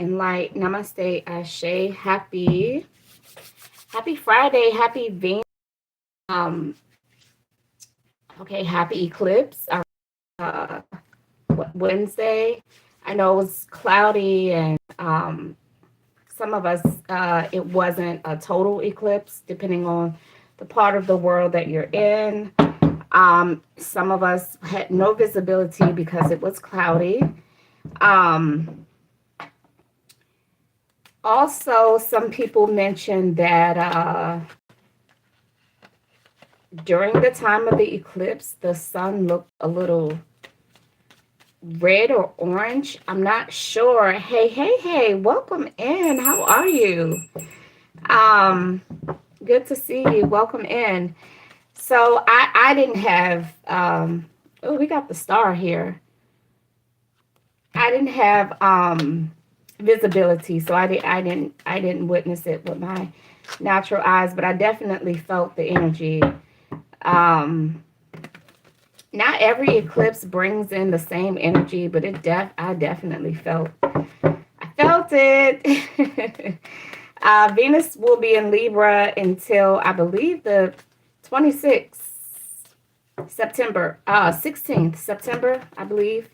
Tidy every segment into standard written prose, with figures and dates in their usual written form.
and light. Namaste, Ashe. Happy Friday. Happy Venus. Um, okay, happy eclipse. Uh, Wednesday. I know it was cloudy, and some of us, it wasn't a total eclipse, depending on the part of the world that you're in. Some of us had no visibility because it was cloudy. Also, some people mentioned that during the time of the eclipse, the sun looked a little red or orange. I'm not sure. Hey, welcome in. How are you? Um, Good to see you. Welcome in. So I didn't have oh, we got the star here. I didn't have visibility, so I didn't witness it with my natural eyes, but I definitely felt the energy. Um Not every eclipse brings in the same energy, but I definitely felt it. Venus will be in Libra until I believe the 26th September, 16th September, I believe.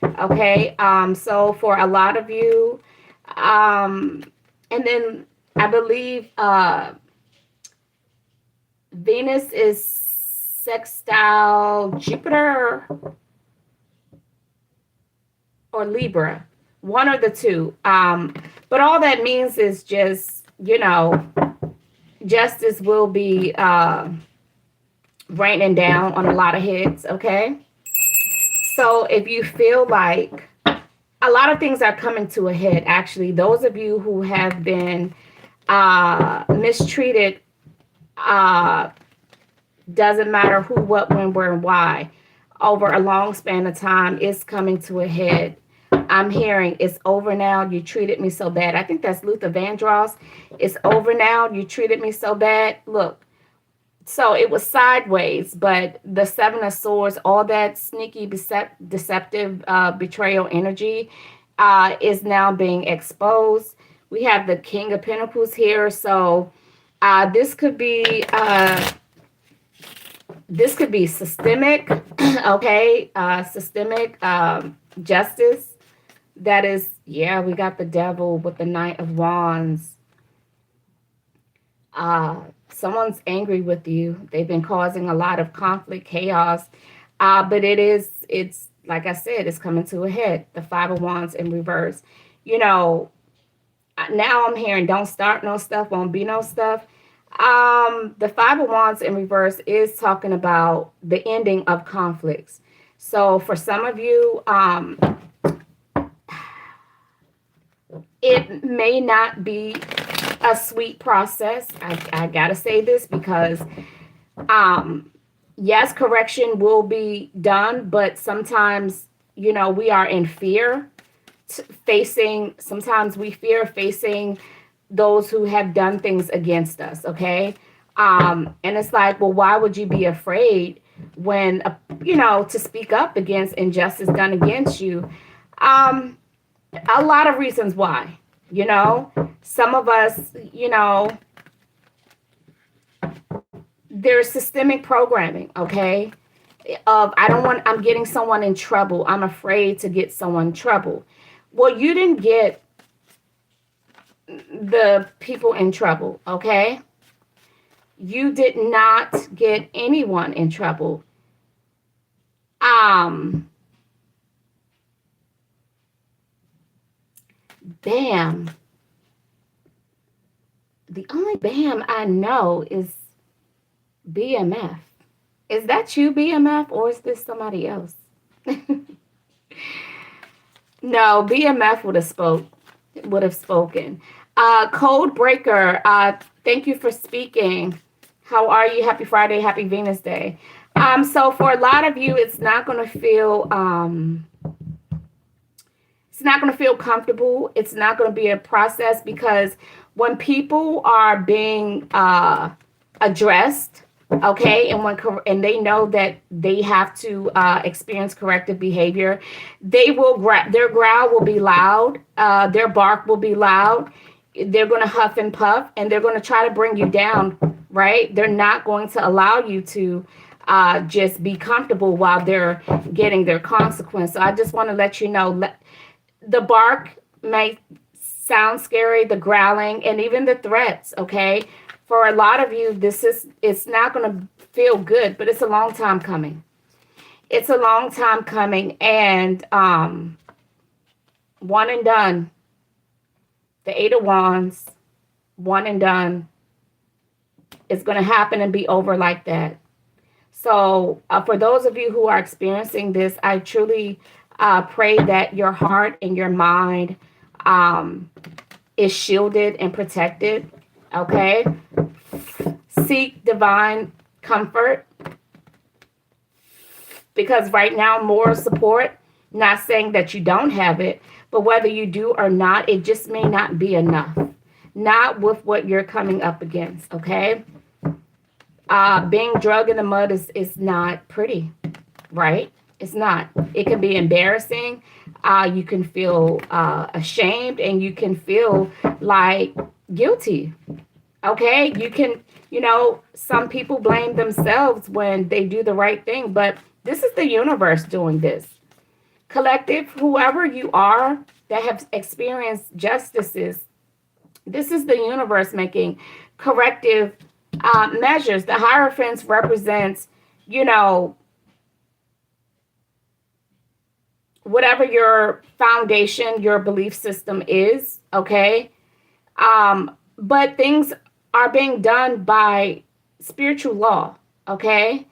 Okay. So for a lot of you, and then I believe Venus is sextile Jupiter or Libra, one or the two. But all that means is just, justice will be raining down on a lot of heads, okay? So if you feel like a lot of things are coming to a head, actually, those of you who have been mistreated, doesn't matter who, what, when, where, and why, over a long span of time, it's coming to a head. I'm hearing it's over now. You treated me so bad. I think that's Luther Vandross. It's over now. You treated me so bad. Look, so it was sideways, but the Seven of Swords, all that sneaky, deceptive betrayal energy is now being exposed. We have the King of Pentacles here. So this could be systemic, okay? Systemic justice. That is, yeah, we got the devil with the Knight of Wands. Someone's angry with you. They've been causing a lot of conflict, chaos. But it's like I said, it's coming to a head. The Five of Wands in reverse. Now I'm hearing don't start no stuff, won't be no stuff. The Five of Wands in reverse is talking about the ending of conflicts. So for some of you, it may not be a sweet process. I gotta say this because, yes, correction will be done, but sometimes, we are in fear sometimes we fear facing those who have done things against us, okay? And it's like, well, why would you be afraid when, to speak up against injustice done against you? A lot of reasons why, some of us, there's systemic programming, okay? I'm getting someone in trouble. I'm afraid to get someone in trouble. Well, you didn't get the people in trouble, okay? You did not get anyone in trouble. Bam. The only Bam I know is BMF. Is that you, BMF, or is this somebody else? No, BMF would have spoken. Code Breaker, thank you for speaking. How are you? Happy Friday, happy Venus Day. So for a lot of you, it's not going to feel comfortable. It's not going to be a process, because when people are being addressed, Okay, and they know that they have to experience corrective behavior, they will their growl will be loud, their bark will be loud, they're going to huff and puff, and they're going to try to bring you down, right? They're not going to allow you to just be comfortable while they're getting their consequence. So I just want to let you know, the bark may sound scary, the growling, and even the threats, okay? For a lot of you, it's not going to feel good, but it's a long time coming. It's a long time coming, and one and done. The Eight of Wands, one and done. It's going to happen and be over like that. So for those of you who are experiencing this, I truly pray that your heart and your mind is shielded and protected. Okay? Seek divine comfort, because right now, moral support, not saying that you don't have it, but whether you do or not, it just may not be enough. Not with what you're coming up against, okay? Being drugged in the mud is not pretty, right? It's not. It can be embarrassing. You can feel ashamed, and you can feel like guilty. Okay? Some people blame themselves when they do the right thing, but this is the universe doing this. Collective, whoever you are that have experienced justices, this is the universe making corrective measures. The Hierophant represents, whatever your foundation, your belief system is, okay? But things are being done by spiritual law, okay?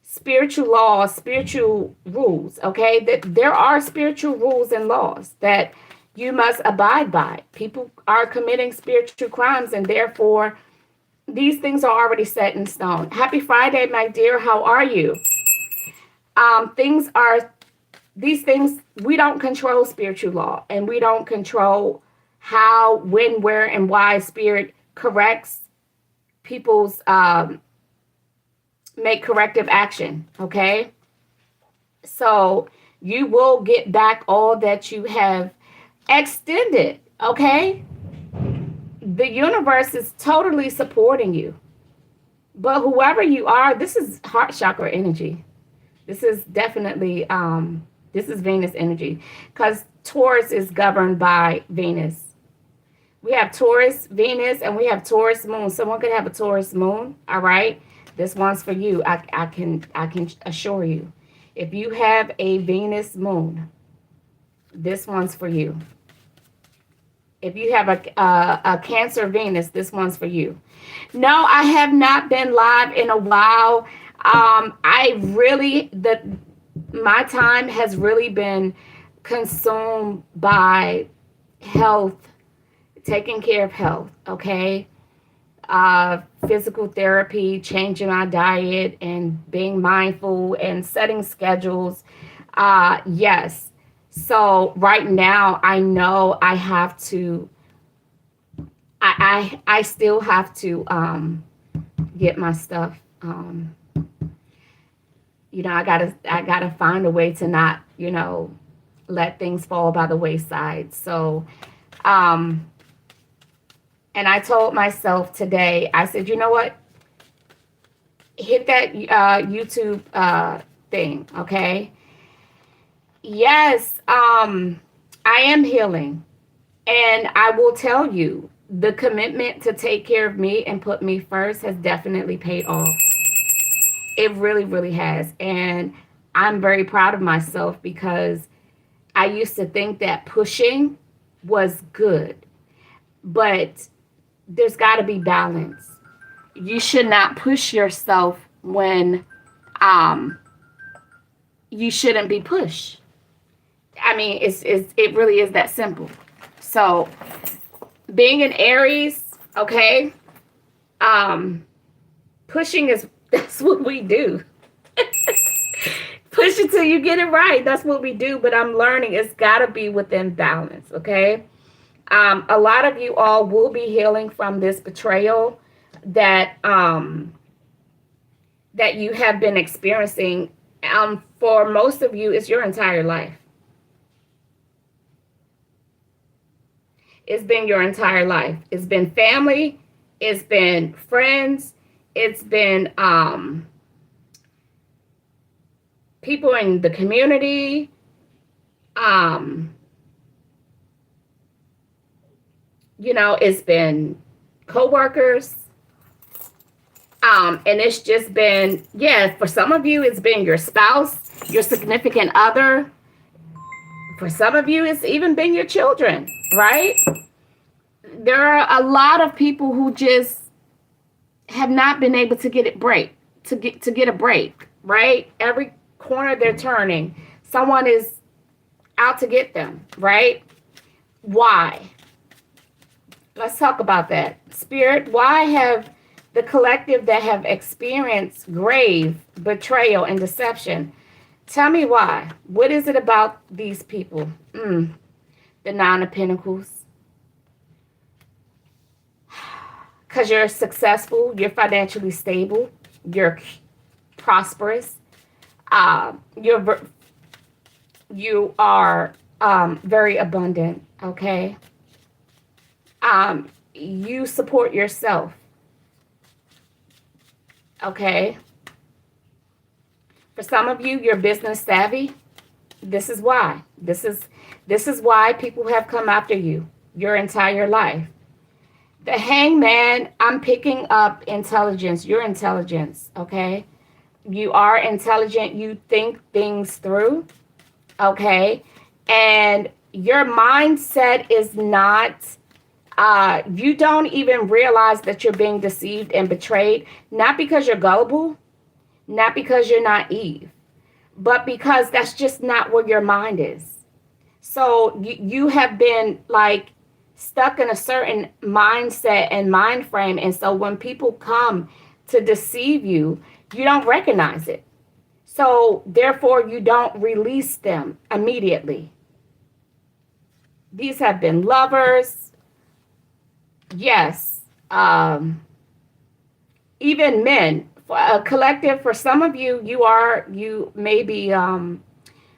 Spiritual law, spiritual rules, okay? That there are spiritual rules and laws that you must abide by. People are committing spiritual crimes, and therefore these things are already set in stone. Happy Friday, my dear. How are you? These things, we don't control spiritual law, and we don't control how, when, where, and why spirit corrects people's make corrective action, okay? So you will get back all that you have extended, okay? The universe is totally supporting you. But whoever you are, this is heart chakra energy. This is definitely, this is Venus energy, because Taurus is governed by Venus. We have Taurus, Venus, and we have Taurus moon. Someone could have a Taurus moon, all right? This one's for you. I can assure you. If you have a Venus moon, this one's for you. If you have a Cancer Venus, this one's for you. No, I have not been live in a while. My time has really been consumed by health, taking care of health, okay? Physical therapy, changing my diet, and being mindful and setting schedules. Yes. So right now, I know I have to. I still have to get my stuff. I gotta find a way to not, let things fall by the wayside. So, and I told myself today, I said, you know what? Hit that YouTube thing, okay? Yes, I am healing. And I will tell you, the commitment to take care of me and put me first has definitely paid off. It really, really has. And I'm very proud of myself, because I used to think that pushing was good. But there's got to be balance. You should not push yourself when you shouldn't be pushed. I mean, it really is that simple. So, being an Aries, okay, pushing that's what we do. Push it till you get it right. That's what we do. But I'm learning it's got to be within balance, okay? A lot of you all will be healing from this betrayal that that you have been experiencing, for most of you, it's your entire life. It's been your entire life. It's been family. It's been friends. It's been people in the community. You know, it's been coworkers. And it's just been, yeah, for some of you, it's been your spouse, your significant other. For some of you, it's even been your children, right? There are a lot of people who just have not been able to get a break, right? Every corner they're turning, someone is out to get them, right? Why? Let's talk about that. Spirit, why have the collective that have experienced grave betrayal and deception? Tell me why. What is it about these people? The Nine of Pentacles. Because you're successful, you're financially stable, you're prosperous, you are very abundant, okay? You support yourself, okay? For some of you, you're business savvy. This is why. This is why people have come after you your entire life. The Hangman, I'm picking up intelligence, your intelligence, okay? You are intelligent. You think things through, okay? And your mindset is not, you don't even realize that you're being deceived and betrayed, not because you're gullible, not because you're naive, but because that's just not where your mind is. So you have been like stuck in a certain mindset and mind frame. And so when people come to deceive you, you don't recognize it. So therefore, you don't release them immediately. These have been lovers. Yes. Even men. A collective, for some of you, you may be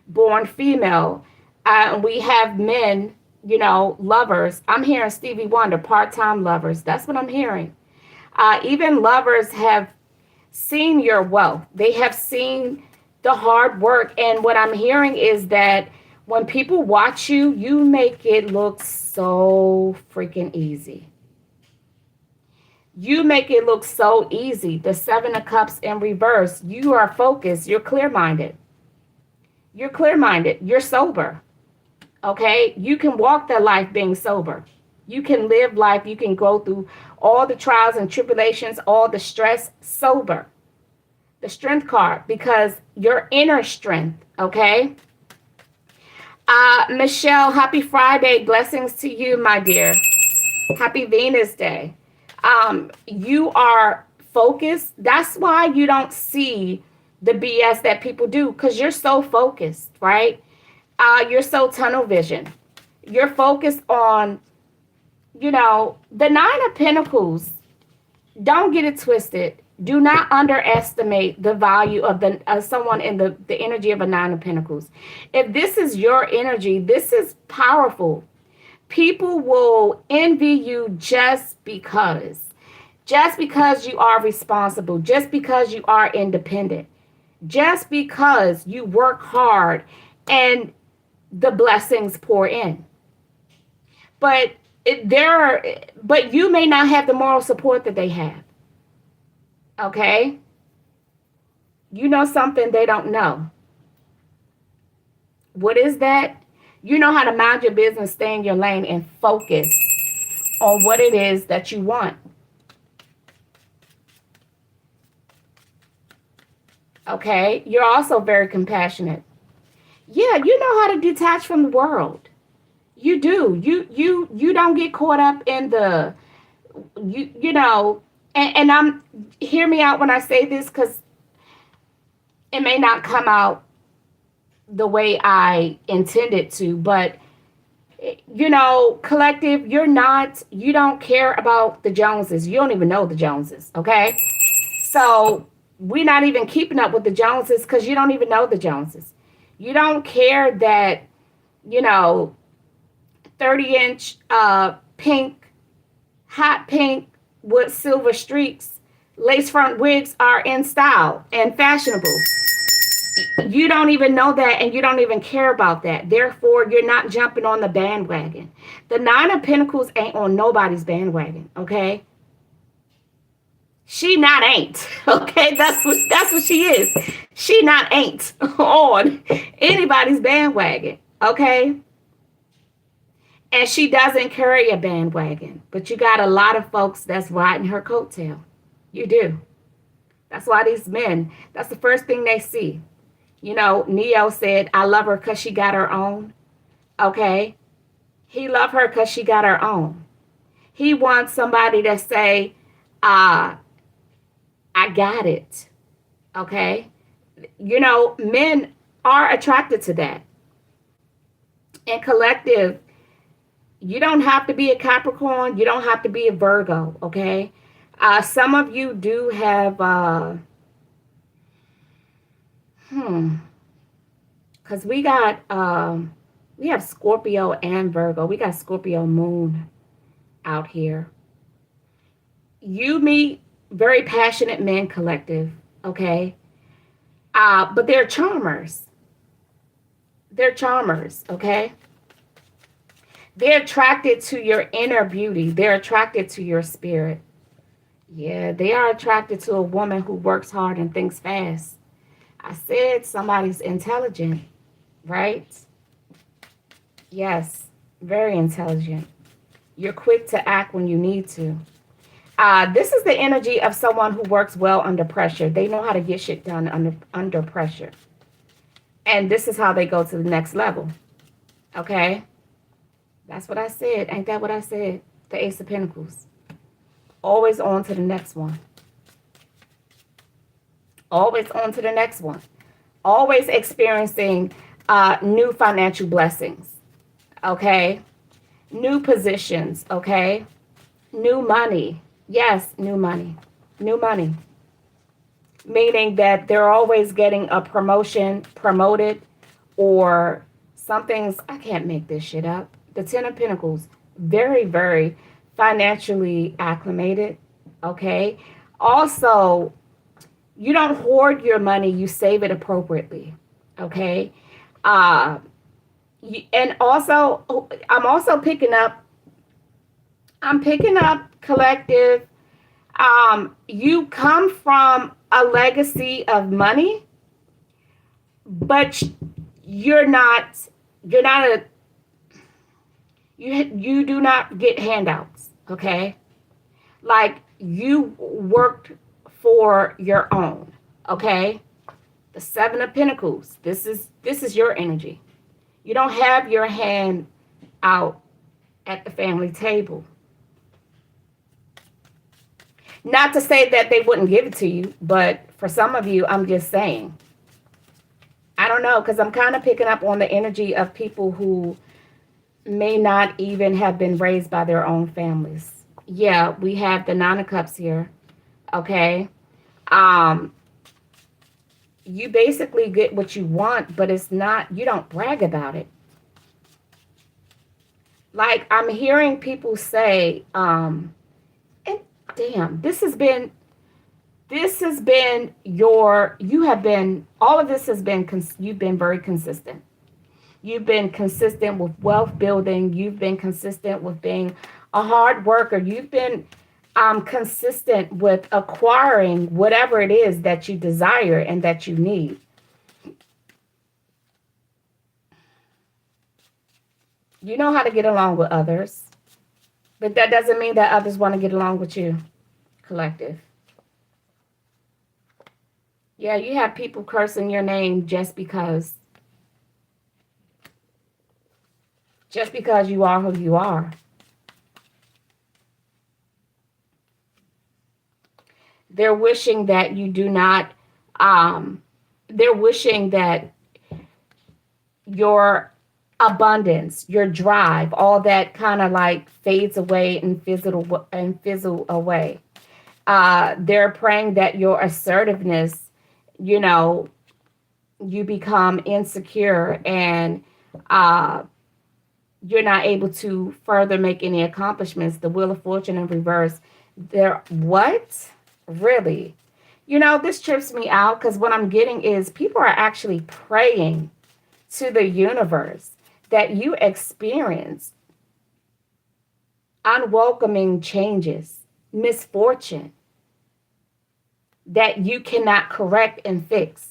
born female. We have men, you know, lovers. I'm hearing Stevie Wonder, part-time lovers. That's what I'm hearing. Even lovers have seen your wealth. They have seen the hard work. And what I'm hearing is that when people watch you, you make it look so freaking easy. You make it look so easy. The Seven of Cups in reverse. You are focused. You're clear-minded. You're clear-minded. You're sober. Okay? You can walk that life being sober. You can live life. You can go through all the trials and tribulations, all the stress, sober. The Strength card, because your inner strength, okay? Michelle, happy Friday. Blessings to you, my dear. Happy Venus Day. You are focused. That's why you don't see the BS that people do, because you're so focused, right? You're so tunnel vision. You're focused on, you know, the Nine of Pentacles. Don't get it twisted. Do not underestimate the value of someone in the energy of a Nine of Pentacles. If this is your energy, this is powerful. People will envy you just because you are responsible, just because you are independent, just because you work hard and the blessings pour in. But you may not have the moral support that they have. Okay? You know something they don't know. What is that? You know how to mind your business, stay in your lane, and focus on what it is that you want. Okay? You're also very compassionate. Yeah, you know how to detach from the world. You do. You don't get caught up in the, you know, and I'm, hear me out when I say this, because it may not come out the way I intended to, but you know, collective, you don't care about the Joneses. You don't even know the Joneses, okay? So we're not even keeping up with the Joneses because you don't even know the Joneses. You don't care that, 30-inch pink, hot pink with silver streaks, lace front wigs are in style and fashionable. You don't even know that, and you don't even care about that. Therefore, you're not jumping on the bandwagon. The Nine of Pentacles ain't on nobody's bandwagon, okay? She not ain't, okay? That's what she is. She not ain't on anybody's bandwagon, okay? And she doesn't carry a bandwagon. But you got a lot of folks that's riding her coattail. You do. That's why these men, that's the first thing they see. Neo said, I love her because she got her own. Okay? He loved her because she got her own. He wants somebody to say, I got it. Okay? Men are attracted to that. And collective, you don't have to be a Capricorn. You don't have to be a Virgo. Okay? Some of you do have... because we have Scorpio and Virgo. We got Scorpio moon out here. You meet very passionate men, collective, okay? But they're charmers. They're charmers, okay? They're attracted to your inner beauty. They're attracted to your spirit. Yeah, they are attracted to a woman who works hard and thinks fast. I said somebody's intelligent, right? Yes, very intelligent. You're quick to act when you need to. This is the energy of someone who works well under pressure. They know how to get shit done under pressure. And this is how they go to the next level. Okay? That's what I said. Ain't that what I said? The Ace of Pentacles. Always on to the next one. Always on to the next one. Always experiencing new financial blessings. Okay? New positions. Okay? New money. Yes, new money. New money. Meaning that they're always getting a promotion, promoted, or something's, I can't make this shit up. The Ten of Pentacles, very, very financially acclimated. Okay? Also, you don't hoard your money, you save it appropriately. Okay? And also, I'm picking up collective. You come from a legacy of money, but you do not get handouts. Okay? Like, you worked for your own. Okay? The Seven of Pentacles. This is your energy. You don't have your hand out at the family table. Not to say that they wouldn't give it to you, but for some of you, I'm just saying. I don't know, because I'm kind of picking up on the energy of people who may not even have been raised by their own families. Yeah, we have the Nine of Cups here. Okay? You basically get what you want, but it's not, you don't brag about it. Like, I'm hearing people say, and damn, all of this has been, you've been very consistent. You've been consistent with wealth building. You've been consistent with being a hard worker. You've been consistent with acquiring whatever it is that you desire and that you need. You know how to get along with others, but that doesn't mean that others want to get along with you, collective. Yeah, you have people cursing your name just because you are who you are. They're wishing that you do not, they're wishing that your abundance, your drive, all that kind of like fades away and fizzle away. They're praying that your assertiveness, you know, you become insecure and uh, you're not able to further make any accomplishments. The Wheel of Fortune in reverse. There, what? Really? You know, this trips me out because what I'm getting is people are actually praying to the universe that you experience unwelcoming changes, misfortune that you cannot correct and fix.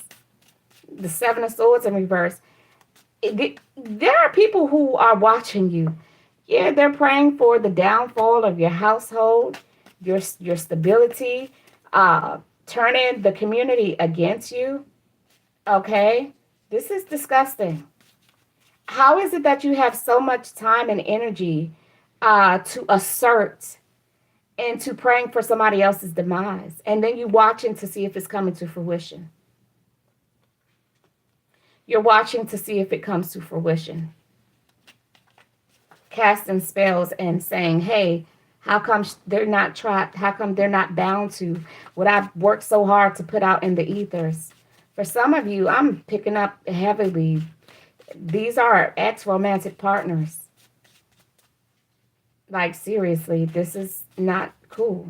The Seven of Swords in reverse. There are people who are watching you. Yeah, they're praying for the downfall of your household, your stability, turning the community against you. Okay, this is disgusting. How is it that you have so much time and energy to assert into praying for somebody else's demise, and then you watching to see if it's coming to fruition? You're watching to see if it comes to fruition. Casting spells and saying, hey, how come they're not trapped? How come they're not bound to what I've worked so hard to put out in the ethers? For some of you, I'm picking up heavily. These are ex-romantic partners. Like, seriously, this is not cool.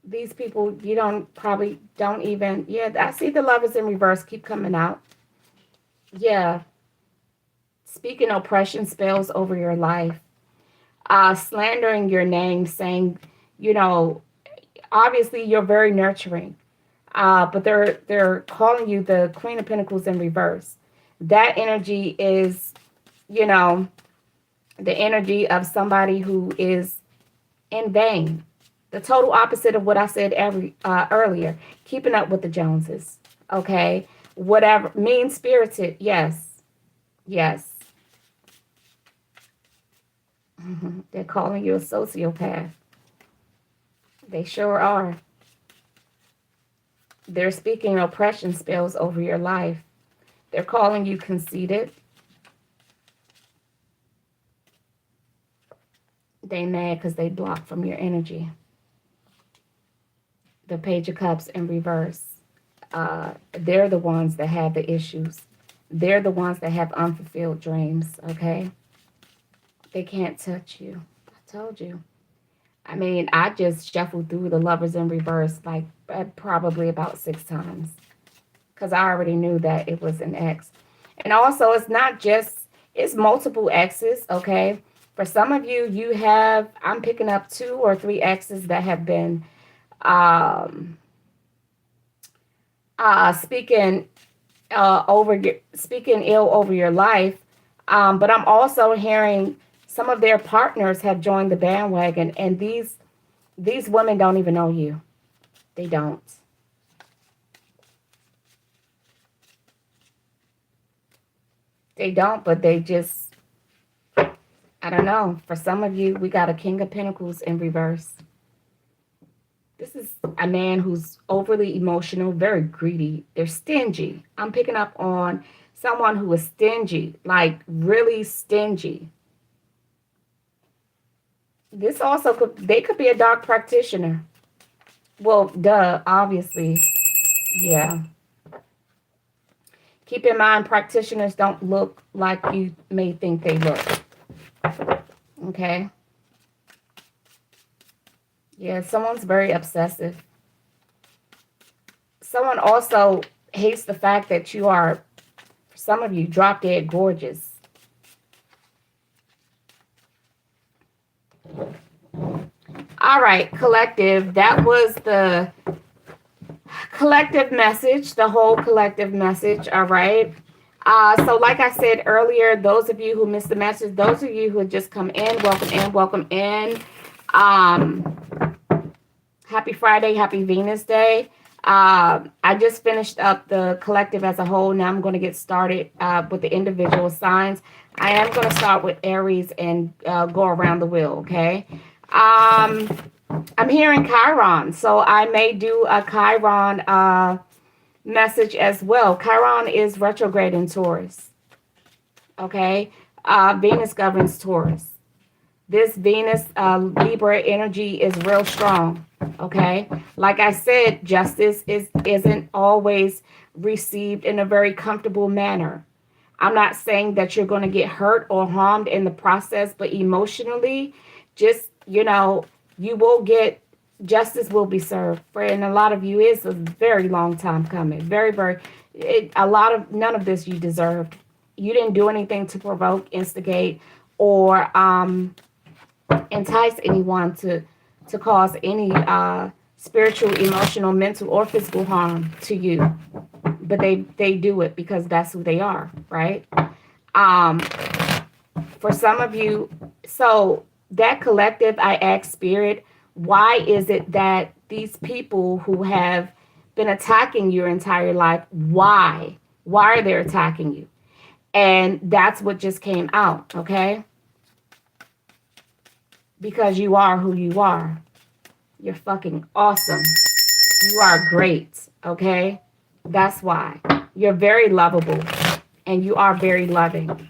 These people, you probably don't even, yeah, I see the Lovers in reverse keep coming out. Yeah. Speaking oppression spells over your life. Slandering your name, saying, obviously you're very nurturing. But they're calling you the Queen of Pentacles in reverse. That energy is, the energy of somebody who is in vain. The total opposite of what I said earlier. Keeping up with the Joneses. Okay? Whatever. Mean-spirited. Yes. Yes. They're calling you a sociopath. They sure are. They're speaking oppression spells over your life. They're calling you conceited. They mad because they block from your energy. The Page of Cups in reverse. They're the ones that have the issues. They're the ones that have unfulfilled dreams, okay? They can't touch you. I told you. I mean, I just shuffled through the Lovers in reverse like probably about 6 times. Because I already knew that it was an ex. And also, it's not just, it's multiple exes, okay? For some of you, I'm picking up 2 or 3 exes that have been speaking ill over your life. But I'm also hearing some of their partners have joined the bandwagon, and these women don't even know you. They don't. They don't, but they just, I don't know. For some of you, we got a King of Pentacles in reverse. This is a man who's overly emotional, very greedy. They're stingy. I'm picking up on someone who is stingy, like really stingy. This also they could be a dark practitioner. Well, duh, obviously. Yeah. Keep in mind, practitioners don't look like you may think they look. Okay? Yeah, someone's very obsessive. Someone also hates the fact that you are, for some of you, drop dead gorgeous. All right, collective. That was the collective message, the whole collective message. All right. So like I said earlier, those of you who missed the message, those of you who had just come in, welcome in, welcome in. Happy Friday, happy Venus Day. I just finished up the collective as a whole. Now I'm going to get started with the individual signs. I am going to start with Aries and go around the wheel, okay? I'm hearing Chiron, so I may do a Chiron message as well. Chiron is retrograde in Taurus, okay? Venus governs Taurus. This Venus Libra energy is real strong. Okay. Like I said, justice isn't always received in a very comfortable manner. I'm not saying that you're going to get hurt or harmed in the process, but emotionally, just, you will get justice will be served. For and a lot of you, it's a very long time coming. Very, very, none of this you deserved. You didn't do anything to provoke, instigate, or entice anyone to cause any spiritual, emotional, mental, or physical harm to you. But they do it because that's who they are, right? For some of you, so that collective, I ask spirit, why is it that these people who have been attacking your entire life, why are they attacking you? And that's what just came out, okay? Because you are who you are. You're fucking awesome. You are great, okay? That's why. You're very lovable and you are very loving.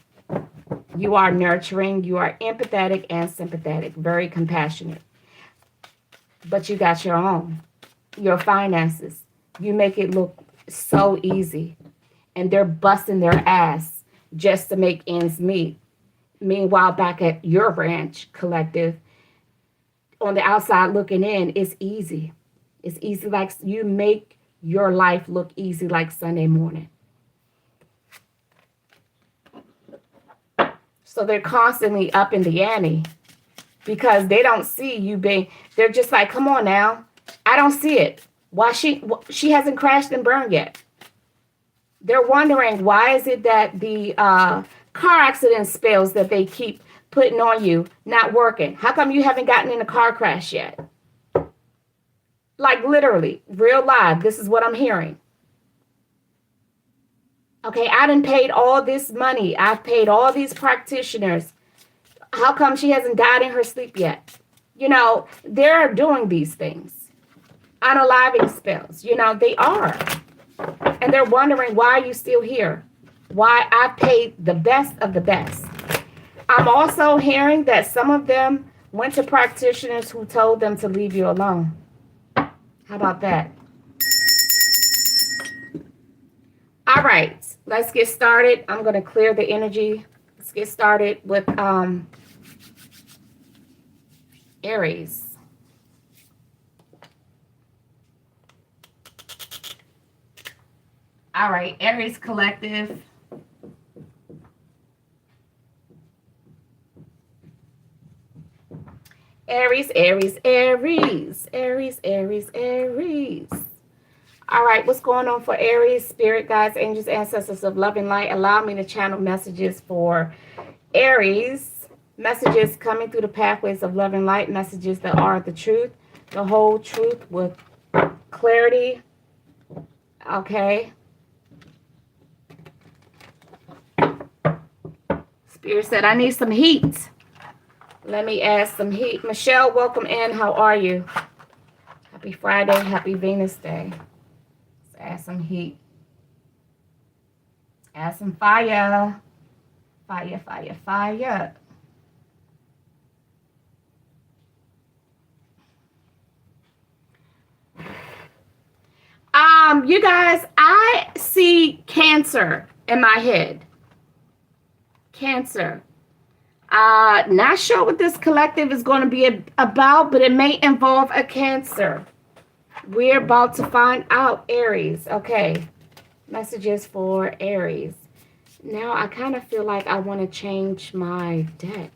You are nurturing. You are empathetic and sympathetic, very compassionate. But you got your own. Your finances. You make it look so easy. And they're busting their ass just to make ends meet. Meanwhile, back at your branch collective, on the outside looking in, it's easy. It's easy, like you make your life look easy like Sunday morning. So they're constantly up in the ante because they don't see you being, they're just like, come on now. I don't see it. Why she hasn't crashed and burned yet. They're wondering, why is it that the car accident spells that they keep putting on you not working? How come you haven't gotten in a car crash yet? Like literally, real live, this is what I'm hearing. Okay, I done paid all this money. I've paid all these practitioners. How come she hasn't died in her sleep yet? They're doing these things. Unaliving spells. They are. And they're wondering, why are you still here? Why I paid the best of the best. I'm also hearing that some of them went to practitioners who told them to leave you alone. How about that? All right, let's get started. I'm going to clear the energy. Let's get started with Aries. All right, Aries collective. Aries, Aries, Aries, Aries, Aries, Aries. All right, what's going on for Aries? Spirit guides, angels, ancestors of love and light, allow me to channel messages for Aries. Messages coming through the pathways of love and light, messages that are the truth, the whole truth with clarity. Okay. Spirit said, I need some heat. Let me add some heat. Michelle, welcome in. How are you? Happy Friday. Happy Venus Day. Let's add some heat. Add some fire. Fire, fire, fire. You guys, I see Cancer in my head. Cancer. Not sure what this collective is going to be about, but it may involve a Cancer. We're about to find out, Aries. Okay. Messages for Aries. Now, I kind of feel like I want to change my deck.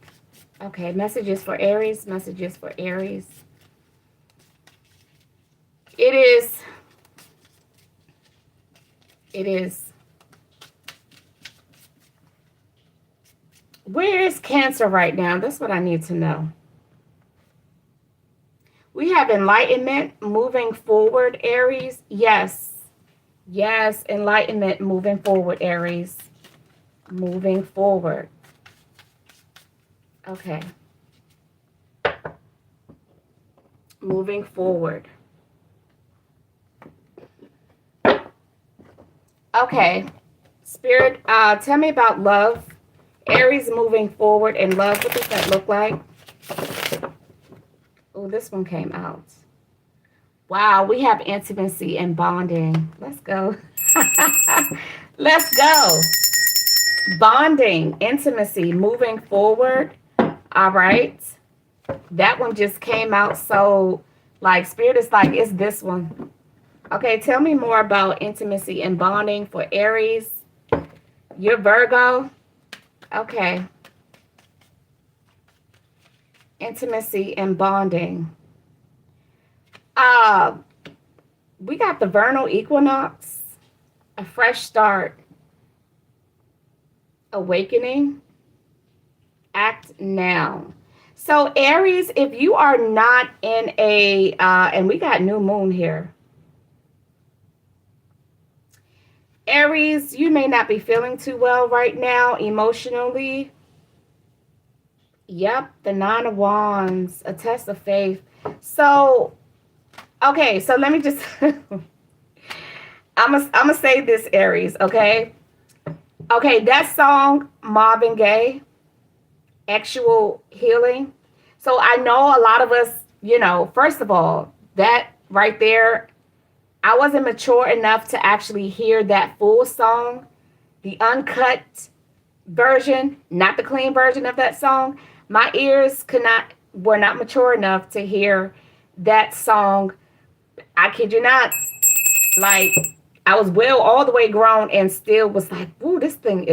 Okay. Messages for Aries. Messages for Aries. It is. Where is Cancer right now? That's what I need to know. We have enlightenment moving forward, Aries. Yes. Yes, enlightenment moving forward, Aries. Moving forward. Okay. Moving forward. Okay. Spirit, tell me about love. Aries moving forward in love. What does that look like? Oh, this one came out. Wow, we have intimacy and bonding. Let's go. Let's go. Bonding, intimacy, moving forward. All right. That one just came out. So, like, Spirit is like, it's this one. Okay, tell me more about intimacy and bonding for Aries. You're Virgo. Okay. Intimacy and bonding. We got the vernal equinox, a fresh start, awakening, act now. So Aries, if you are not in a, and we got new moon here. Aries, you may not be feeling too well right now emotionally. Yep, the Nine of Wands, a test of faith. So, okay, so let me just, I'm gonna say this, Aries, okay? Okay, that song, Marvin Gaye, Actual Healing. So I know a lot of us, first of all, that right there, I wasn't mature enough to actually hear that full song, the uncut version, not the clean version of that song. My ears were not mature enough to hear that song. I kid you not. Like, I was all the way grown and still was like, woo, this too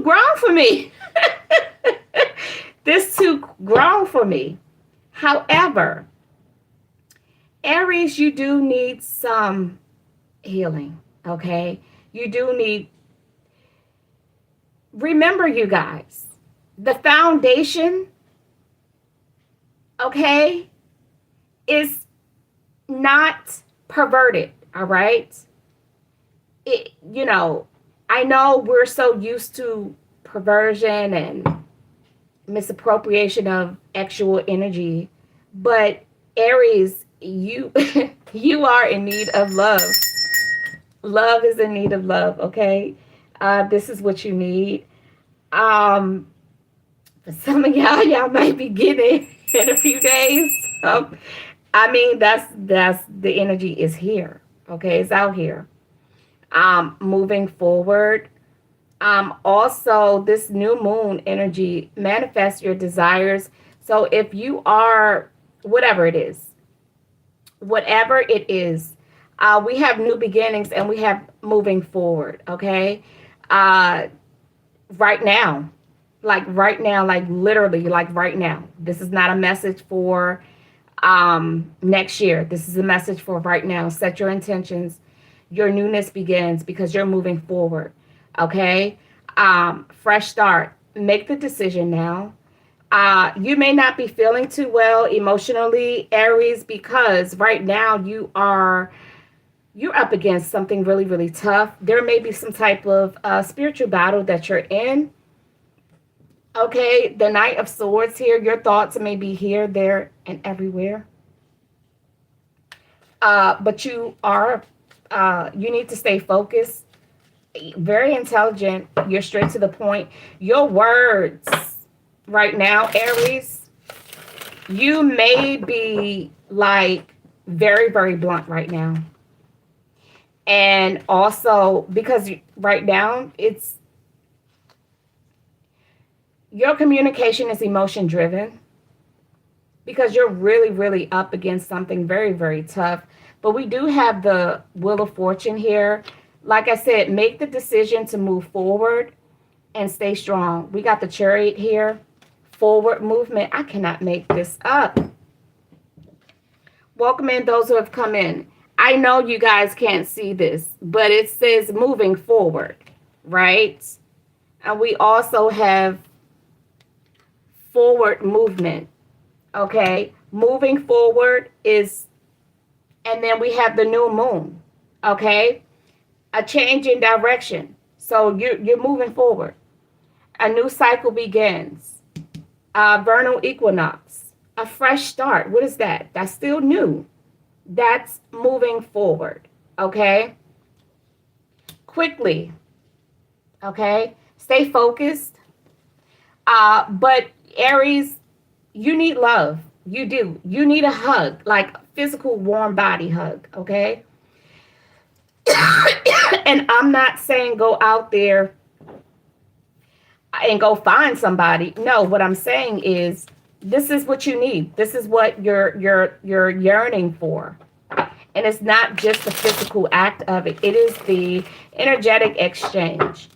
grown for me. This too grown for me. However, Aries, you do need some healing, okay? You do need, remember you guys, the foundation, okay, is not perverted, all right? I know we're so used to perversion and misappropriation of actual energy, but Aries, you you are in need of love. Love is in need of love, okay? This is what you need. For some of y'all might be getting it in a few days. I mean, that's the energy is here. Okay, it's out here. Moving forward. Also, this new moon energy manifests your desires. So if you are whatever it is, we have new beginnings and we have moving forward. Okay, right now, like literally, like right now. This is not a message for next year. This is a message for right now. Set your intentions. Your newness begins because you're moving forward. Okay, fresh start. Make the decision now. You may not be feeling too well emotionally, Aries, because right now you're up against something really, really tough. There may be some type of spiritual battle that you're in. Okay, the Knight of Swords here. Your thoughts may be here, there, and everywhere. But you need to stay focused. Very intelligent. You're straight to the point. Your words right now, Aries, you may be like very, very blunt right now. And also because right now your communication is emotion driven because you're really, really up against something very, very tough. But we do have the Wheel of Fortune here. Like I said, make the decision to move forward and stay strong. We got the Chariot here. Forward movement. I cannot make this up. Welcome in those who have come in. I know you guys can't see this, but it says moving forward, right? And we also have forward movement. Okay, moving forward is, and then we have the new moon. Okay, a change in direction. So you're moving forward. A new cycle begins. Vernal equinox, a fresh start. What is that? That's still new. That's moving forward. Okay. Quickly. Okay. Stay focused. But Aries, You need love. You do. You need a hug, like physical warm body hug, okay? And I'm not saying go out there and go find somebody. No, what I'm saying is this is what you need. This is what you're yearning for. And it's not just the physical act of it. It is the energetic exchange.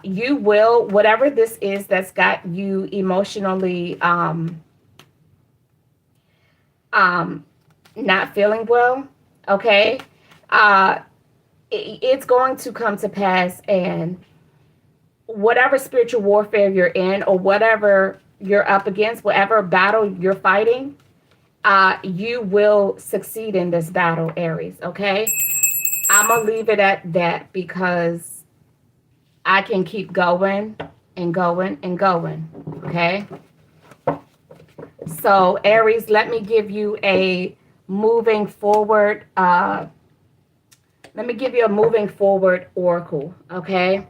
You will, whatever this is that's got you emotionally not feeling well, okay? It's going to come to pass, and whatever spiritual warfare you're in or whatever you're up against, whatever battle you're fighting, you will succeed in this battle, Aries, okay? I'm going to leave it at that because I can keep going and going and going, okay? So, Aries, let me give you a moving forward, oracle, okay?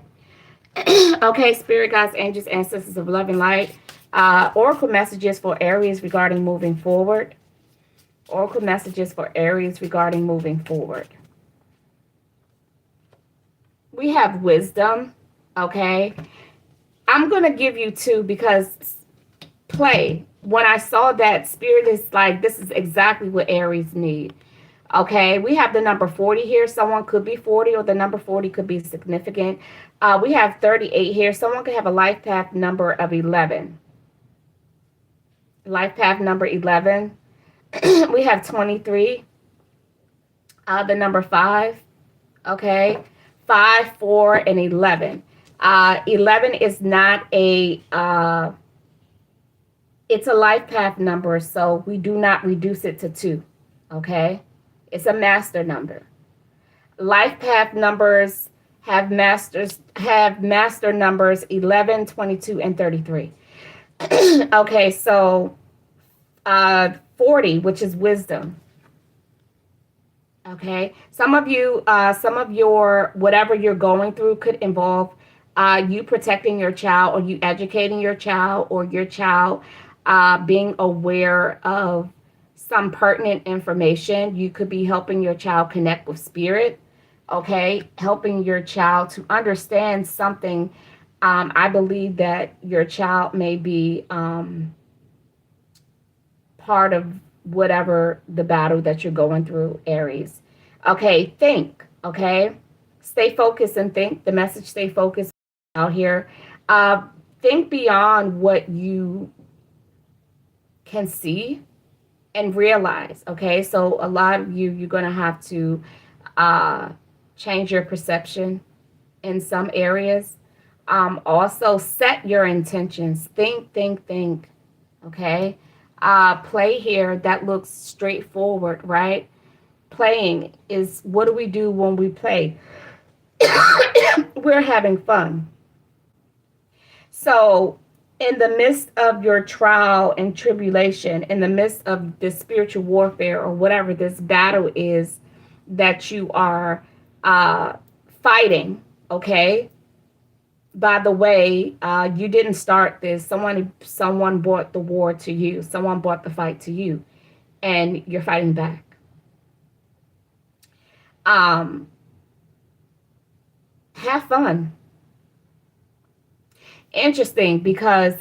Okay, spirit guides, angels, ancestors of love and light. Oracle messages for Aries regarding moving forward. Oracle messages for Aries regarding moving forward. We have wisdom, okay? I'm going to give you two because play. When I saw that, spirit is like, this is exactly what Aries need. Okay, we have the number 40 here. Someone could be 40 or the number 40 could be significant. We have 38 here. Someone could have a life path number of 11. Life path number 11. We have 23. The number 5. Okay, 5, 4, and 11. 11 is not a... it's a life path number, so we do not reduce it to 2. Okay. It's a master number. Life path numbers have master numbers 11, 22, and 33. Okay, so 40, which is wisdom. Okay, some of your whatever you're going through could involve you protecting your child, or you educating your child, or your child being aware of some pertinent information. You could be helping your child connect with spirit, okay? Helping your child to understand something. I believe that your child may be part of whatever the battle that you're going through, Aries. Okay, think, okay? Stay focused and think. The message, stay focused out here. Think beyond what you can see and realize, okay? So a lot of you're going to have to change your perception in some areas. Also, set your intentions. Think, okay? Play here, that looks straightforward, right? Playing is, what do we do when we play? We're having fun. So in the midst of your trial and tribulation, in the midst of this spiritual warfare or whatever this battle is that you are fighting, okay? By the way, you didn't start this. Someone brought the war to you. Someone brought the fight to you, and you're fighting back. Have fun. Interesting, because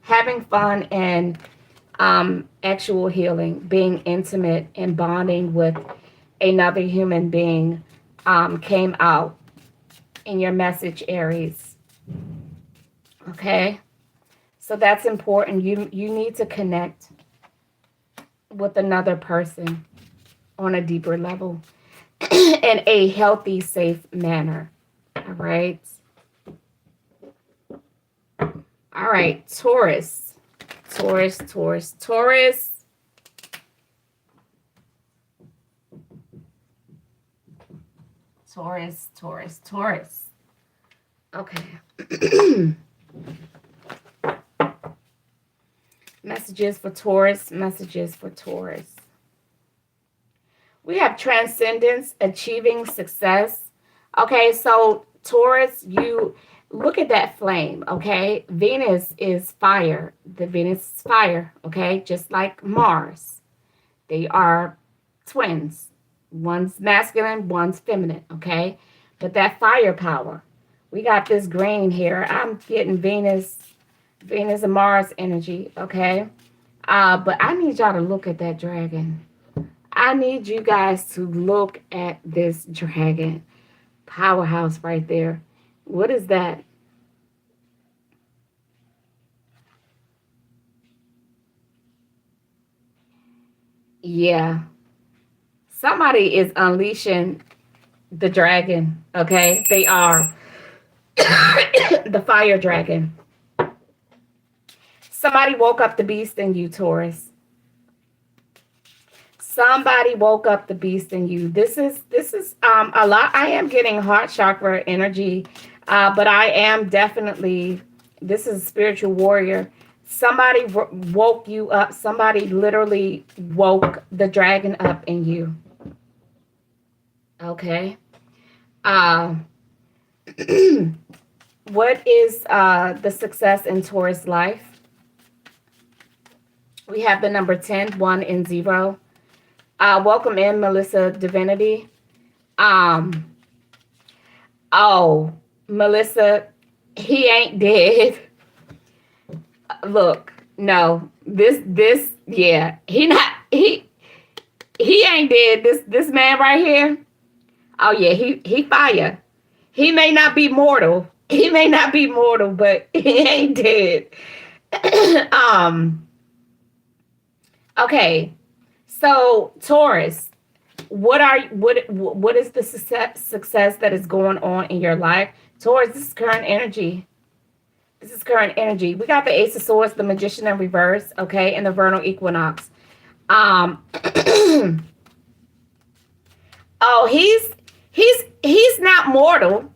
having fun and actual healing, being intimate and bonding with another human being came out in your message, Aries. Okay, so that's important. You need to connect with another person on a deeper level in a healthy, safe manner. All right. All right, Taurus. Taurus. Okay. Messages for Taurus. We have transcendence, achieving success. Okay, so Taurus, Look at that flame, okay? Venus is fire. The Venus is fire, okay? Just like Mars. They are twins. One's masculine, one's feminine, okay? But that firepower. We got this green here. I'm getting Venus and Mars energy, okay? But I need y'all to look at that dragon. I need you guys to look at this dragon. Powerhouse right there. What is that? Yeah. Somebody is unleashing the dragon, okay? They are. The fire dragon. Somebody woke up the beast in you, Taurus. Somebody woke up the beast in you. This is a lot. I am getting heart chakra energy, but I am definitely, this is a spiritual warrior. Somebody woke you up. Somebody literally woke the dragon up in you. Okay. Uh, what is the success in Taurus life? We have the number 10, 1, and 0. Welcome in, Melissa Divinity. Oh, Melissa, he ain't dead. Look, no, yeah, he ain't dead. This man right here. Oh yeah, he fire. He may not be mortal. He may not be mortal, but he ain't dead. Okay. So Taurus, what is the success that is going on in your life? Taurus, this is current energy. This is current energy. We got the Ace of Swords, the Magician in reverse, okay, and the Vernal Equinox. Oh, he's not mortal.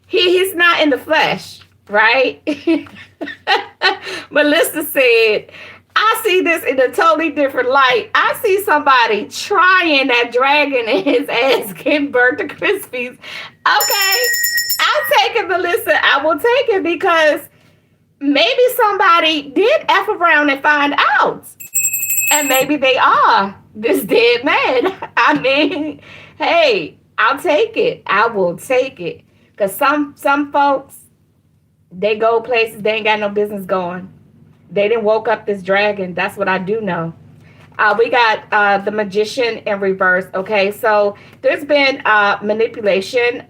He's not in the flesh, right? Melissa said, I see this in a totally different light. I see somebody trying that dragon and his ass getting burnt to crispies. Okay, I'll take it, Melissa. I will take it because maybe somebody did F around and find out. And maybe they are this dead man. I mean, hey, I'll take it. I will take it. Because some folks, they go places they ain't got no business going. They didn't woke up this dragon. That's what I do know. We got the Magician in reverse. Okay, so there's been manipulation.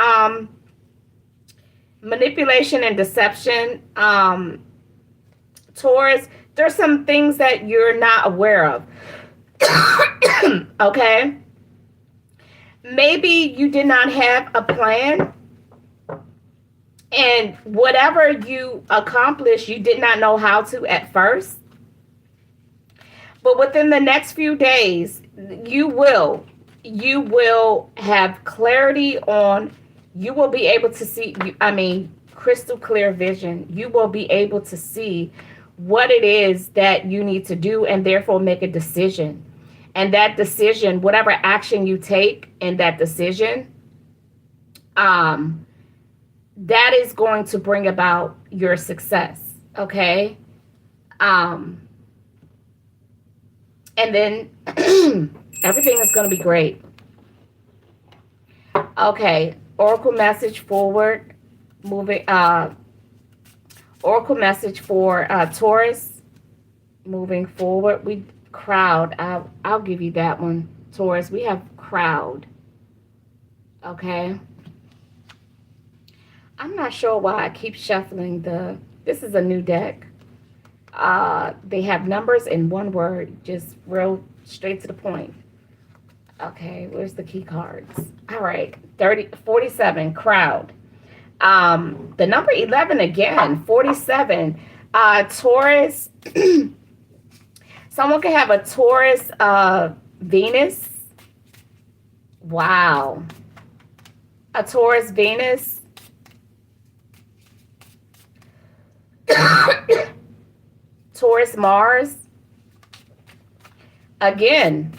Manipulation and deception. Taurus, there's some things that you're not aware of. Okay? Maybe you did not have a plan. And whatever you accomplished, you did not know how to at first. But within the next few days, you will have clarity on, you will be able to see, crystal clear vision. You will be able to see what it is that you need to do and therefore make a decision. And that decision, whatever action you take in that decision, that is going to bring about your success, okay? And then everything is going to be great. Okay, Oracle message forward, moving, Oracle message for Taurus, moving forward. Crowd, I'll give you that one, Taurus. We have crowd, okay? I'm not sure why I keep shuffling this is a new deck. They have numbers in one word, just real straight to the point. Okay, where's the key cards? All right, 47, crowd. The number 11 again, 47. Taurus, someone can have a Taurus Venus. Wow. A Taurus Venus. Taurus Mars. Again,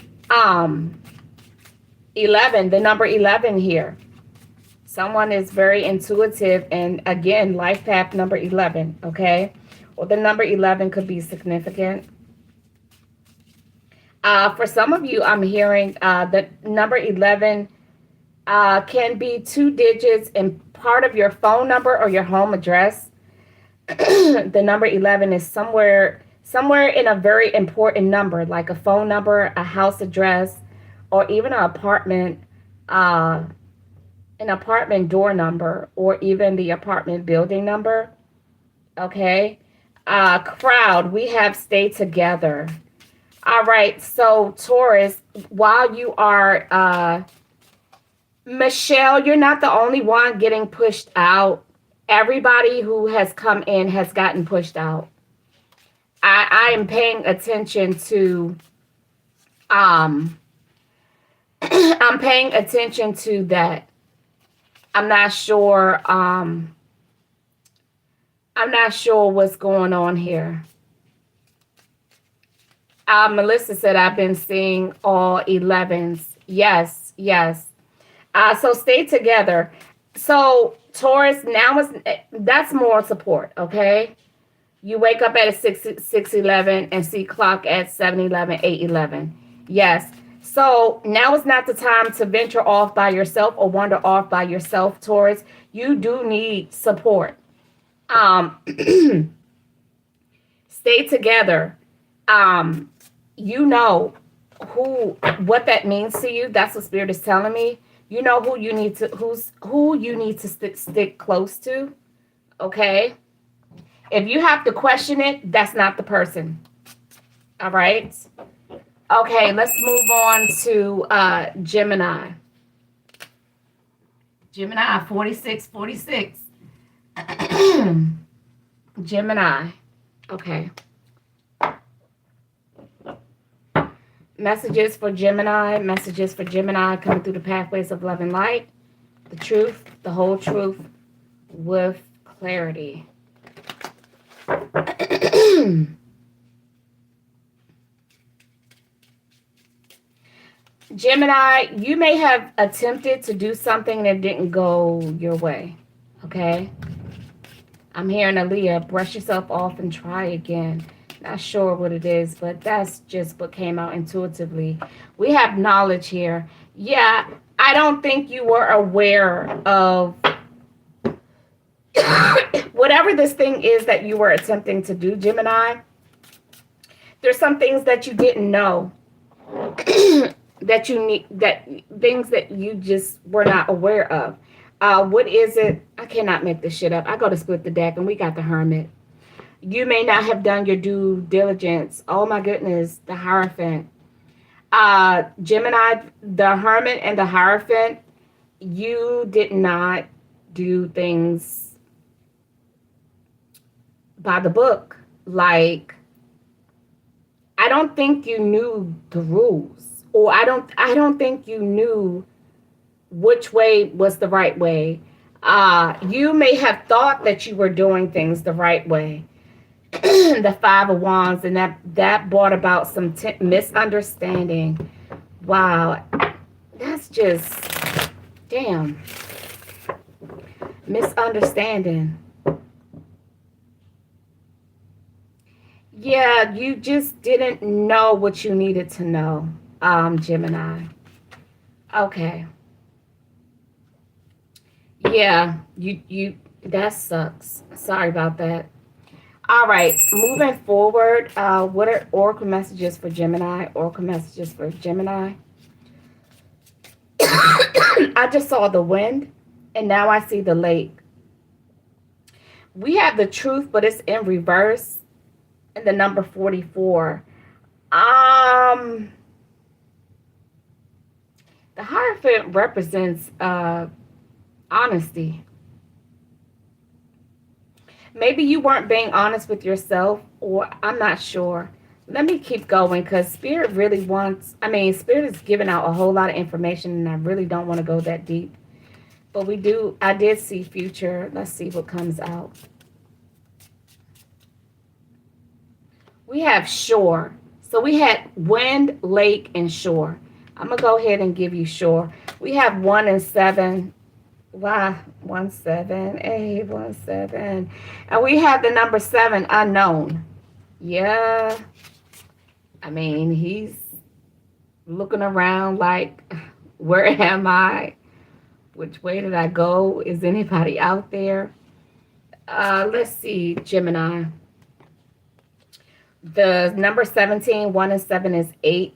11, the number 11 here. Someone is very intuitive, and again, life path number 11, okay? Or the number 11 could be significant. For some of you, I'm hearing the number 11 can be 2 digits in part of your phone number or your home address. The number 11 is somewhere in a very important number, like a phone number, a house address, or even an apartment door number, or even the apartment building number. Okay. Crowd, we have stay together. All right. So Taurus, while you are, Michelle, you're not the only one getting pushed out. Everybody who has come in has gotten pushed out. I am paying attention to, I'm paying attention to that. I'm not sure what's going on here. Melissa said I've been seeing all 11s. Yes, yes. So stay together. So Taurus, that's moral support, okay? You wake up at 6:11 and see clock at 7:11, 8:11. Yes. So now is not the time to venture off by yourself or wander off by yourself, Taurus. You do need support. Stay together. You know what that means to you. That's what Spirit is telling me. You know who you need to stick close to. Okay. If you have to question it, that's not the person. All right. Okay, let's move on to Gemini. Gemini 4646. Gemini. Okay. Messages for Gemini coming through the pathways of love and light. The truth, the whole truth with clarity. Gemini, you may have attempted to do something that didn't go your way. Okay? I'm hearing Aaliyah, brush yourself off and try again. Not sure what it is, but that's just what came out intuitively. We have knowledge here. Yeah, I don't think you were aware of whatever this thing is that you were attempting to do, Gemini. There's some things that you didn't know. Things that you just were not aware of. What is it? I cannot make this shit up. I go to split the deck and we got the Hermit. You may not have done your due diligence. Oh my goodness, the Hierophant. Gemini, the Hermit and the Hierophant, you did not do things by the book. Like, I don't think you knew the rules. Or I don't think you knew which way was the right way. You may have thought that you were doing things the right way. The Five of Wands, and that brought about some misunderstanding. Wow. That's just, damn. Misunderstanding. Yeah, you just didn't know what you needed to know. Gemini. Okay. Yeah, you that sucks. Sorry about that. All right, moving forward, what are oracle messages for Gemini? Oracle messages for Gemini. I just saw the wind, and now I see the lake. We have the truth, but it's in reverse, and the number 44. The Hierophant represents honesty. Maybe you weren't being honest with yourself, or I'm not sure. Let me keep going because Spirit really Spirit is giving out a whole lot of information, and I really don't want to go that deep. But I did see future. Let's see what comes out. We have shore. So we had wind, lake, and shore. I'm going to go ahead and give you shore. We have 1 and 7. Wow, 17817. And we have the number 7, unknown. Yeah, I mean, he's looking around like, where am I? Which way did I go? Is anybody out there? Let's see, Gemini. The number 17, 1 and 7 is 8.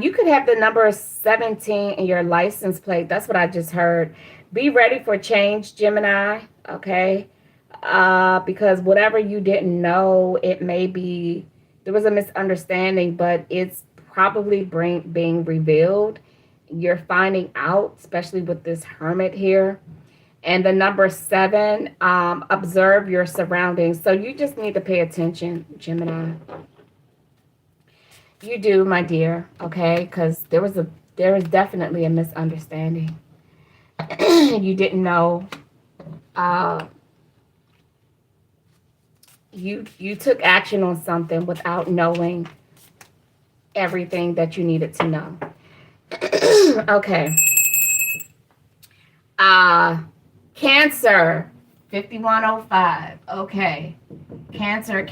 You could have the number 17 in your license plate. That's what I just heard. Be ready for change, Gemini. Okay. Because whatever you didn't know, it may be, there was a misunderstanding, but it's probably being revealed. You're finding out, especially with this hermit here. And the number 7, observe your surroundings. So you just need to pay attention, Gemini. You do, my dear, okay? Because there was definitely a misunderstanding. You didn't know. You took action on something without knowing everything that you needed to know. Okay. Cancer, 5105. Okay. Cancer.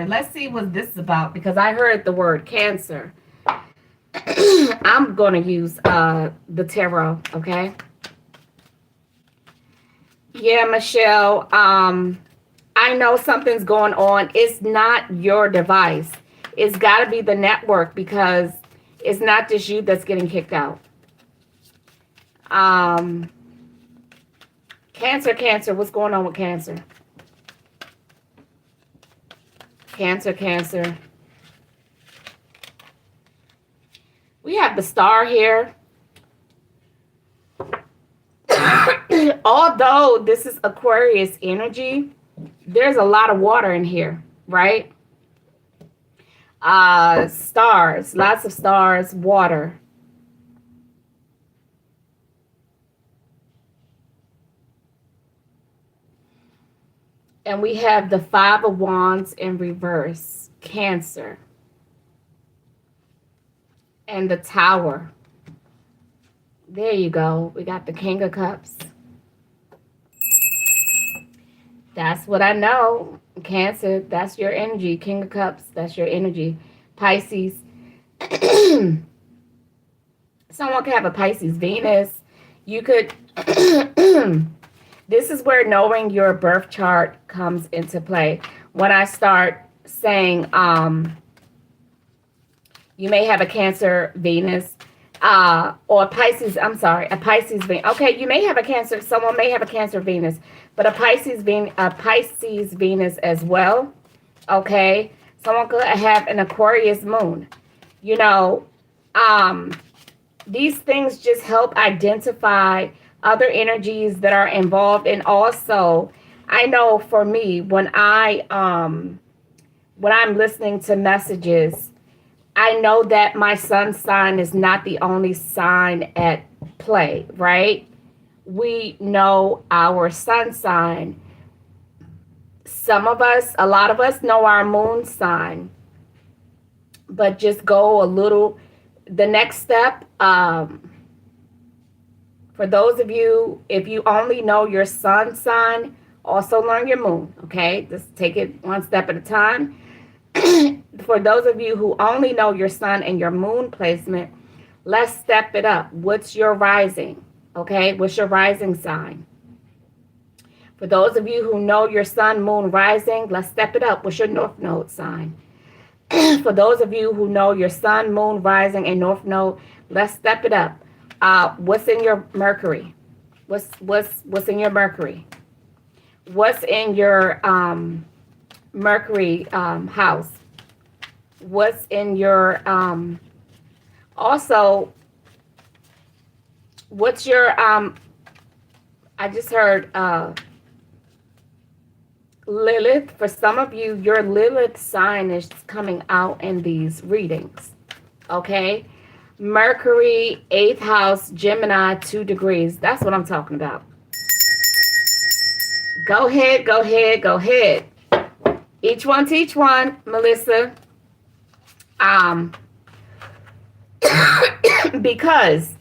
Let's see what this is about, because I heard the word cancer. I'm going to use the tarot, okay? Yeah, Michelle, I know something's going on. It's not your device. It's got to be the network, because it's not just you that's getting kicked out. Cancer, what's going on with Cancer? Cancer. We have the Star here. Although this is Aquarius energy, there's a lot of water in here, right? Stars, lots of stars, water. And we have the 5 of Wands in reverse, Cancer. And the Tower. There you go. We got the King of Cups. That's what I know. Cancer, that's your energy. King of Cups, that's your energy. Pisces. Someone could have a Pisces Venus. You could... This is where knowing your birth chart comes into play. When I start saying, you may have a Cancer Venus, or Pisces, a Pisces Venus. Okay, you may have a Cancer, someone may have a Cancer Venus, but a Pisces Venus as well. Okay, someone could have an Aquarius moon. You know, these things just help identify other energies that are involved. And also, I know for me, when I'm listening to messages, I know that my sun sign is not the only sign at play, right? We know our sun sign. A lot of us know our moon sign, but just go a little, the next step, for those of you, if you only know your sun sign, also learn your moon, okay? Just take it one step at a time. For those of you who only know your sun and your moon placement, let's step it up. What's your rising, okay? What's your rising sign? For those of you who know your sun, moon, rising, let's step it up. What's your north node sign? For those of you who know your sun, moon, rising, and north node, let's step it up. What's in your Mercury? What's in your Mercury? What's in your Mercury house? What's in your also? What's your I just heard Lilith. For some of you, your Lilith sign is coming out in these readings. Okay. Mercury, 8th house, Gemini, 2 degrees. That's what I'm talking about. Go ahead. Each one teach one, Melissa. Because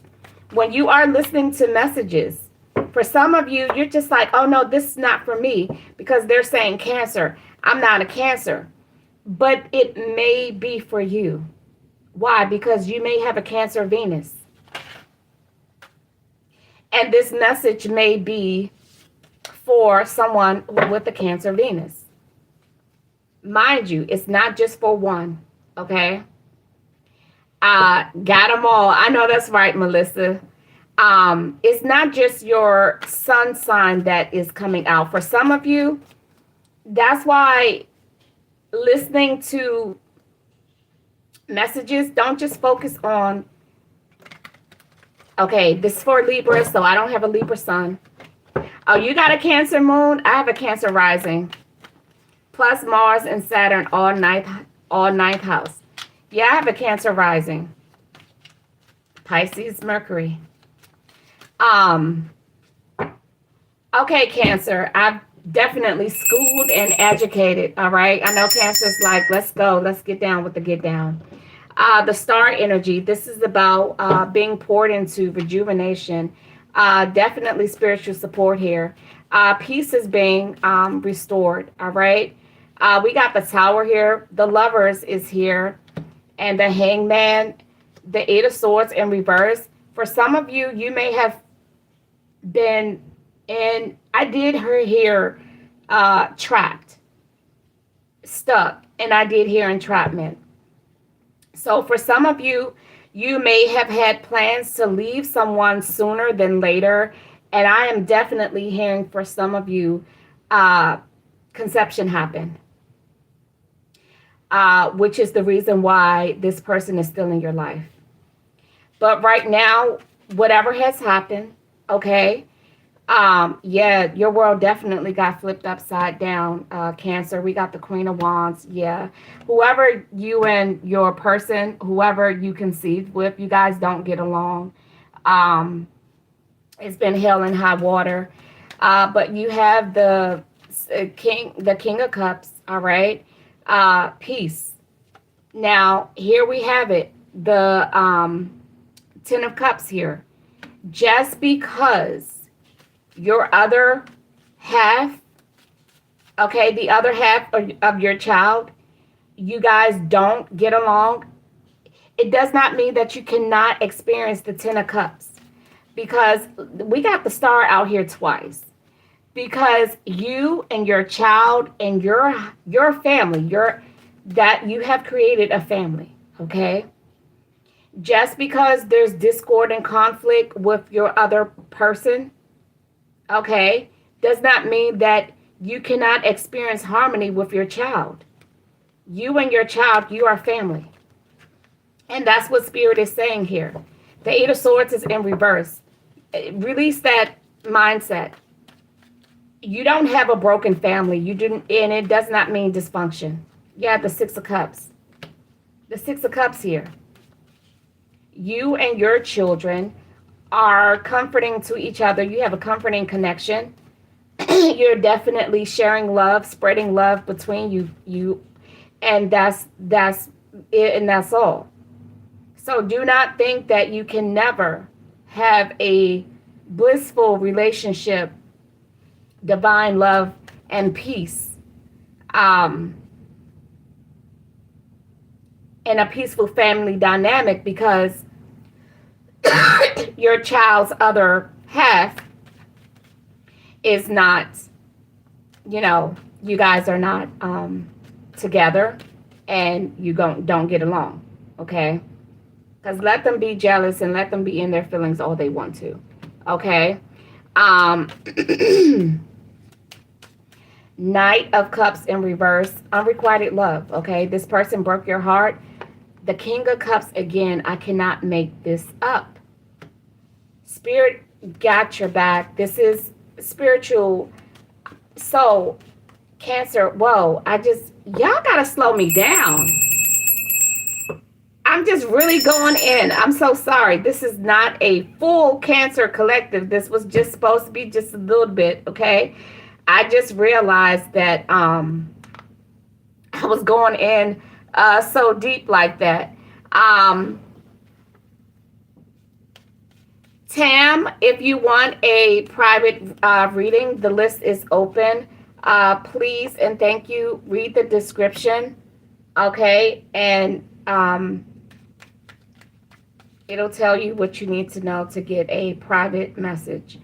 when you are listening to messages, for some of you, you're just like, oh no, this is not for me, because they're saying Cancer. I'm not a Cancer, but it may be for you. Why? Because you may have a Cancer Venus. And this message may be for someone with a Cancer Venus. Mind you, it's not just for one, okay? Got them all. I know that's right, Melissa. It's not just your sun sign that is coming out. For some of you, that's why listening to messages, don't just focus on, okay, this is for Libra, so I don't have a Libra sun. Oh, you got a Cancer moon? I have a Cancer rising. Plus Mars and Saturn, all ninth house. Yeah, I have a Cancer rising. Pisces, Mercury. Okay, Cancer, I've definitely schooled and educated, all right? I know Cancer's like, let's go, let's get down with the get down. The star energy, this is about being poured into, rejuvenation, definitely spiritual support here. Peace is being restored, all right? We got the Tower here, the Lovers is here, and the Hangman, the Eight of Swords in reverse. For some of you, you may have been in, I did hear trapped, stuck, and I did hear entrapment. So for some of you, you may have had plans to leave someone sooner than later. And I am definitely hearing for some of you, conception happened. Which is the reason why this person is still in your life. But right now, whatever has happened, okay, yeah, your world definitely got flipped upside down, Cancer. We got the Queen of Wands, yeah. Whoever you and your person, whoever you conceived with, you guys don't get along. It's been hell and high water. But you have the King of Cups, all right? Peace. Now, here we have it, the Ten of Cups here. Just because your other half, okay, the other half of your child, you guys don't get along, it does not mean that you cannot experience the Ten of Cups, because we got the Star out here twice. Because you and your child and your family, that you have created a family, okay? Just because there's discord and conflict with your other person, okay, does not mean that you cannot experience harmony with your child. You and your child, you are family. And that's what Spirit is saying here. The Eight of Swords is in reverse. Release that mindset. You don't have a broken family. You didn't, and it does not mean dysfunction. You have the Six of Cups. The Six of Cups here. You and your children are comforting to each other. You have a comforting connection. You're definitely sharing love, spreading love between you, and that's it, and that's all. So do not think that you can never have a blissful relationship, divine love and peace, and a peaceful family dynamic, because your child's other half is not, you guys are not together, and you don't get along, okay? Because let them be jealous and let them be in their feelings all they want to, okay? Knight of Cups in reverse, unrequited love, okay? This person broke your heart. The King of Cups, again, I cannot make this up. Spirit got your back. This is spiritual. So, Cancer, whoa, y'all gotta slow me down. I'm just really going in. I'm so sorry. This is not a full Cancer collective. This was just supposed to be just a little bit, okay? I just realized that I was going in so deep like that. Tam, if you want a private reading, the list is open. Please and thank you. Read the description, okay? And it'll tell you what you need to know to get a private message.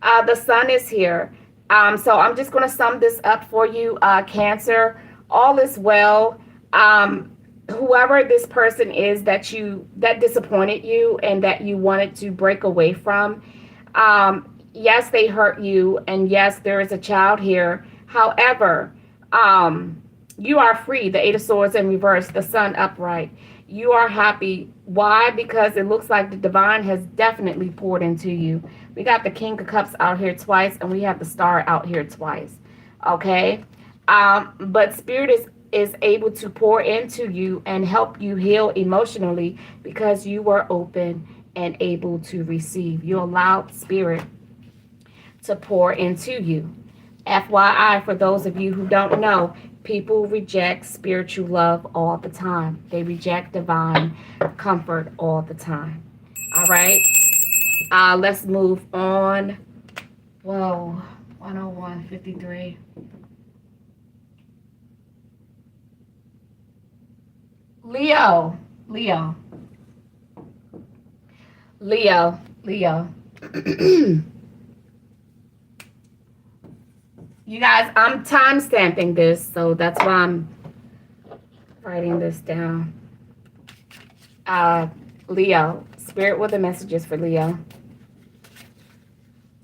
The sun is here. So I'm just going to sum this up for you, Cancer. All is well. Whoever this person is that disappointed you and that you wanted to break away from, yes, they hurt you, and yes, there is a child here. However, you are free. The Eight of Swords in reverse, the sun upright. You are happy. Why? Because it looks like the divine has definitely poured into you. We got the King of Cups out here twice, and we have the Star out here twice. Okay? But Spirit is able to pour into you and help you heal emotionally because you were open and able to receive. You allowed Spirit to pour into you. FYI, for those of you who don't know, people reject spiritual love all the time. They reject divine comfort all the time. All right? Let's move on. Whoa, 101.53. Leo. You guys, I'm time stamping this, so that's why I'm writing this down. Leo, Spirit, what the messages for Leo?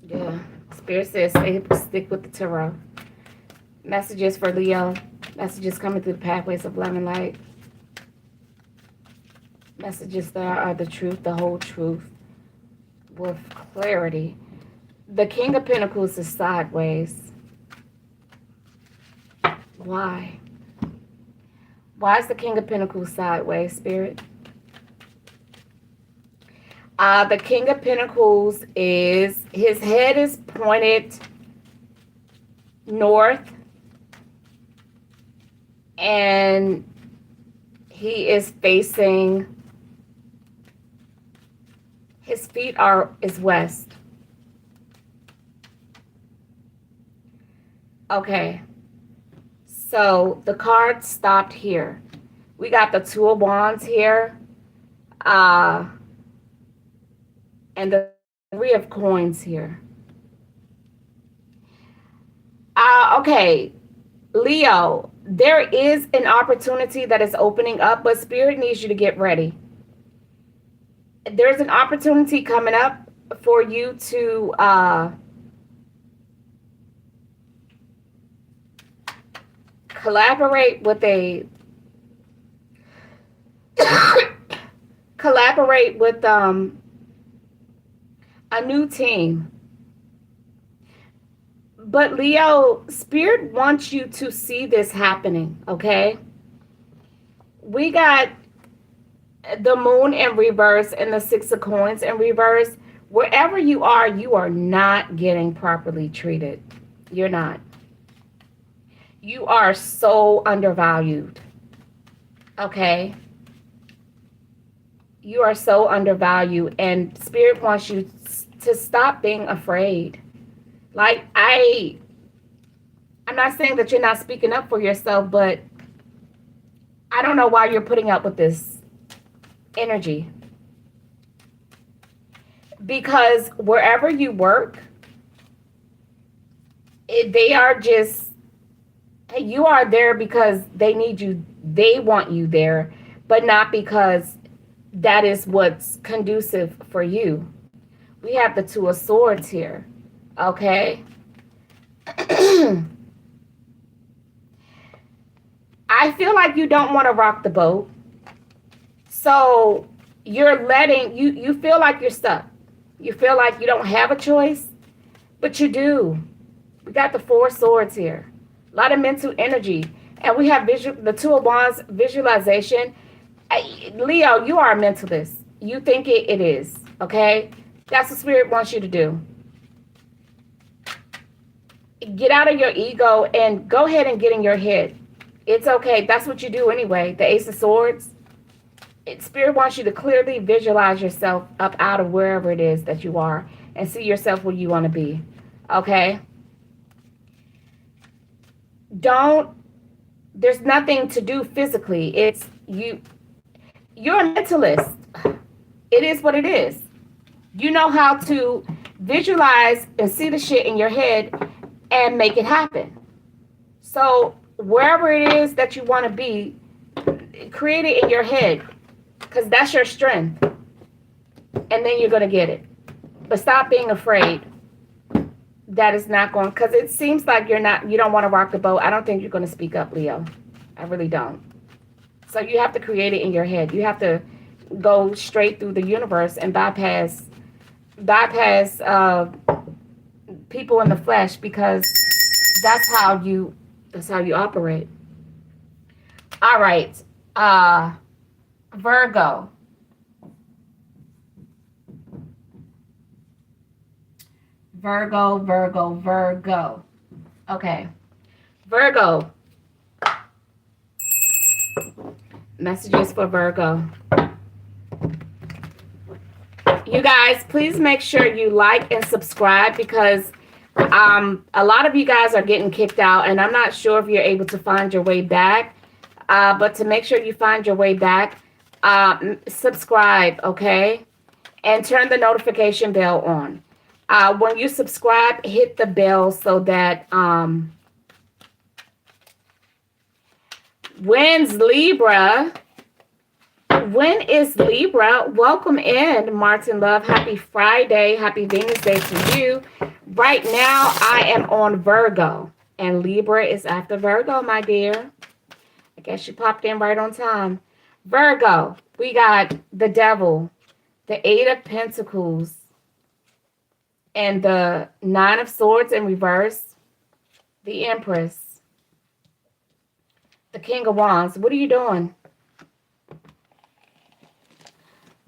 Yeah, Spirit says stick with the tarot. Messages for Leo. Messages coming through the pathways of love and light. Messages that are the truth, the whole truth, with clarity. The King of Pentacles is sideways. Why? Why is the King of Pentacles sideways, Spirit? The King of Pentacles is, his head is pointed north, and he is facing, his feet is west. Okay. So the card stopped here. We got the Two of Wands here. And the Three of Coins here. Okay. Leo, there is an opportunity that is opening up, but Spirit needs you to get ready. There's an opportunity coming up for you to collaborate with a new team. But Leo, Spirit wants you to see this happening, okay? We got the Moon in reverse and the Six of Coins in reverse. Wherever you are not getting properly treated. You're not. You are so undervalued. Okay? You are so undervalued, and Spirit wants you to stop being afraid. Like, I'm not saying that you're not speaking up for yourself, but I don't know why you're putting up with this energy. Because wherever you work, they are just, you are there because they need you, they want you there, but not because that is what's conducive for you. We have the Two of Swords here. Okay. I feel like you don't want to rock the boat. So you're letting, you feel like you're stuck. You feel like you don't have a choice, but you do. We got the Four of Swords here. A lot of mental energy. And we have the Two of Wands, visualization. Leo, you are a mentalist. You think it is. Okay? That's what Spirit wants you to do. Get out of your ego and go ahead and get in your head. It's okay. That's what you do anyway. The Ace of Swords. Spirit wants you to clearly visualize yourself up out of wherever it is that you are and see yourself where you want to be. Okay? There's nothing to do physically. It's you're a mentalist. It is what it is. You know how to visualize and see the shit in your head and make it happen. So wherever it is that you want to be, create it in your head, because that's your strength. And then you're going to get it. But stop being afraid. That is not going, because it seems like you don't want to rock the boat. I don't think you're going to speak up, Leo. I really don't. So you have to create it in your head. You have to go straight through the universe and bypass people in the flesh, because that's how you operate. All right. Virgo. Virgo. Okay. Virgo. Messages for Virgo. You guys, please make sure you like and subscribe, because a lot of you guys are getting kicked out, and I'm not sure if you're able to find your way back. But to make sure you find your way back, subscribe, okay? And turn the notification bell on. When you subscribe, hit the bell so that when's Libra? When is Libra? Welcome in, Martin Love. Happy Friday. Happy Venus Day to you. Right now, I am on Virgo, and Libra is after Virgo, my dear. I guess you popped in right on time. Virgo, we got the Devil, the Eight of Pentacles, and the Nine of Swords in reverse, the Empress, the King of Wands. What are you doing?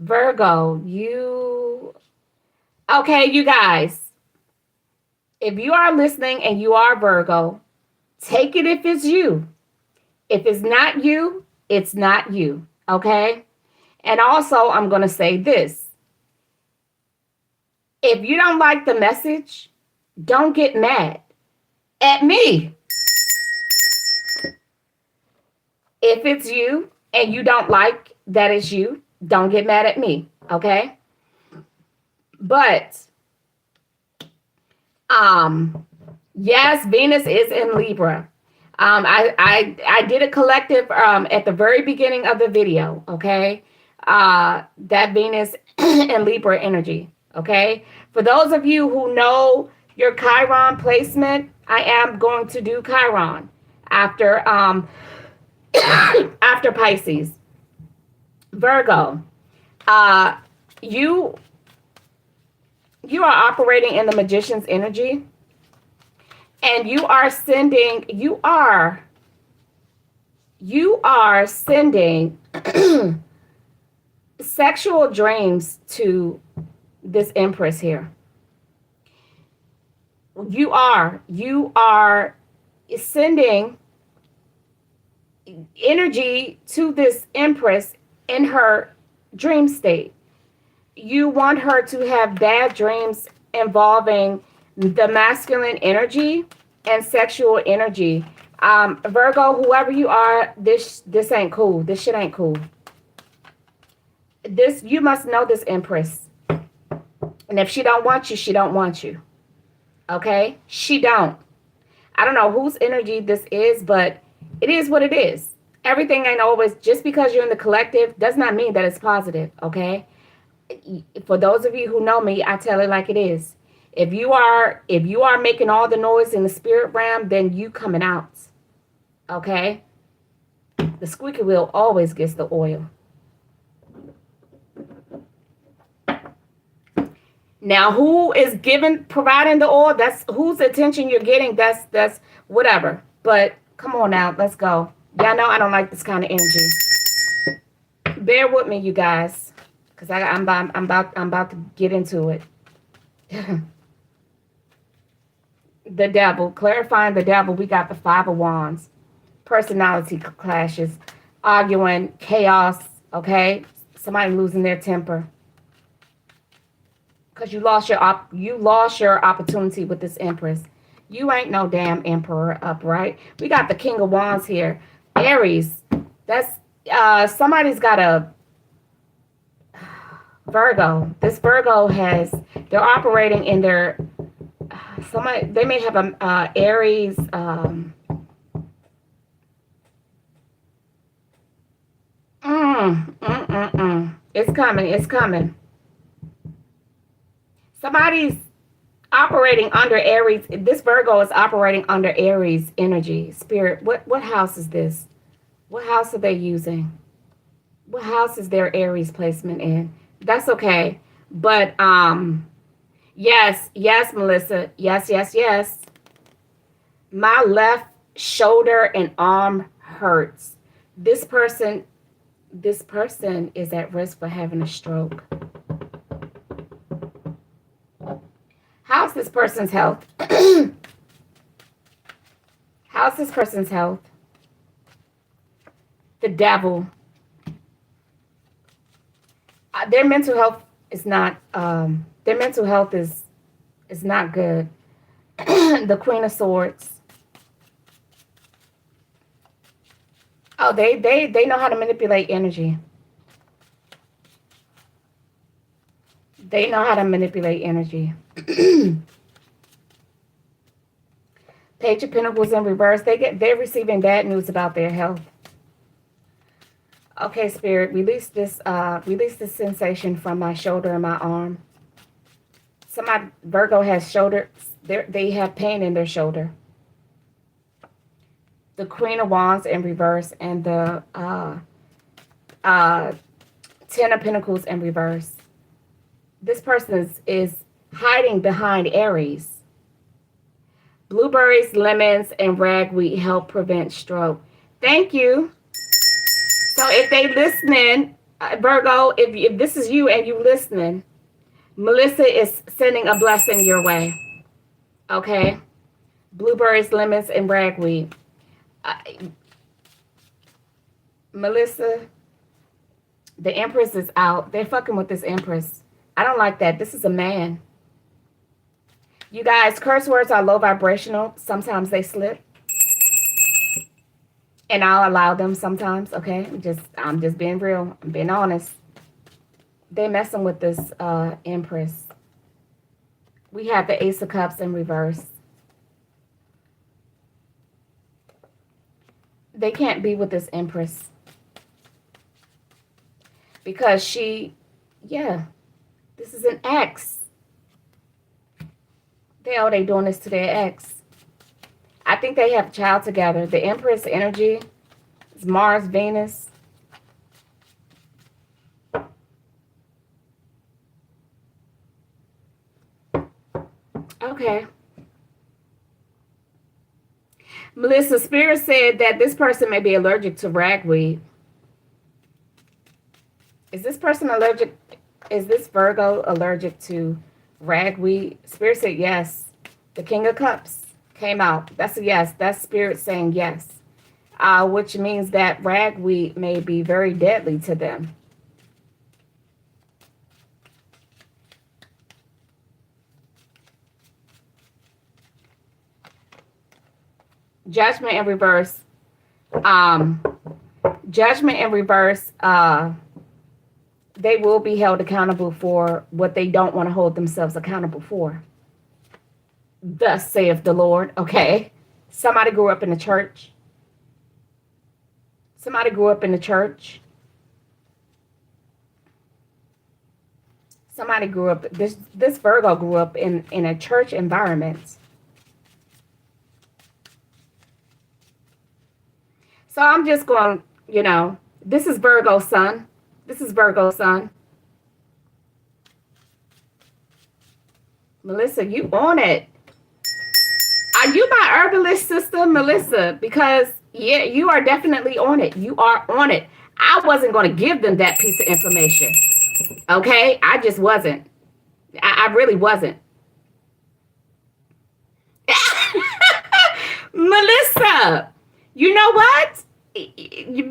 Virgo, okay, you guys, if you are listening and you are Virgo, take it if it's you. If it's not you, it's not you, okay? And also, I'm going to say this. If you don't like the message, don't get mad at me. If it's you and you don't like that it's you, don't get mad at me, okay? But, yes, Venus is in Libra. I did a collective at the very beginning of the video, okay? That Venus and Libra energy, okay? For those of you who know your Chiron placement, I am going to do Chiron after after Pisces. Virgo, you are operating in the Magician's energy, and you are sending sexual dreams to this Empress here. You are sending energy to this Empress in her dream state. You want her to have bad dreams involving the masculine energy and sexual energy. Virgo, whoever you are, this ain't cool. This shit ain't cool. You must know this Empress. And if she don't want you, she don't want you. Okay? She don't. I don't know whose energy this is, but it is what it is. Everything ain't always, just because you're in the collective does not mean that it's positive, okay? For those of you who know me, I tell it like it is. If you are making all the noise in the spirit realm, then you coming out, okay? The squeaky wheel always gets the oil. Now, who is providing the oil? That's whose attention you're getting. That's whatever. But come on now, let's go. Y'all know I don't like this kind of energy. Bear with me, you guys, because I'm about to get into it. The Devil, clarifying the Devil. We got the Five of Wands, personality clashes, arguing, chaos. Okay? Somebody losing their temper. Because you lost your opportunity with this Empress. You ain't no damn emperor upright. We got the King of Wands here. Aries. That's somebody's got a Virgo. This Virgo they're operating in their they may have a Aries it's coming, it's coming. Somebody's operating under Aries. This Virgo is operating under Aries energy. Spirit, what house is this? What house are they using? What house is their Aries placement in? That's okay. But yes, Melissa. Yes. My left shoulder and arm hurts. This person is at risk for having a stroke. How's this person's health? How's this person's health? The devil. Their mental health is not. Their mental health is not good. The Queen of Swords. Oh, they know how to manipulate energy. They know how to manipulate energy. Page of Pentacles in reverse. They're receiving bad news about their health. Okay, Spirit, release this sensation from my shoulder and my arm. Somebody, Virgo has shoulder, they have pain in their shoulder. The Queen of Wands in reverse and the Ten of Pentacles in reverse. This person is hiding behind Aries. Blueberries, lemons, and ragweed help prevent stroke. Thank you. So if they listening, Virgo, if this is you and you listening, Melissa is sending a blessing your way. Okay? Blueberries, lemons, and ragweed. Melissa, the Empress is out. They're fucking with this Empress. I don't like that. This is a man. You guys, curse words are low vibrational. Sometimes they slip. And I'll allow them sometimes, okay? I'm just being real. I'm being honest. They're messing with this Empress. We have the Ace of Cups in reverse. They can't be with this Empress. Because this is an ex. They doing this to their ex. I think they have a child together. The Empress energy is Mars, Venus. Okay. Melissa, Spirit said that this person may be allergic to ragweed. Is this person allergic? Is this Virgo allergic to ragweed? Spirit said yes. The King of Cups came out. That's a yes. That's Spirit saying yes. Which means that ragweed may be very deadly to them. Judgment in reverse. Judgment in reverse. They will be held accountable for what they don't want to hold themselves accountable for. Thus saith the Lord. Okay. Somebody grew up in the church. Somebody grew up in the church. Somebody grew up. This Virgo grew up in a church environment. So I'm just going, this is Virgo's son. This is Virgo's son. Melissa, you on it. Are you my herbalist sister, Melissa? Because, yeah, you are definitely on it. You are on it. I wasn't going to give them that piece of information. Okay? I just wasn't. I really wasn't. Melissa, you know what?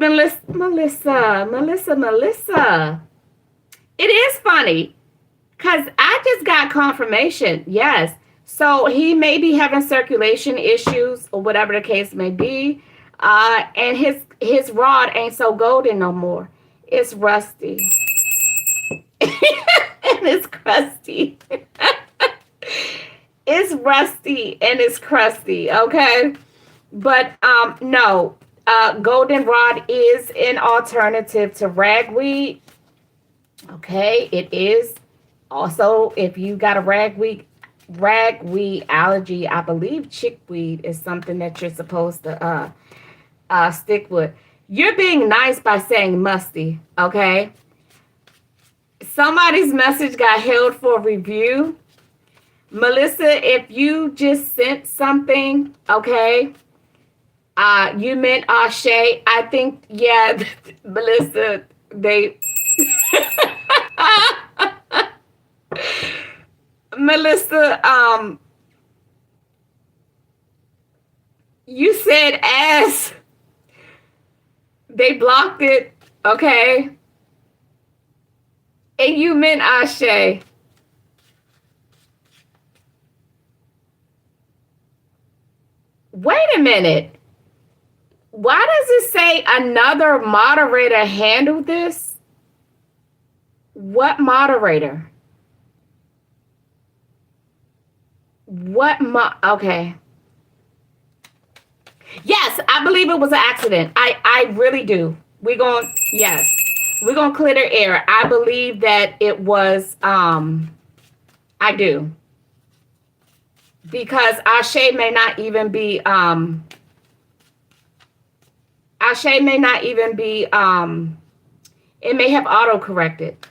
Melissa. It is funny because I just got confirmation. Yes. So he may be having circulation issues or whatever the case may be. And his rod ain't so golden no more. It's rusty. And it's crusty. It's rusty and it's crusty, okay? But no, goldenrod is an alternative to ragweed. Okay, it is. Also, if you got a ragweed allergy, I believe chickweed is something that you're supposed to stick with. You're being nice by saying musty, okay? Somebody's message got held for review. Melissa, if you just sent something, okay, you meant Ashe. I think, yeah, Melissa, they... Melissa, you said ass. They blocked it, okay? And you meant Ashe. Wait a minute. Why does it say another moderator handled this? What moderator? Okay. Yes, I believe it was an accident. I really do. Yes. We're going to clear the air. I believe that it was, I do. Because Ashe may not even be, it may have auto-corrected.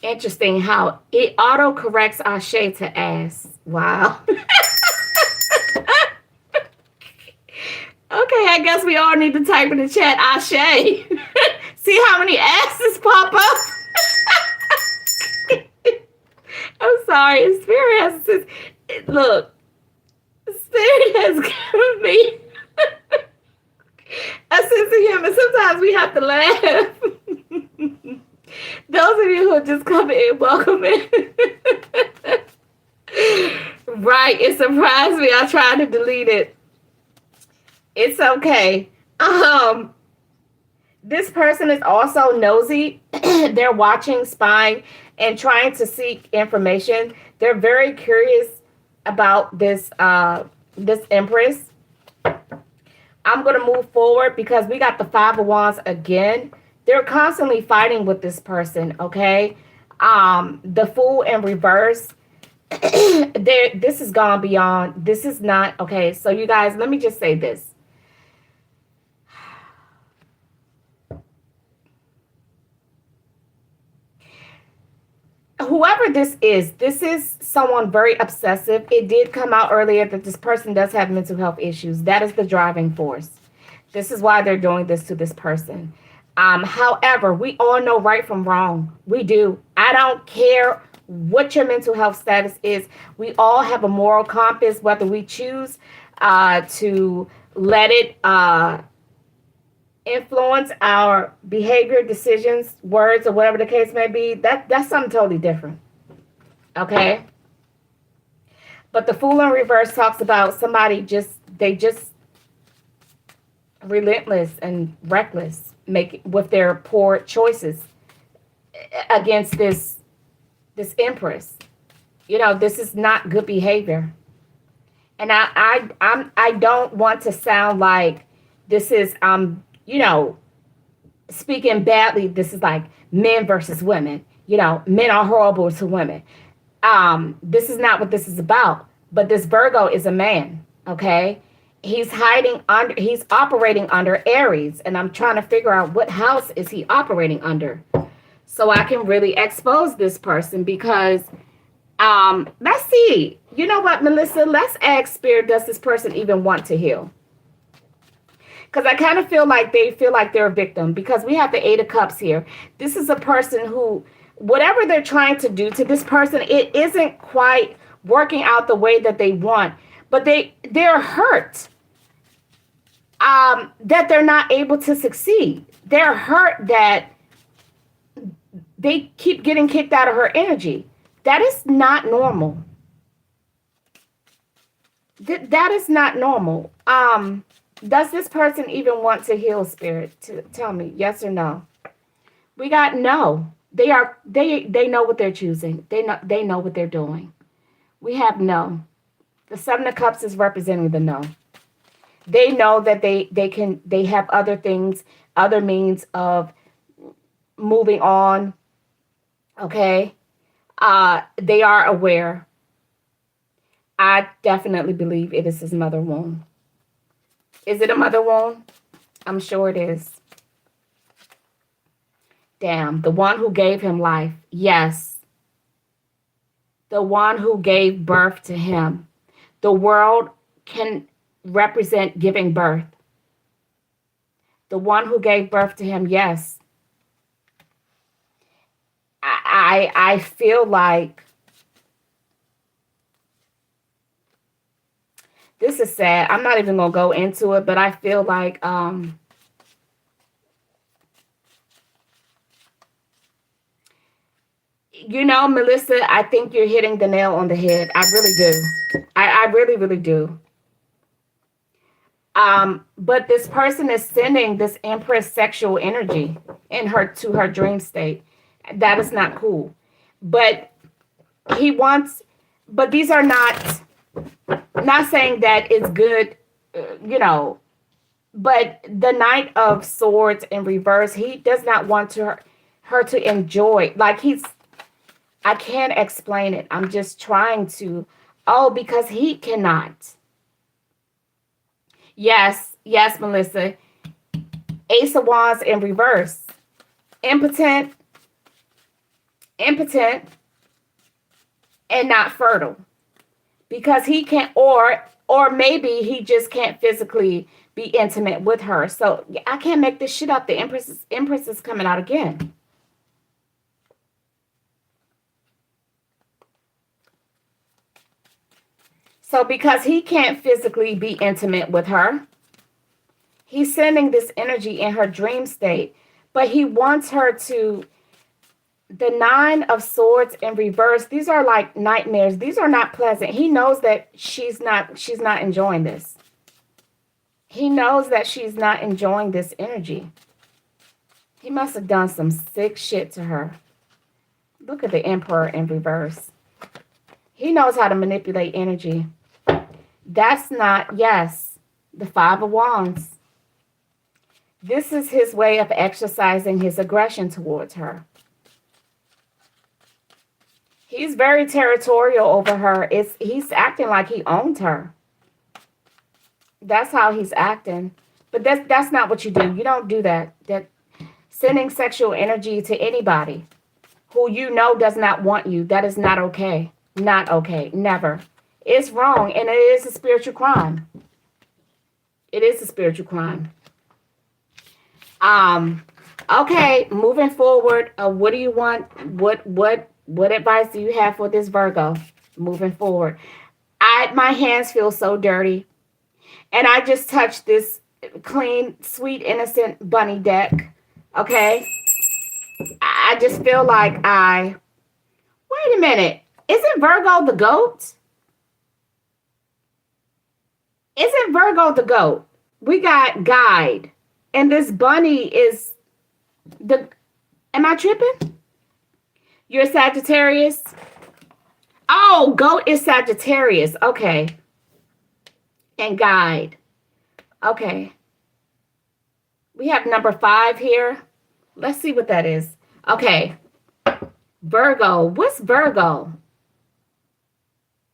Interesting how it auto-corrects Ashe to ass. Wow. Okay, I guess we all need to type in the chat Ashe. See how many asses pop up? I'm sorry. Spirit has look. Spirit has given me a sense of humor. Sometimes we have to laugh. Those of you who are just coming in, welcome in. Right, it surprised me. I tried to delete it. It's okay. This person is also nosy. They're watching, spying, and trying to seek information. They're very curious about this this Empress. I'm going to move forward because we got the Five of Wands again. They're constantly fighting with this person, okay? The Fool in reverse. This has gone beyond. This is not, okay, so you guys, let me just say this. Whoever this is someone very obsessive. It did come out earlier that this person does have mental health issues. That is the driving force. This is why they're doing this to this person. However, we all know right from wrong. We do. I don't care what your mental health status is. We all have a moral compass, whether we choose to let it influence our behavior, decisions, words, or whatever the case may be. That's something totally different. Okay? But the Fool in reverse talks about somebody just relentless and reckless with their poor choices against this Empress. You know, this is not good behavior. And I don't want to sound like this is you know, speaking badly, this is like men versus women. You know, men are horrible to women. This is not what this is about. But this Virgo is a man, okay? He's operating under Aries. And I'm trying to figure out what house is he operating under, so I can really expose this person because, let's see. You know what, Melissa? Let's ask Spirit, does this person even want to heal? Because I kind of feel like they're a victim because we have the Eight of Cups here. This is a person who, whatever they're trying to do to this person, it isn't quite working out the way that they want. But they're hurt. that they're not able to succeed. They're hurt that they keep getting kicked out of her energy. That is not normal. That is not normal. Does this person even want to heal, spirit? Tell me, yes or no. We got no. They know what they're choosing. They know what they're doing. We have no. The Seven of Cups is representing the no. They know that they have other things, other means of moving on. Okay. They are aware. I definitely believe it is his mother wound. Is it a mother wound? I'm sure it is. Damn, the one who gave him life. Yes. The one who gave birth to him. The world can represent giving birth. The one who gave birth to him, yes. I feel like this is sad. I'm not even gonna go into it, but I feel like Melissa, I think you're hitting the nail on the head. I really do. I really, really do. But this person is sending this Empress sexual energy in her to her dream state. That is not cool. But he wants, but these are not saying that it's good, but the Knight of Swords in reverse, he does not want her to enjoy. Like I can't explain it. I'm just trying to, because he cannot. Yes, Melissa. Ace of Wands in reverse. Impotent, and not fertile. Because he can't, or maybe he just can't physically be intimate with her. So I can't make this shit up. The Empress is coming out again. So because he can't physically be intimate with her, he's sending this energy in her dream state. But he wants her to, the Nine of Swords in reverse, these are like nightmares. These are not pleasant. He knows that she's not enjoying this. He knows that she's not enjoying this energy. He must have done some sick shit to her. Look at the Emperor in reverse. He knows how to manipulate energy. That's not, yes, the Five of Wands. This is his way of exercising his aggression towards her. He's very territorial over her. He's acting like he owns her. That's how he's acting. But that's not what you do. You don't do that. That sending sexual energy to anybody who you know does not want you, that is not okay. Not okay. Never. It's wrong, and it is a spiritual crime. It is a spiritual crime. Okay, moving forward. What do you want? What advice do you have for this Virgo moving forward? My hands feel so dirty, and I just touched this clean, sweet, innocent bunny deck. Okay, I just feel like wait a minute. Isn't Virgo the goat? Isn't Virgo the goat? We got guide. And this bunny is am I tripping? You're Sagittarius? Oh, goat is Sagittarius. Okay. And guide. Okay. We have number 5 here. Let's see what that is. Okay. Virgo. What's Virgo?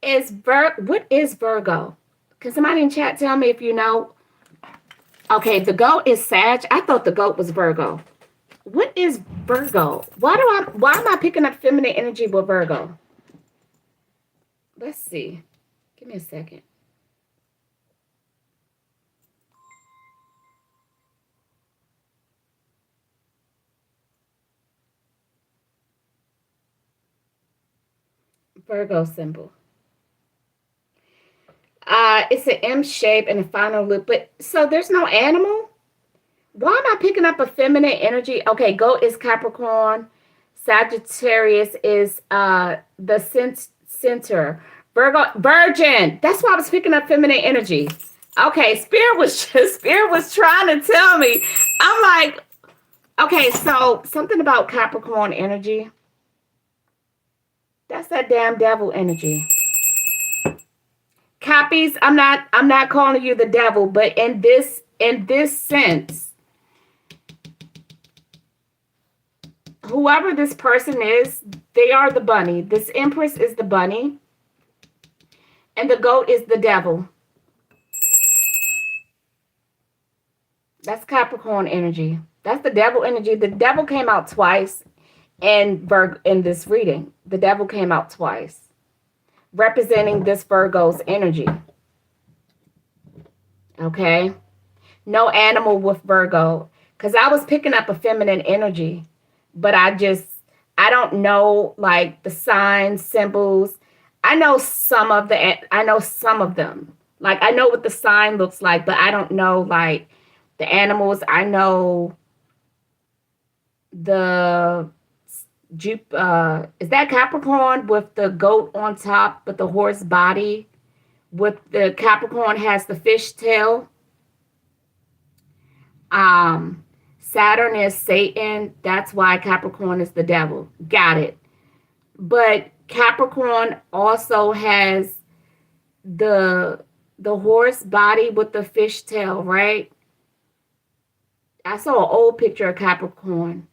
What is Virgo? Can somebody in chat tell me if you know? Okay, the goat is Sag. I thought the goat was Virgo. What is Virgo? Why am I picking up feminine energy with Virgo? Let's see. Give me a second. Virgo symbol. It's an M shape and a final loop. But so there's no animal? Why am I picking up a feminine energy? Okay, goat is Capricorn. Sagittarius is the center. Virgo, Virgin. That's why I was picking up feminine energy. Okay, Spirit was trying to tell me. I'm like, okay, so something about Capricorn energy. That's that damn devil energy. Cappies, I'm not calling you the devil, but in this sense, whoever this person is, they are the bunny. This Empress is the bunny, and the goat is the devil. That's Capricorn energy. That's the devil energy. The devil came out twice in this reading. The devil came out twice, representing this Virgo's energy. Okay? No animal with Virgo. Because I was picking up a feminine energy, but I don't know like the signs, symbols. I know some of them. Like I know what the sign looks like, but I don't know like the animals. I know the is that Capricorn with the goat on top, but the horse body? With the Capricorn has the fish tail. Saturn is Satan. That's why Capricorn is the devil. Got it. But Capricorn also has the horse body with the fish tail, right? I saw an old picture of Capricorn.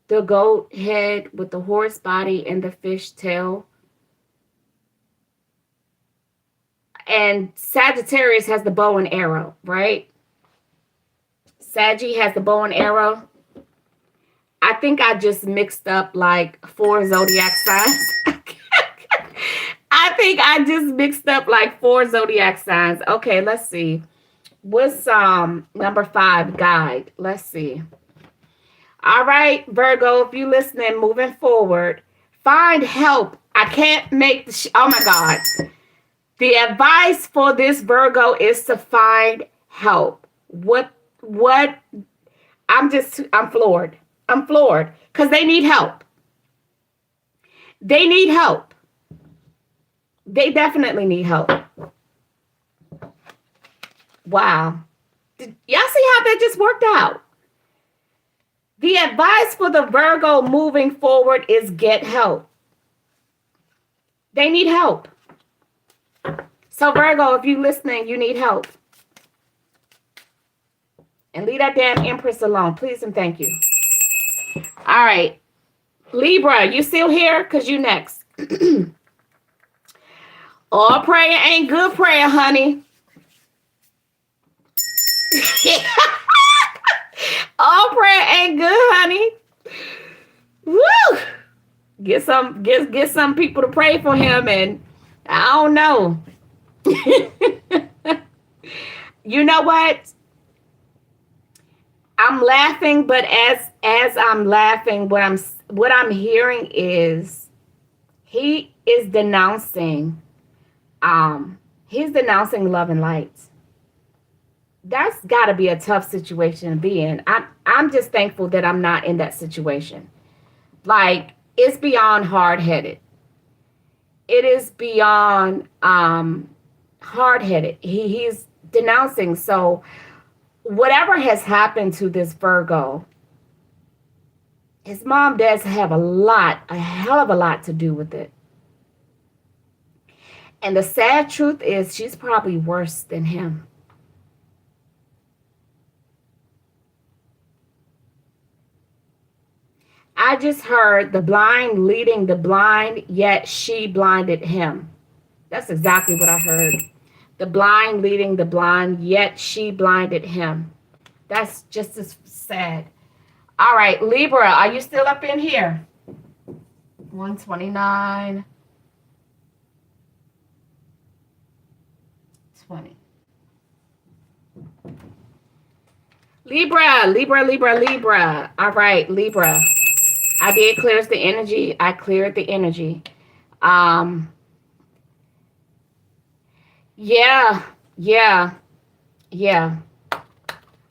The goat head with the horse body and the fish tail. And Sagittarius has the bow and arrow, right? Saggy has the bow and arrow. I think I just mixed up like 4 zodiac signs. I think I just mixed up like 4 zodiac signs. Okay, let's see. What's number 5 guide? Let's see. All right, Virgo, if you listening, moving forward, find help. I can't make oh my God. The advice for this Virgo is to find help. What I'm floored. I'm floored because they need help. They need help. They definitely need help. Wow. Y'all see how that just worked out? The advice for the Virgo moving forward is get help. They need help. So Virgo, if you're listening, you need help. And leave that damn Empress alone, please and thank you. All right. Libra, you still here? Because you next. All prayer ain't good prayer, honey. All prayer ain't good, honey. Woo! Get some people to pray for him, and I don't know. You know what? I'm laughing, but as I'm laughing, what I'm hearing is he is denouncing he's denouncing love and light. That's got to be a tough situation to be in. I'm just thankful that I'm not in that situation. Like, it's beyond hard-headed. It is beyond hard-headed. He's denouncing. So whatever has happened to this Virgo, his mom does have a hell of a lot to do with it. And the sad truth is she's probably worse than him. I just heard the blind leading the blind, yet she blinded him. That's exactly what I heard. The blind leading the blind, yet she blinded him. That's just as sad. All right, Libra, are you still up in here? 129. 20. Libra. All right, Libra. I did clears the energy. I cleared the energy. Yeah, yeah, yeah.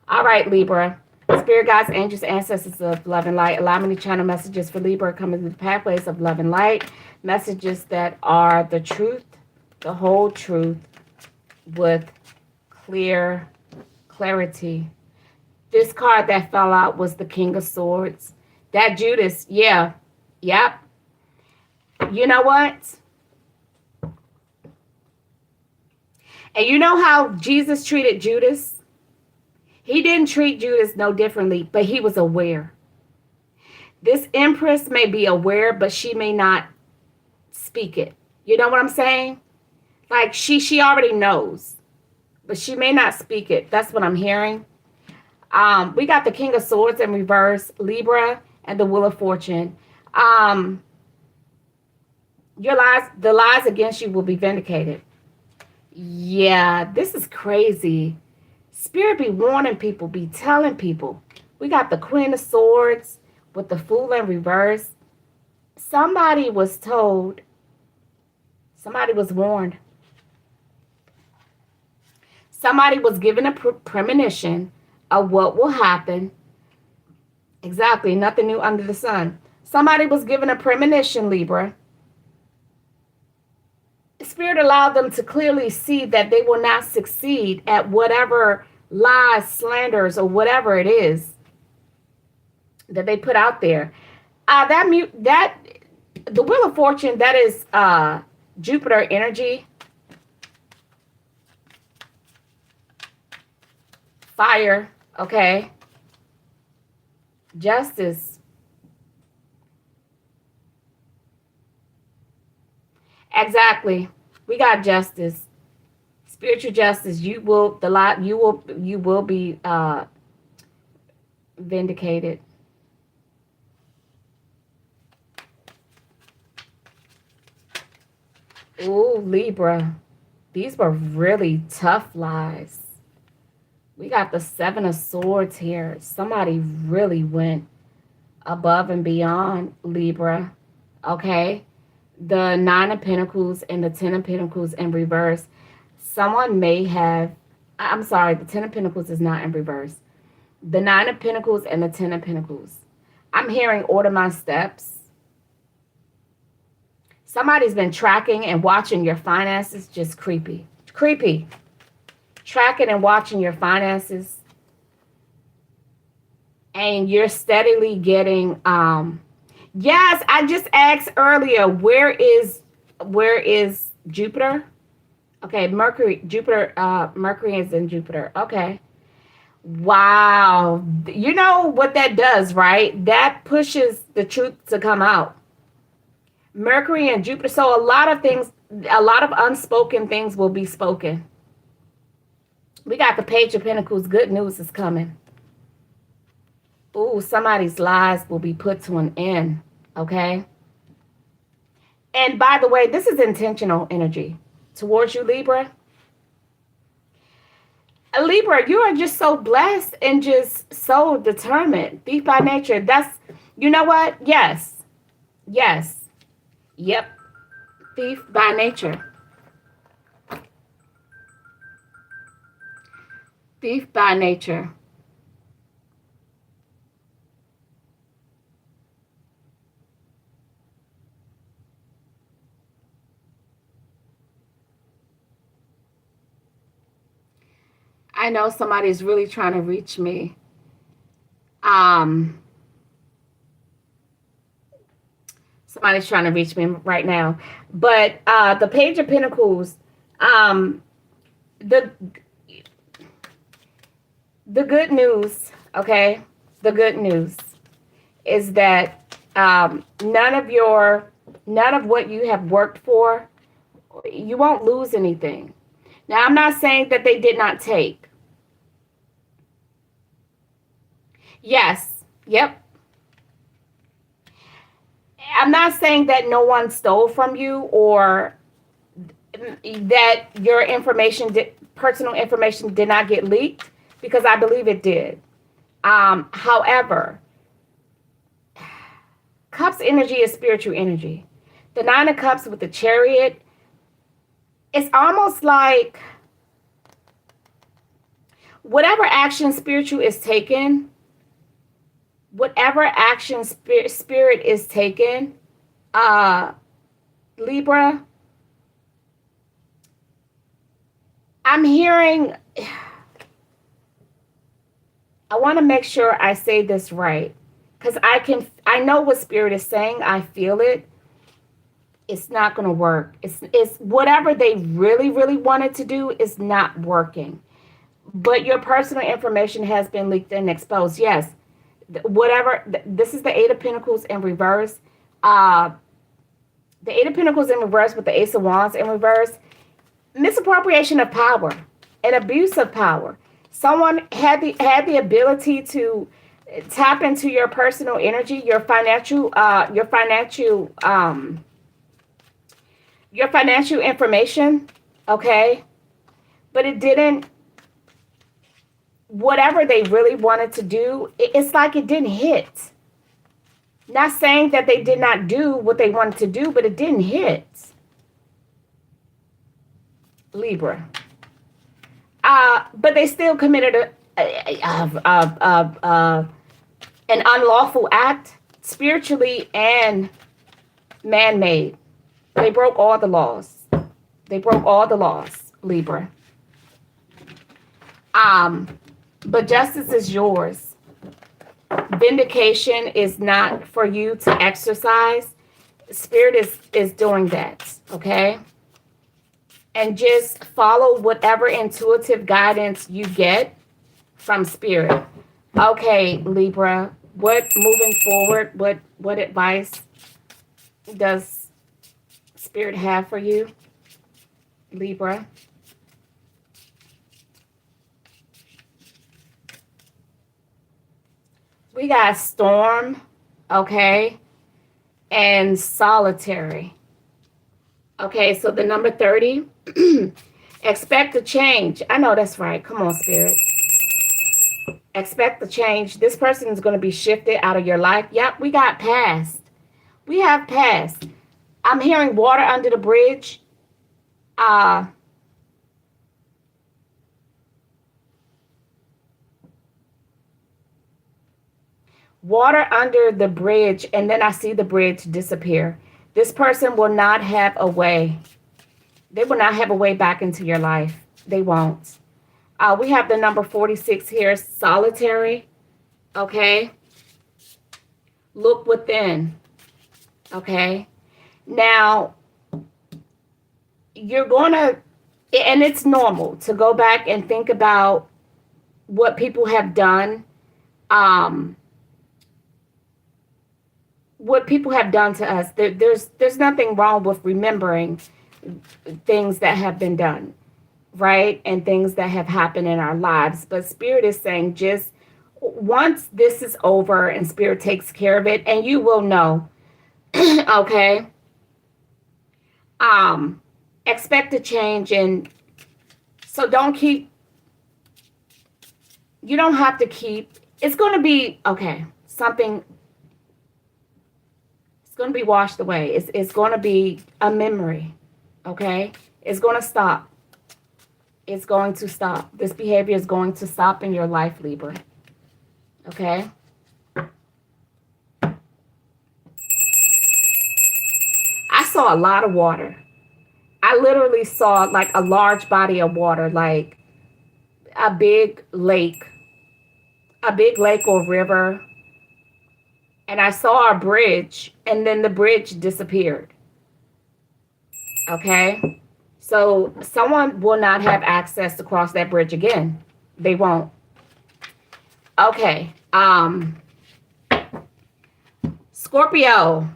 All right, Libra. Spirit guides, angels, ancestors of love and light, allow me to channel messages for Libra coming through the pathways of love and light. Messages that are the truth, the whole truth, with clarity. This card that fell out was the King of Swords. That Judas, yeah, yep. You know what? And you know how Jesus treated Judas? He didn't treat Judas no differently, but he was aware. This Empress may be aware, but she may not speak it. You know what I'm saying? Like she already knows, but she may not speak it. That's what I'm hearing. We got the King of Swords in reverse, Libra, and the Wheel of Fortune. Um, the lies against you will be vindicated. Yeah, this is crazy. Spirit be warning people, be telling people. We got the Queen of Swords with the Fool in reverse. Somebody was told, somebody was warned. Somebody was given a premonition of what will happen. Exactly, nothing new under the sun. Somebody was given a premonition, Libra. Spirit allowed them to clearly see that they will not succeed at whatever lies, slanders, or whatever it is that they put out there. That the Wheel of Fortune, that is Jupiter energy, fire, okay, justice. Exactly. We got justice, spiritual justice. You will be vindicated. Ooh, Libra. These were really tough lies. We got the Seven of Swords here. Somebody really went above and beyond, Libra. Okay? The Nine of Pentacles and the Ten of Pentacles in reverse. Someone may have, I'm sorry, the Ten of Pentacles is not in reverse. The Nine of Pentacles and the Ten of Pentacles. I'm hearing order my steps. Somebody's been tracking and watching your finances. Just creepy. Creepy. Tracking and watching your finances. And you're steadily getting, yes, I just asked earlier, where is Jupiter? Okay, Mercury is in Jupiter. Okay. Wow. You know what that does, right? That pushes the truth to come out. Mercury and Jupiter. So a lot of unspoken things will be spoken. We got the Page of Pentacles. Good news is coming. Ooh, somebody's lies will be put to an end. Okay. And by the way, this is intentional energy towards you, Libra. Libra, you are just so blessed and just so determined. Thief by nature. That's, you know what? Yes. Yes. Yep. Thief by nature. Thief by nature. I know somebody's really trying to reach me. Somebody's trying to reach me right now. But the Page of Pentacles, the good news, okay? The good news is that none of what you have worked for, you won't lose anything. Now, I'm not saying that they did not take. Yes. Yep. I'm not saying that no one stole from you or that your personal information did not get leaked, because I believe it did. However, Cups energy is spiritual energy. The Nine of Cups with the Chariot, it's almost like whatever action spiritual is taken, whatever action spirit is taken, Libra, I'm hearing, I want to make sure I say this right, because I know what spirit is saying. I feel it. It's not going to work. It's whatever they really, really wanted to do is not working. But your personal information has been leaked and exposed. Yes, whatever. This is the Eight of Pentacles in reverse. The Eight of Pentacles in reverse with the Ace of Wands in reverse. Misappropriation of power and abuse of power. Someone had the ability to tap into your personal energy, your financial information, okay? But it didn't, whatever they really wanted to do, it's like it didn't hit. Not saying that they did not do what they wanted to do, but it didn't hit. Libra. But they still committed an unlawful act, spiritually and man-made. They broke all the laws. They broke all the laws, Libra. But justice is yours. Vindication is not for you to exercise. Spirit is doing that, okay? And just follow whatever intuitive guidance you get from spirit. Okay, Libra, moving forward, what advice does spirit have for you, Libra? We got storm, okay, and solitary. Okay, so the number 30, expect a change. I know that's right. Come on, spirit. Expect the change. This person is going to be shifted out of your life. Yep, we got past. We have past. I'm hearing water under the bridge. Water under the bridge, and then I see the bridge disappear. This person will not have a way. They will not have a way back into your life. They won't. We have the number 46 here, solitary. Okay. Look within. Okay. Now, you're going to, and it's normal to go back and think about what people have done. What people have done to us. There's nothing wrong with remembering things that have been done, right? And things that have happened in our lives. But Spirit is saying just once this is over and Spirit takes care of it, and you will know, okay? Expect a change, and so you don't have to keep, it's going to be, okay, something, going to be washed away. It's going to be a memory, okay? It's going to stop. It's going to stop. This behavior is going to stop in your life, Libra, okay? I saw a lot of water. I literally saw like a large body of water, like a big lake or river. And I saw a bridge, and then the bridge disappeared. Okay? So someone will not have access to cross that bridge again. They won't. Okay. Scorpio.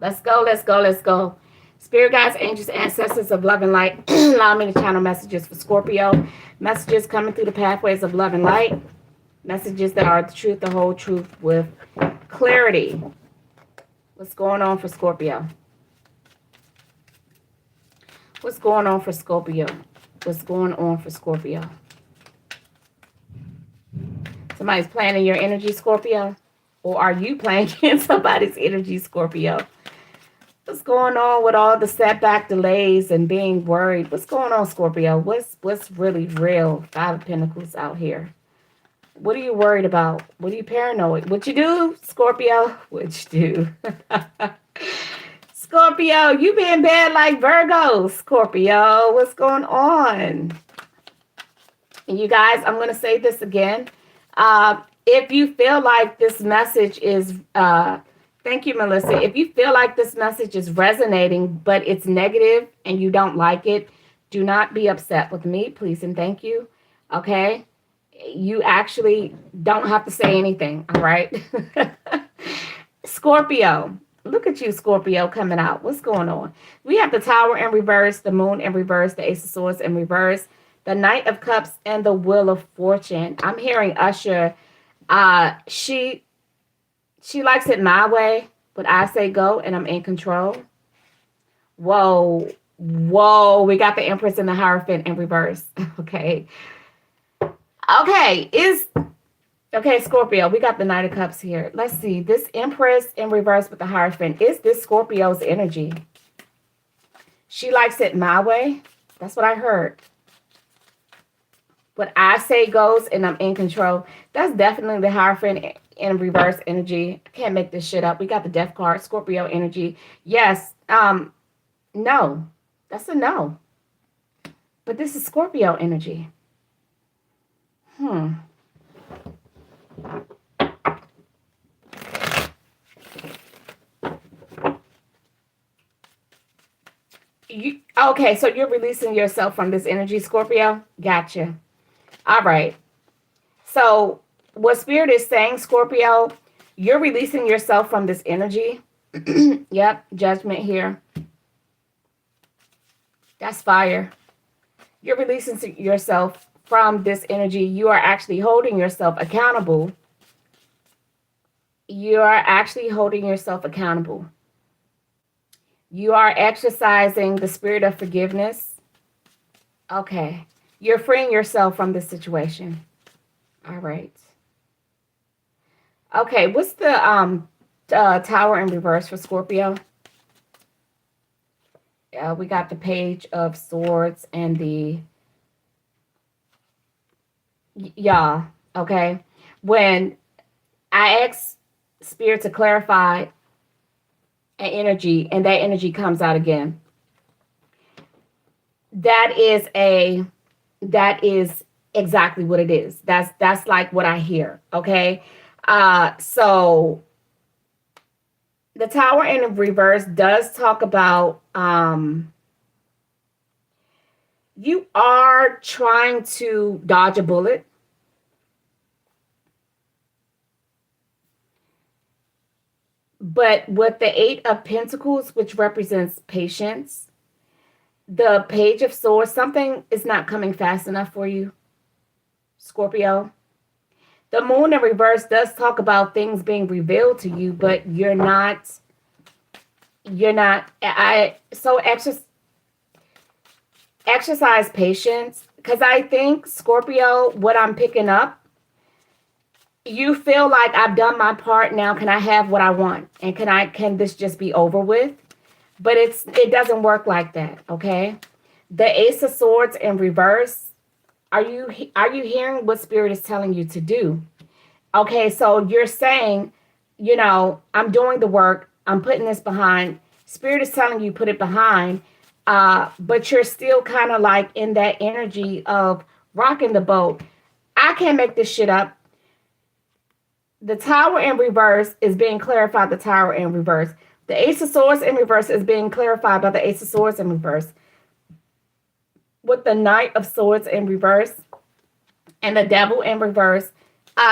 Let's go. Spirit guides, angels, ancestors of love and light, allow me to channel messages for Scorpio. Messages coming through the pathways of love and light. Messages that are the truth, the whole truth with clarity. What's going on for Scorpio? What's going on for Scorpio? What's going on for Scorpio? Somebody's planning your energy, Scorpio. Or are you playing in somebody's energy, Scorpio? What's going on with all the setback delays and being worried? What's going on, Scorpio? What's really real? Five of Pentacles out here. What are you worried about? What are you paranoid? What you do, Scorpio? What you do? Scorpio, you being bad like Virgo. Scorpio, what's going on? And you guys, I'm going to say this again. If you feel like this message is, thank you, Melissa. If you feel like this message is resonating, but it's negative and you don't like it, do not be upset with me, please and thank you. Okay? You actually don't have to say anything, all right? Scorpio, look at you, Scorpio, coming out. What's going on? We have the Tower in reverse, the Moon in reverse, the Ace of Swords in reverse, the Knight of Cups, and the Wheel of Fortune. I'm hearing Usher. She likes it my way, but I say go, and I'm in control. Whoa. We got the Empress and the Hierophant in reverse. Okay. Okay, Scorpio, we got the Knight of Cups here. Let's see. This Empress in reverse with the Hierophant. Is this Scorpio's energy? She likes it my way. That's what I heard. What I say goes, and I'm in control. That's definitely the Hierophant in reverse energy. I can't make this shit up. We got the Death card, Scorpio energy. Yes. No. That's a no. But this is Scorpio energy. Okay, so you're releasing yourself from this energy, Scorpio? Gotcha. All right. So what Spirit is saying, Scorpio, you're releasing yourself from this energy. Yep, Judgment here. That's fire. You're releasing yourself from this energy. You are actually holding yourself accountable. You are actually holding yourself accountable. You are exercising the spirit of forgiveness. Okay. You're freeing yourself from this situation. All right. Okay. What's the Tower in reverse for Scorpio? We got the Page of Swords and the... Yeah. Okay. When I ask Spirit to clarify an energy, and that energy comes out again, that is exactly what it is. That's like what I hear. Okay. So the Tower in reverse does talk about you are trying to dodge a bullet. But with the Eight of Pentacles, which represents patience, the Page of Swords, something is not coming fast enough for you, Scorpio. The Moon in reverse does talk about things being revealed to you, but you're not. So exercise patience, because I think, Scorpio, what I'm picking up, you feel like I've done my part. Now can I have what I want? And can this just be over with? But it doesn't work like that, okay? The Ace of Swords in reverse. Are you hearing what Spirit is telling you to do? Okay, so you're saying, I'm doing the work. I'm putting this behind. Spirit is telling you put it behind. But you're still kind of like in that energy of rocking the boat. I can't make this shit up. The Tower in reverse is being clarified. The Tower in reverse. The Ace of Swords in reverse is being clarified by the Ace of Swords in reverse. With the Knight of Swords in reverse and the Devil in reverse.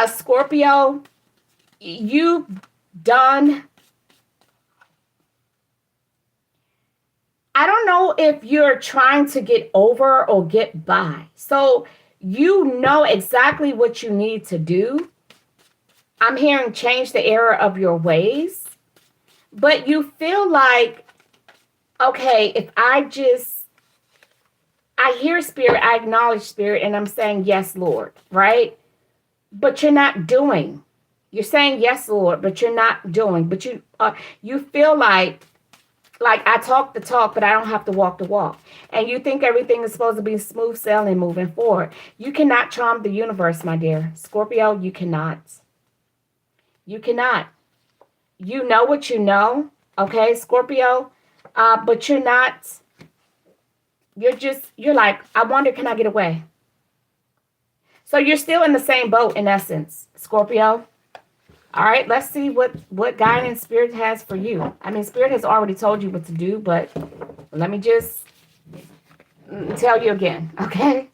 Scorpio, you've done... I don't know if you're trying to get over or get by. So you know exactly what you need to do. I'm hearing change the error of your ways. But you feel like, okay, if I hear Spirit, I acknowledge Spirit, and I'm saying, yes, Lord, right? But you're not doing. You're saying yes, Lord, but you're not doing. But you feel like I talk the talk, but I don't have to walk the walk. And you think everything is supposed to be smooth sailing moving forward. You cannot charm the universe, my dear. Scorpio, you cannot. You cannot. You know what you know, okay, Scorpio? But you're not, you're like, I wonder, can I get away? So you're still in the same boat in essence, Scorpio. All right, let's see what guidance Spirit has for you. I mean, Spirit has already told you what to do, but let me just tell you again, okay?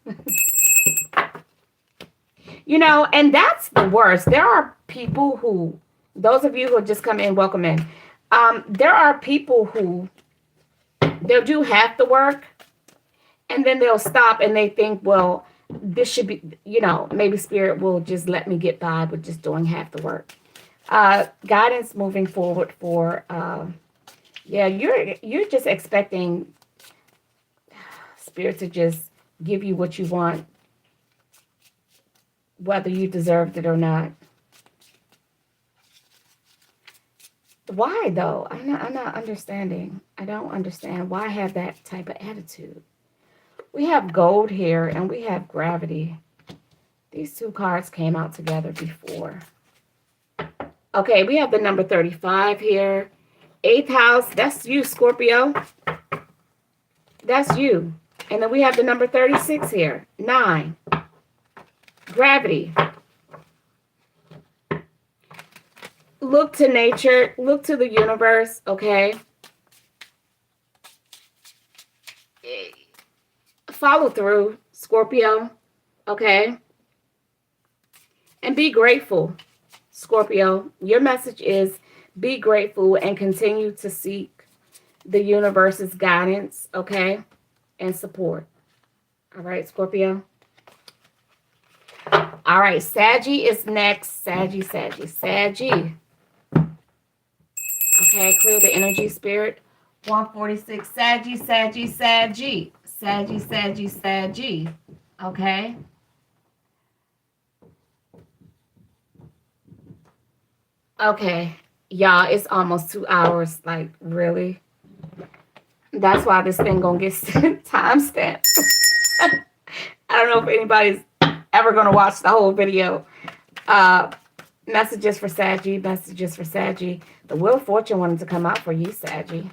You know, and that's the worst. There are people who, those of you who just come in, welcome in. There are people who, they'll do half the work, and then they'll stop and they think, well, this should be, you know, maybe Spirit will just let me get by with just doing half the work. Guidance moving forward for, yeah, you're just expecting Spirit to just give you what you want, whether you deserved it or not. Why though? I'm not understanding. I don't understand why I have that type of attitude. We have gold here and we have gravity. These two cards came out together before. Okay, we have the number 35 here. 8th house, that's you, Scorpio. That's you. And then we have the number 36 here. 9. Gravity. Look to nature. Look to the universe, okay? Follow through, Scorpio, okay? And be grateful, Scorpio. Your message is be grateful and continue to seek the universe's guidance, okay? And support. All right, Scorpio. All right, Saggy is next. Saggy. Okay, clear the energy, Spirit. 146, Saggy. Okay. Okay. Y'all, it's almost 2 hours. Like, really? That's why this thing gonna get timestamped. I don't know if anybody's ever gonna watch the whole video. Messages for Saggy. The Wheel of Fortune wanted to come out for you, Saggy.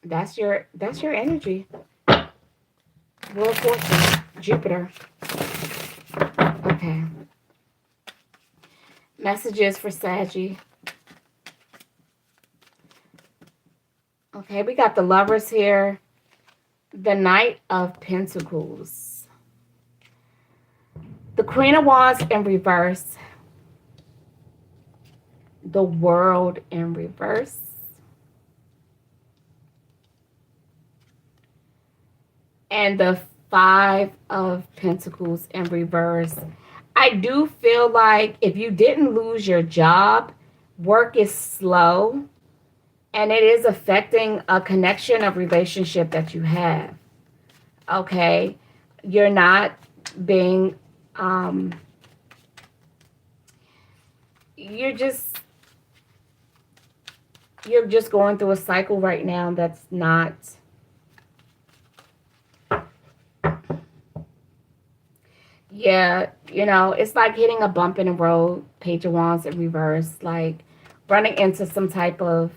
That's your energy. Wheel of Fortune. Jupiter. Okay. Messages for Saggy. Okay, we got the Lovers here. The Knight of Pentacles. The Queen of Wands in reverse. The World in reverse. And the 5 of Pentacles in reverse. I do feel like if you didn't lose your job, work is slow. And it is affecting a connection, a relationship that you have. Okay? You're not being, you're just going through a cycle right now that's not, yeah, you know, it's like hitting a bump in the road, Page of Wands in reverse, like running into some type of,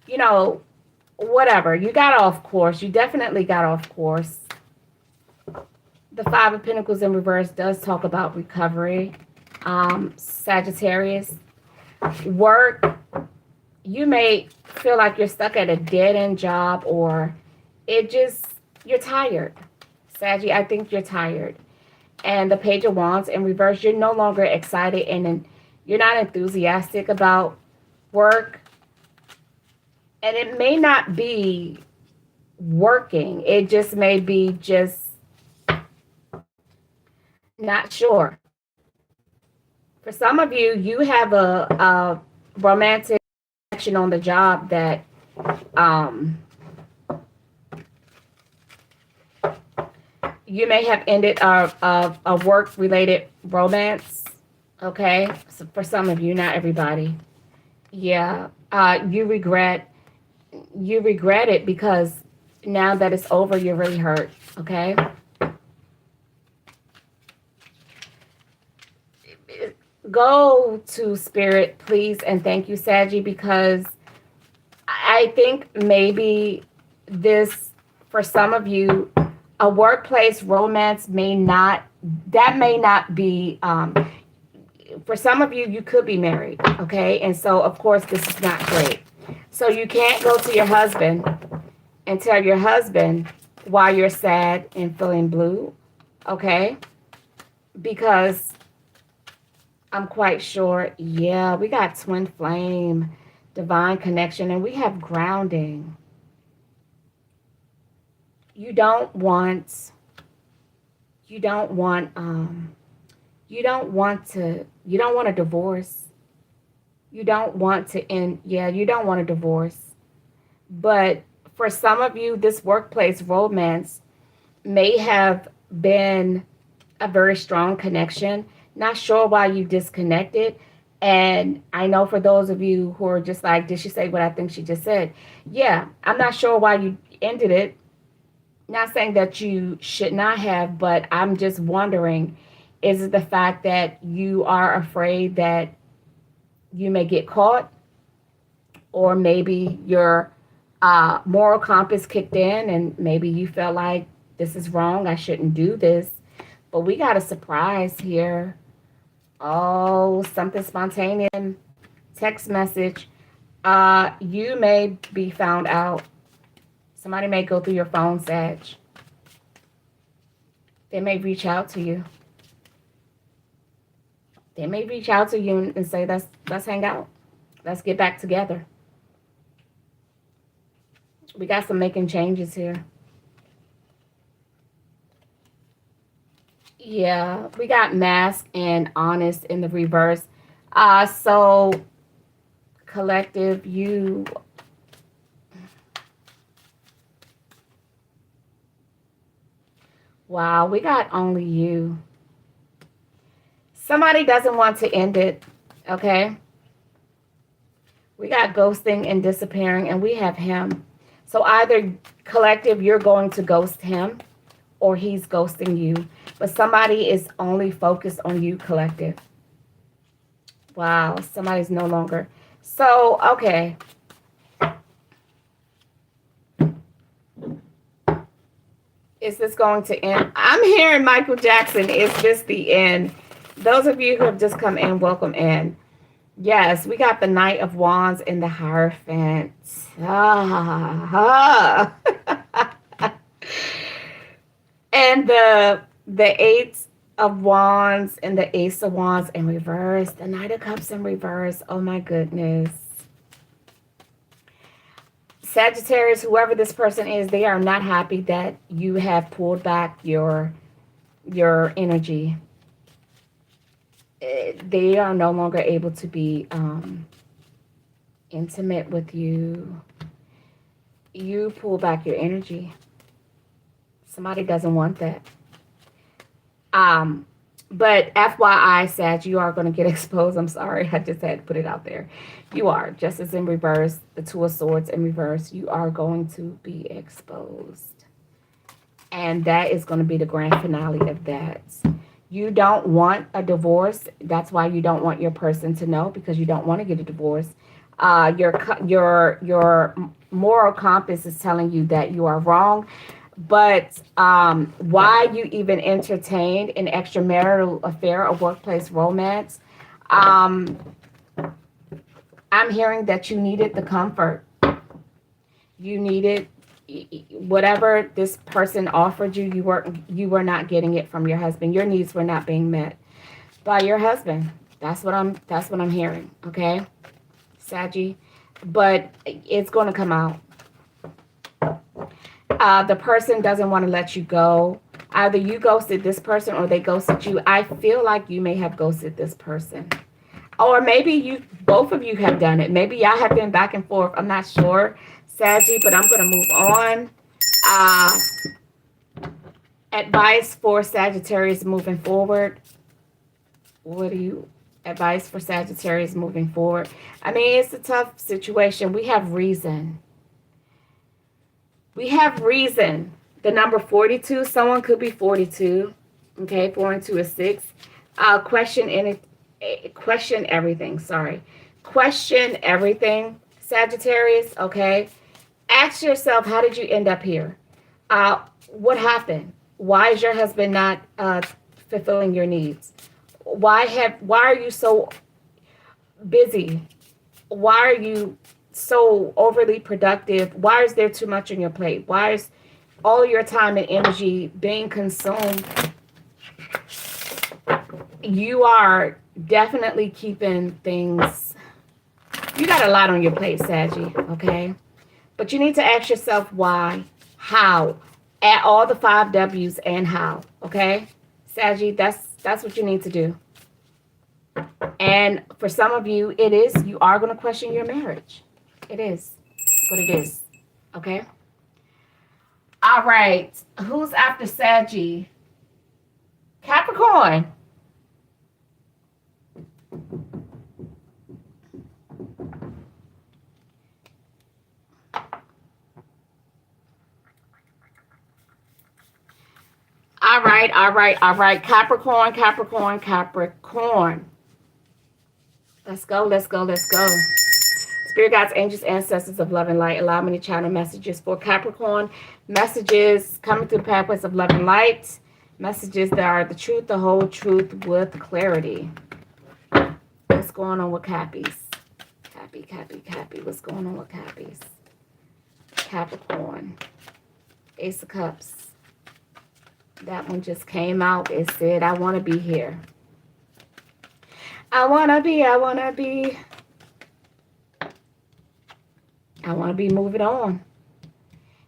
you know, whatever. You got off course. You definitely got off course. The 5 of Pentacles in reverse does talk about recovery. Sagittarius. Work. You may feel like you're stuck at a dead-end job or you're tired. Saggy, I think you're tired. And the Page of Wands in reverse, you're no longer excited and you're not enthusiastic about work. And it may not be working. It just may be just not sure. For some of you, you have a romantic action on the job that you may have ended a work-related romance. Okay, so for some of you, not everybody. Yeah, you regret it because now that it's over, you're really hurt. Okay, go to spirit, please, and thank you, Saggy, because I think maybe this, for some of you, a workplace romance may not be, for some of you, you could be married, okay? And so, of course, this is not great. So you can't go to your husband and tell your husband why you're sad and feeling blue, okay? Because I'm quite sure, yeah, we got twin flame, divine connection, and we have grounding. You don't want, you don't want, you don't want a divorce. You don't want to end, yeah, you don't want a divorce. But for some of you, this workplace romance may have been a very strong connection. Not sure why you disconnected. And I know for those of you who are just like, did she say what I think she just said? Yeah, I'm not sure why you ended it. Not saying that you should not have, but I'm just wondering, is it the fact that you are afraid that you may get caught, or maybe your moral compass kicked in and maybe you felt like this is wrong, I shouldn't do this. But we got a surprise here. Oh, something spontaneous. Text message. You may be found out. Somebody may go through your phone, Sag. They may reach out to you. They may reach out to you and say, let's hang out. Let's get back together. We got some making changes here. Yeah, we got mask and honest in the reverse. So collective, you, wow, we got only you. Somebody doesn't want to end it, okay? We got ghosting and disappearing, and we have him. So either collective, you're going to ghost him, or he's ghosting you. But somebody is only focused on you, collective. Wow, somebody's no longer. So, okay. Is this going to end? I'm hearing Michael Jackson. Is this the end? Those of you who have just come in, welcome in. Yes, we got the Knight of Wands and the Hierophant. And the Eight of Wands and the Ace of Wands in reverse. The Knight of Cups in reverse. Oh my goodness. Sagittarius, whoever this person is, they are not happy that you have pulled back your energy. They are no longer able to be intimate with you. You pull back your energy. Somebody doesn't want that. But FYI, Sag, you are going to get exposed. I'm sorry. I just had to put it out there. You are. Justice in reverse, the Two of Swords in reverse. You are going to be exposed. And that is going to be the grand finale of that. You don't want a divorce. That's why you don't want your person to know, because you don't want to get a divorce. Your moral compass is telling you that you are wrong. But why you even entertained an extramarital affair, a workplace romance, I'm hearing that you needed the comfort. You needed whatever this person offered you. You were not getting it from your husband. Your needs were not being met by your husband. That's what I'm hearing. Okay, Saggy, but it's going to come out. The person doesn't want to let you go. Either you ghosted this person or they ghosted you. I feel like you may have ghosted this person. Or maybe both of you have done it. Maybe y'all have been back and forth. I'm not sure, Saggy, but I'm going to move on. Advice for Sagittarius moving forward. What do you... Advice for Sagittarius moving forward. I mean, it's a tough situation. We have reason. We have reason. The number 42, someone could be 42. Okay, 4 and 2 is 6. Question everything. Sorry. Question everything, Sagittarius. Okay. Ask yourself, how did you end up here? What happened? Why is your husband not fulfilling your needs? Why are you so busy? Why are you so overly productive? Why is there too much on your plate? Why is all your time and energy being consumed? You are definitely keeping things. You got a lot on your plate, Saggy, okay? But you need to ask yourself why, how, at all the 5 W's and how, okay? Saggy, that's what you need to do. And for some of you, you are going to question your marriage. It is what it is, okay? All right, who's after Saggy? Capricorn. All right. Capricorn. Let's go. Spirit guides, angels, ancestors of love and light, allow me to channel messages for Capricorn. Messages coming through the pathways of love and light. Messages that are the truth, the whole truth with clarity. What's going on with Cappies? Cappy. What's going on with Cappies? Capricorn. Ace of Cups. That one just came out. It said, I want to be here. I want to be moving on.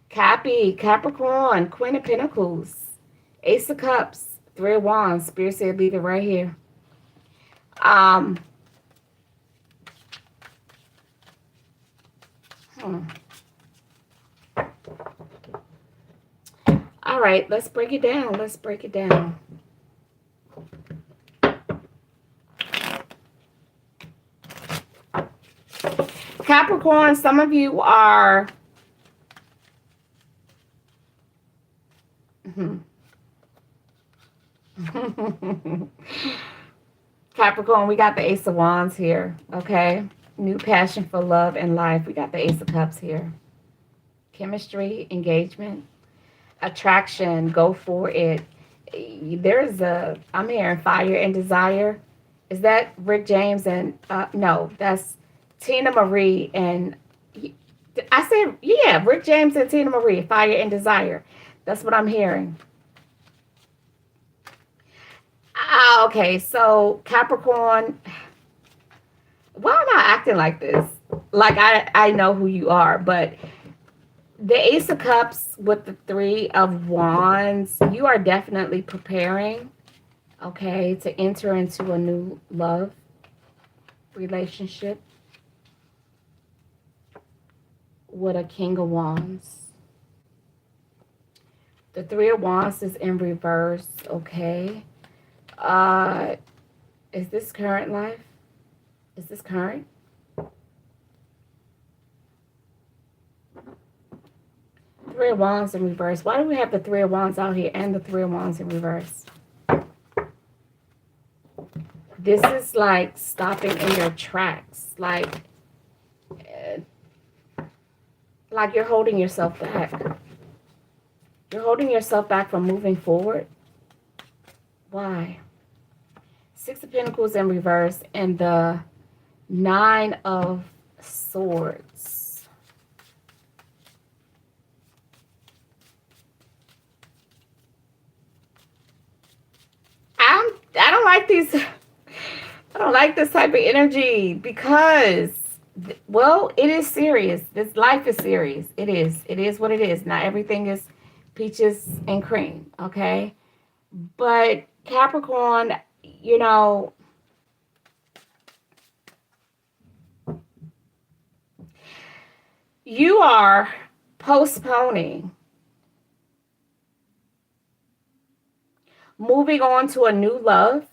Capricorn, Queen of Pentacles, Ace of Cups, 3 of Wands. Spirit said, leave it right here. All right, let's break it down. Capricorn, some of you are Capricorn, we got the Ace of Wands here, okay? New passion for love and life. We got the Ace of Cups here. Chemistry, engagement, attraction, go for it. I'm hearing fire and desire. Is that Rick James and, no, that's Tina Marie and, I said, yeah, Rick James and Tina Marie, fire and desire. That's what I'm hearing. Okay, so Capricorn, why am I acting like this? Like I know who you are, but the Ace of Cups with the 3 of Wands, you are definitely preparing, okay, to enter into a new love relationship with a King of Wands. The 3 of Wands is in reverse, okay. Is this current life? Is this current? Three of Wands in reverse. Why do we have the 3 of Wands out here and the 3 of Wands in reverse? This is like stopping in your tracks. Like you're holding yourself back. You're holding yourself back from moving forward. Why? 6 of Pentacles in reverse and the 9 of Swords. I don't like these. I don't like this type of energy because, well, it is serious. This life is serious. It is. It is what it is. Not everything is peaches and cream, okay? But Capricorn, you know, you are postponing moving on to a new love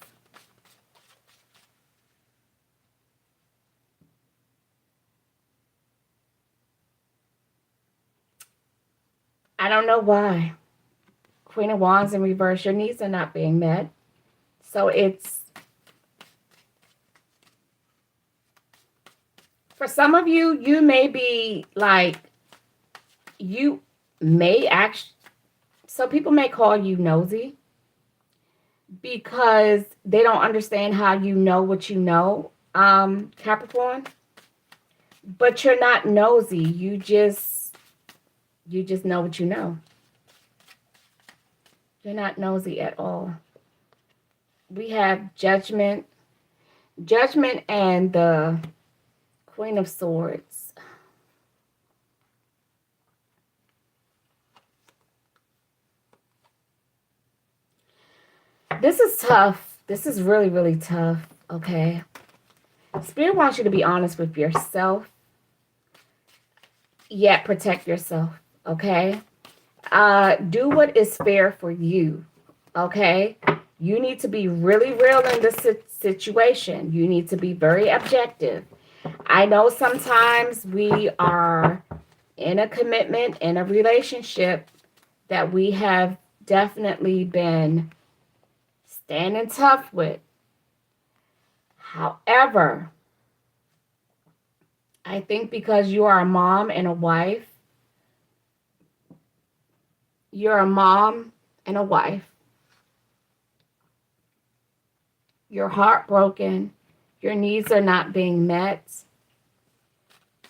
I don't know why. Queen of Wands in reverse. Your needs are not being met. So it's, for some of you, you may be like, you may actually, so people may call you nosy because they don't understand how you know what you know, Capricorn. But you're not nosy. You just know what you know. You're not nosy at all. We have Judgment. Judgment and the Queen of Swords. This is tough. This is really, really tough. Okay. Spirit wants you to be honest with yourself, yet protect yourself. Okay. Do what is fair for you. Okay. You need to be really real in this situation. You need to be very objective. I know sometimes we are in a commitment, in a relationship that we have definitely been standing tough with. However, I think because you are a mom and a wife, you're heartbroken, your needs are not being met,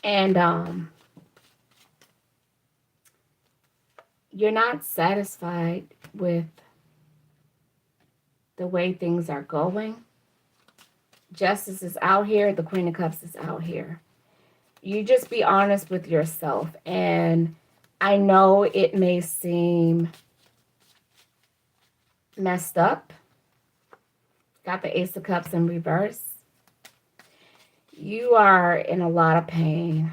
and you're not satisfied with the way things are going. Justice is out here. The Queen of Cups is out here. You just be honest with yourself. And I know it may seem messed up. Got the Ace of Cups in reverse. You are in a lot of pain.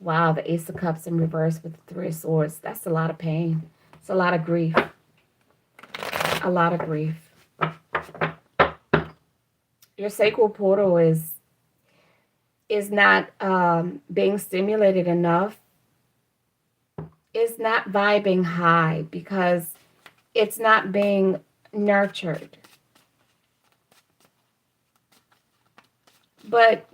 Wow, the Ace of Cups in reverse with the Three of Swords. That's a lot of pain. It's a lot of grief. A lot of grief. Your sacral portal is not being stimulated enough. It's not vibing high because it's not being nurtured. But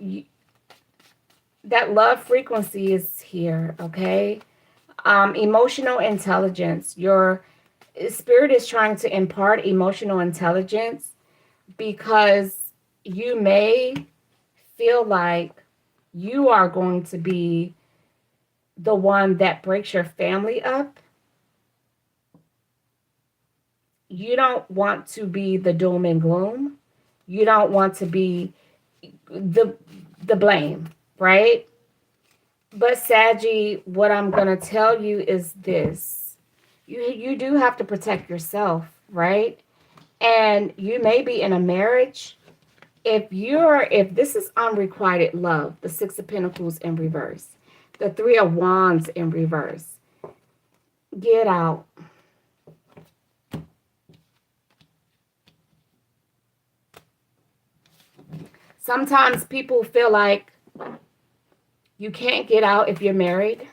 that love frequency is here, okay? Emotional intelligence. Your spirit is trying to impart emotional intelligence because you may feel like you are going to be the one that breaks your family up. You don't want to be the doom and gloom. You don't want to be the blame, right? But Saggy, what I'm going to tell you is this. You do have to protect yourself, right? And you may be in a marriage. If this is unrequited love, the Six of Pentacles in reverse, the Three of Wands in reverse, get out. Sometimes people feel like you can't get out if you're married,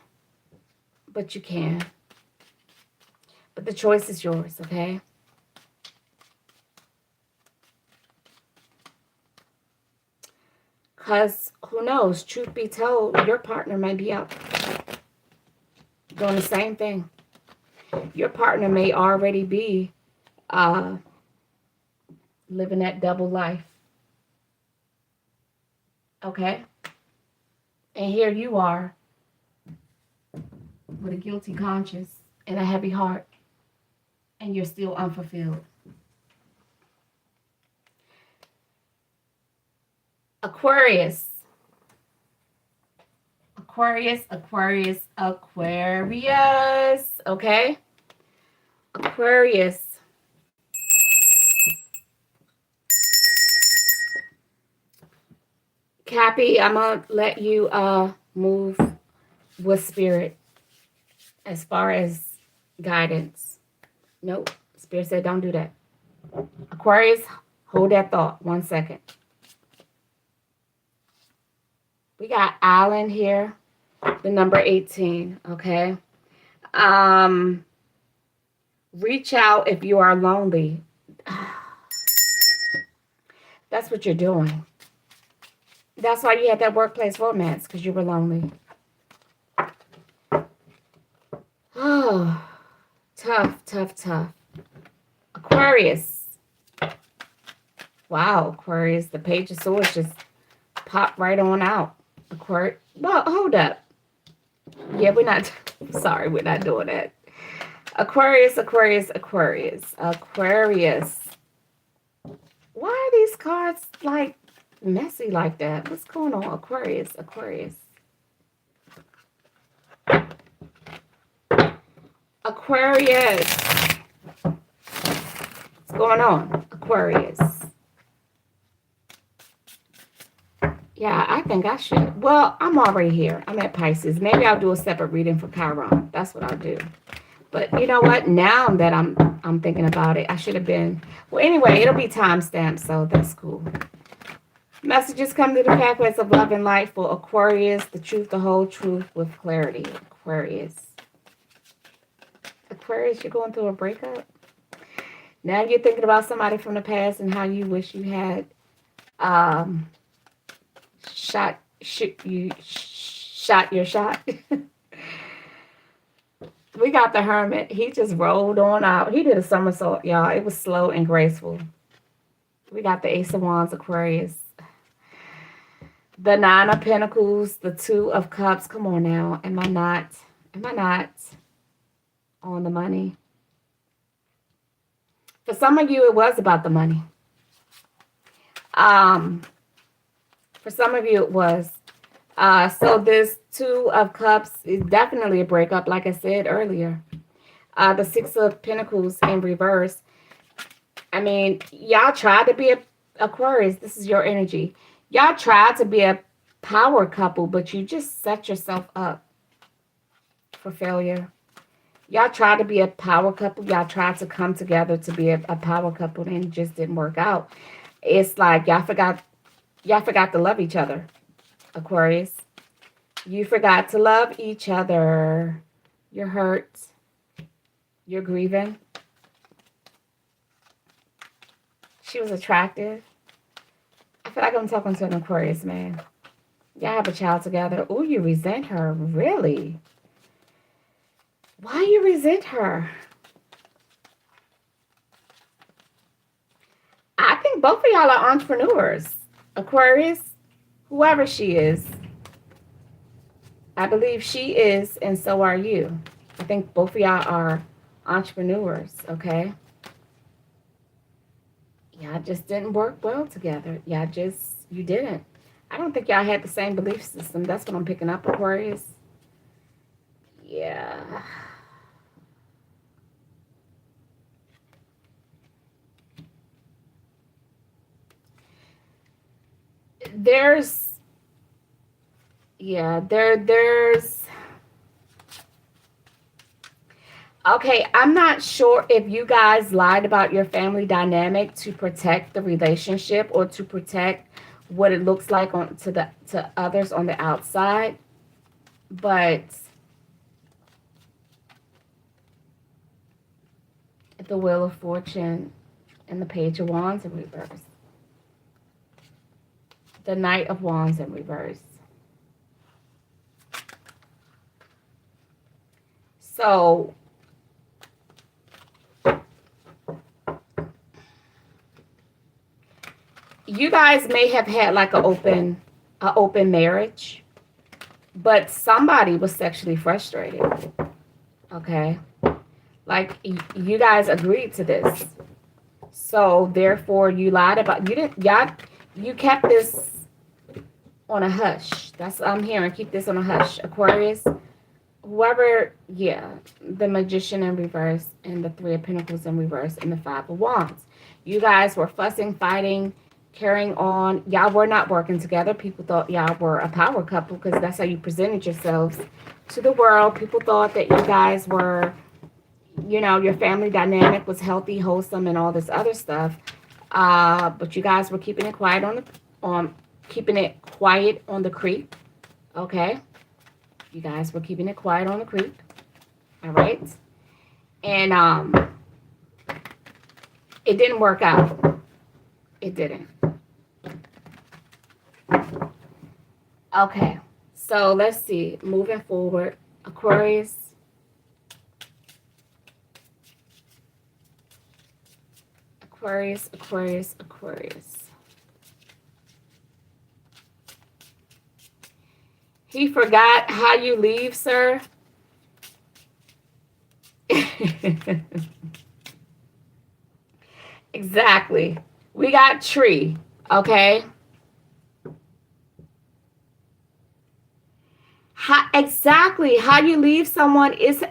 but you can. But the choice is yours, okay? Because who knows, truth be told, your partner may be out doing the same thing. Your partner may already be living that double life. Okay? And here you are with a guilty conscience and a heavy heart, and you're still unfulfilled. Aquarius. Aquarius. Okay? Aquarius. Cappy, I'm going to let you move with spirit as far as guidance. Nope. Spirit said don't do that. Aquarius, hold that thought 1 second. We got Alan here, the number 18, okay? Reach out if you are lonely. That's what you're doing. That's why you had that workplace romance, because you were lonely. Oh, tough, tough, tough. Aquarius. Wow, Aquarius. The Page of Swords just popped right on out. Aquarius. Well, hold up. Yeah, we're not. Sorry, we're not doing that. Aquarius, Aquarius, Aquarius. Aquarius. Why are these cards like messy like that? What's going on? Aquarius, Aquarius. Aquarius. What's going on? Aquarius. Yeah, I think I should. Well, I'm already here. I'm at Pisces. Maybe I'll do a separate reading for Chiron. That's what I'll do. But you know what? Now that I'm thinking about it, I should have been. Well, anyway, it'll be timestamped, so that's cool. Messages come to the pathways of love and light for Aquarius. The truth, the whole truth with clarity. Aquarius. Aquarius, you're going through a breakup. Now you're thinking about somebody from the past and how you wish you had shot your shot. We got the Hermit. He just rolled on out. He did a somersault, y'all. It was slow and graceful. We got the Ace of Wands, Aquarius. The Nine of Pentacles, the Two of Cups. Come on now. Am I not on the money? For some of you, it was about the money. For some of you, it was. So this Two of Cups is definitely a breakup, like I said earlier. The Six of Pentacles in reverse. I mean, y'all tried to be a Aquarius. This is your energy. Y'all tried to be a power couple, but you just set yourself up for failure. Y'all tried to be a power couple. Y'all tried to come together to be a power couple, and it just didn't work out. It's like y'all forgot to love each other, Aquarius. You forgot to love each other. You're hurt. You're grieving. She was attractive. I feel like I'm talking to an Aquarius, man. Y'all have a child together. Oh, you resent her. Really? Why you resent her? I think both of y'all are entrepreneurs. Aquarius, whoever she is. I believe she is, and so are you. I think both of y'all are entrepreneurs, okay? Y'all just didn't work well together. You didn't. I don't think y'all had the same belief system. That's what I'm picking up, Aquarius. Yeah. There's okay, I'm not sure if you guys lied about your family dynamic to protect the relationship or to protect what it looks like to others on the outside, but the Wheel of Fortune and the Page of Wands in reverse. The Knight of Wands in reverse. So you guys may have had like an open marriage, but somebody was sexually frustrated. Okay? Like you guys agreed to this. So therefore you lied about you kept this on a hush. That's what I'm hearing. Keep this on a hush. Aquarius, whoever, the Magician in reverse and the Three of Pentacles in reverse and the Five of Wands. You guys were fussing, fighting, carrying on. Y'all were not working together. People thought y'all were a power couple because that's how you presented yourselves to the world. People thought that you guys were, your family dynamic was healthy, wholesome, and all this other stuff. But you guys were keeping it quiet on the creek. Okay? You guys were keeping it quiet on the creek. All right. And it didn't work out. It didn't. Okay. So let's see. Moving forward. Aquarius. Aquarius, Aquarius, Aquarius. He forgot how you leave, sir. Exactly. We got tree, okay? Exactly. How you leave someone is,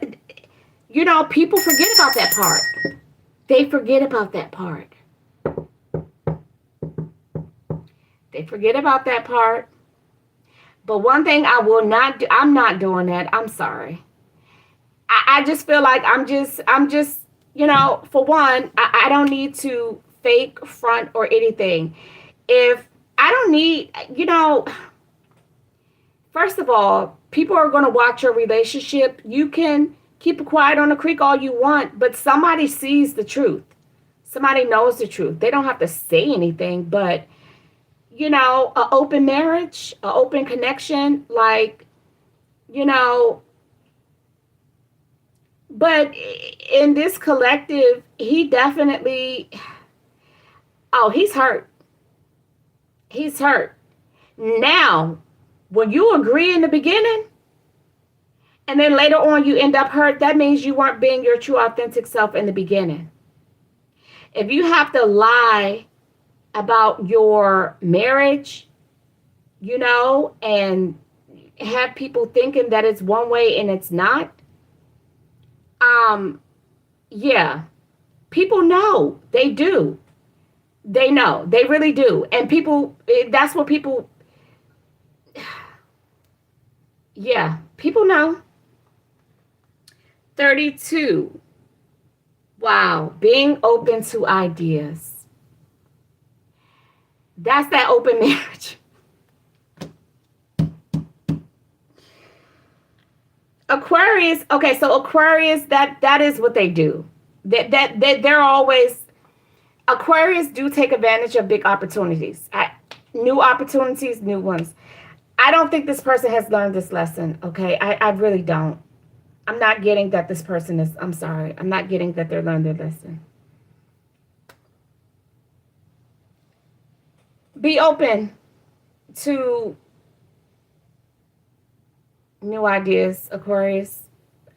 people forget about that part. They forget about that part. They forget about that part. But one thing I will not do, I'm not doing that. I'm sorry. I just feel like I'm just, for one, I don't need to fake, front, or anything. If I don't need, first of all, people are going to watch your relationship. You can keep it quiet on the creek all you want, but somebody sees the truth. Somebody knows the truth. They don't have to say anything, but an open marriage, an open connection, like, but in this collective, he definitely, he's hurt. He's hurt. Now, when you agree in the beginning, and then later on you end up hurt, that means you weren't being your true authentic self in the beginning. If you have to lie about your marriage, and have people thinking that it's one way and it's not, yeah, people know. They do. They know. They really do. And people, that's what people, yeah, people know. 32. Wow. Being open to ideas. That's that open marriage. Aquarius, okay, so Aquarius, that is what they do. That they're always, Aquarius do take advantage of big opportunities. New opportunities, new ones. I don't think this person has learned this lesson, okay? I really don't. I'm not getting that this person is, I'm sorry. I'm not getting that they're learning their lesson. Be open to new ideas, Aquarius.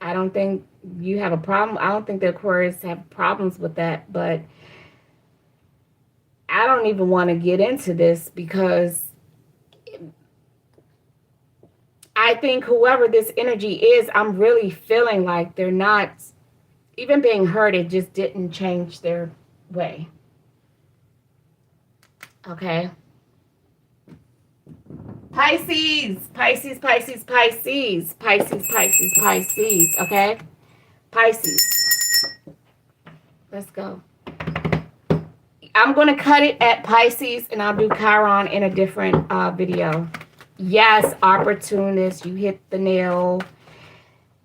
I don't think you have a problem. I don't think the Aquarius have problems with that, but I don't even want to get into this because I think whoever this energy is, I'm really feeling like they're not even being hurt. It just didn't change their way. Okay. Pisces, Pisces, Pisces, Pisces, Pisces, Pisces, Pisces, okay? Pisces. Let's go. I'm going to cut it at Pisces and I'll do Chiron in a different video. Yes, opportunist, you hit the nail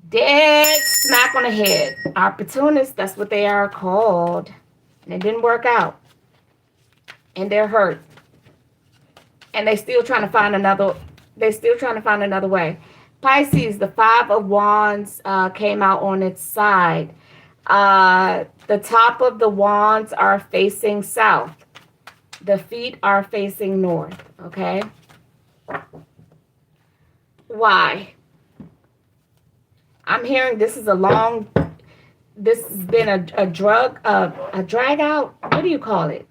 dead smack on the head. Opportunists, that's what they are called. And it didn't work out. And they're hurt. And they still trying to find another way. Pisces, the 5 of Wands came out on its side. The top of the wands are facing south. The feet are facing north. Okay. Why? I'm hearing this has been a drag out. What do you call it?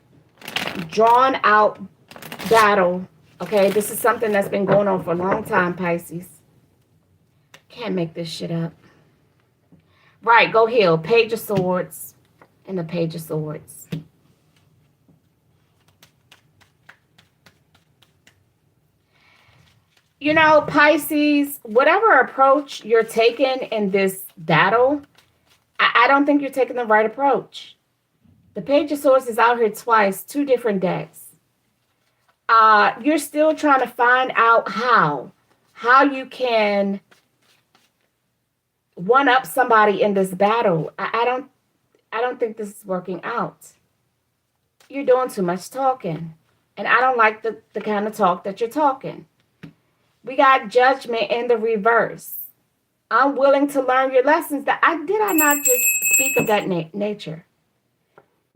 Drawn out battle. Okay, this is something that's been going on for a long time, Pisces. Can't make this shit up. Right, go heal. Page of Swords and the Page of Swords. Pisces, whatever approach you're taking in this battle, I don't think you're taking the right approach. The Page of Swords is out here twice, 2 different decks. You're still trying to find out how you can one up somebody in this battle. I don't think this is working out. You're doing too much talking. And I don't like the kind of talk that you're talking. We got Judgment in the reverse. I'm willing to learn your lessons. Did I not just speak of that nature?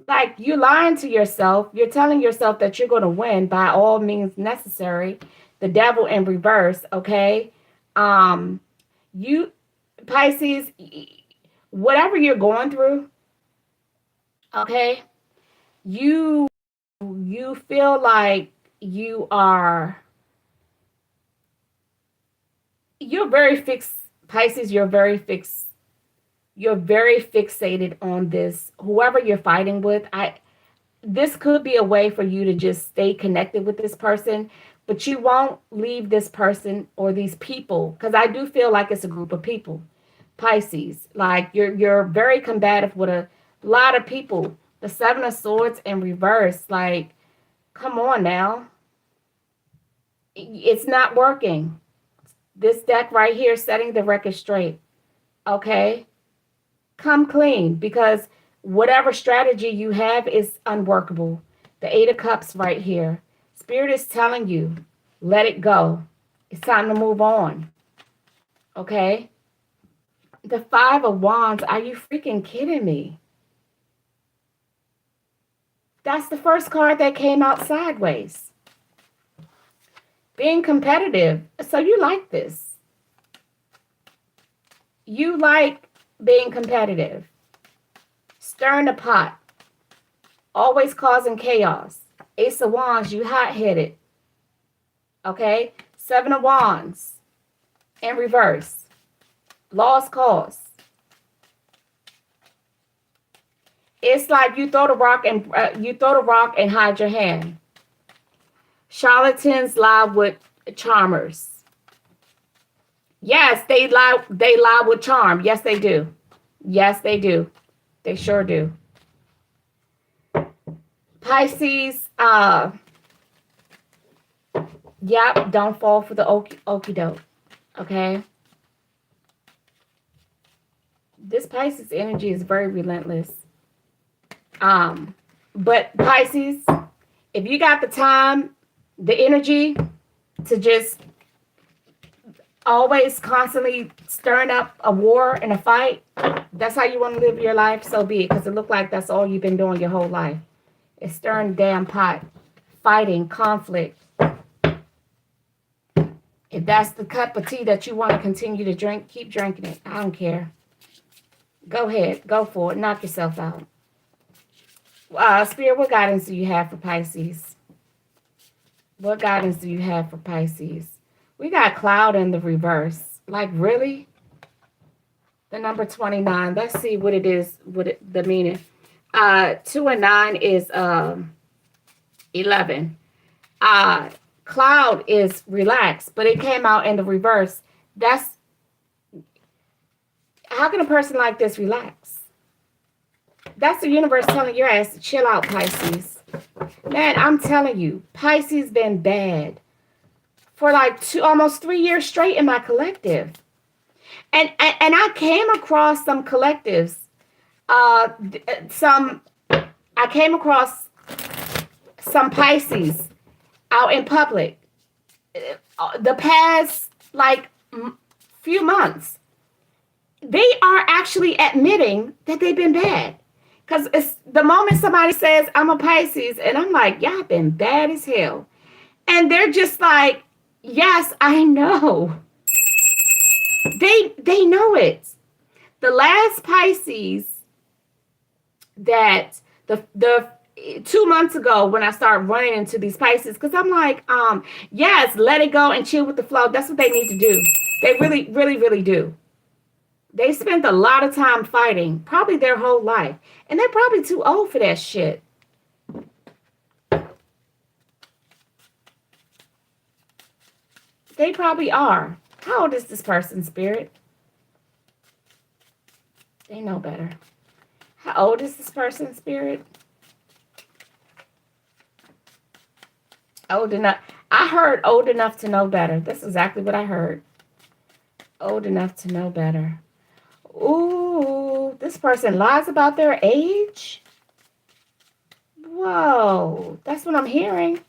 Like, you lying to yourself. You're telling yourself that you're going to win by all means necessary. The devil in reverse, okay? You, Pisces, whatever you're going through, okay? You feel like you're very fixed, Pisces, you're very fixated on this. Whoever you're fighting with, this could be a way for you to just stay connected with this person, but you won't leave this person or these people, because I do feel like it's a group of people, Pisces. Like, you're very combative with a lot of people. The Seven of Swords in reverse, like, come on now. It's not working. This deck right here, setting the record straight. Okay? Come clean, because whatever strategy you have is unworkable. The Eight of Cups right here. Spirit is telling you, let it go. It's time to move on. Okay? The Five of Wands. Are you freaking kidding me? That's the first card that came out sideways. Being competitive. So you like this. You like being competitive. Stirring the pot. Always causing chaos. Ace of Wands, you hot-headed. Okay? Seven of Wands. In reverse. Lost cause. It's like you throw the rock and hide your hand. Charlatans lie with charmers. Yes, they lie with charm. Yes, they do. Yes, they do. They sure do. Pisces, yep, don't fall for the okie doke. Okay? This Pisces energy is very relentless. But Pisces, if you got the time, the energy to just always constantly stirring up a war and a fight, that's how you want to live your life, so be it. Because it looked like that's all you've been doing your whole life. It's stirring the damn pot, fighting, conflict. If that's the cup of tea that you want to continue to drink, keep drinking it. I don't care. Go ahead. Go for it. Knock yourself out. Spirit, what guidance do you have for Pisces? What guidance do you have for Pisces? We got cloud in the reverse. Like, really? The number 29. Let's see what it is, the meaning. 2 and 9 is 11. Cloud is relaxed, but it came out in the reverse. How can a person like this relax? That's the universe telling your ass to chill out, Pisces. Man, I'm telling you, Pisces been bad for like almost 3 years straight in my collective. And I came across some collectives. I came across some Pisces out in public the past like few months. They are actually admitting that they've been bad. Because it's the moment somebody says, I'm a Pisces, and I'm like, y'all been bad as hell. And they're just like, yes, I know. They know it. The last Pisces that the 2 months ago when I started running into these Pisces, because I'm like, yes, let it go and chill with the flow. That's what they need to do. They really, really, really do. They spent a lot of time fighting, probably their whole life. And they're probably too old for that shit. They probably are. How old is this person, Spirit? They know better. How old is this person, Spirit? Old enough. I heard old enough to know better. That's exactly what I heard. Old enough to know better. Ooh, this person lies about their age? Whoa, that's what I'm hearing.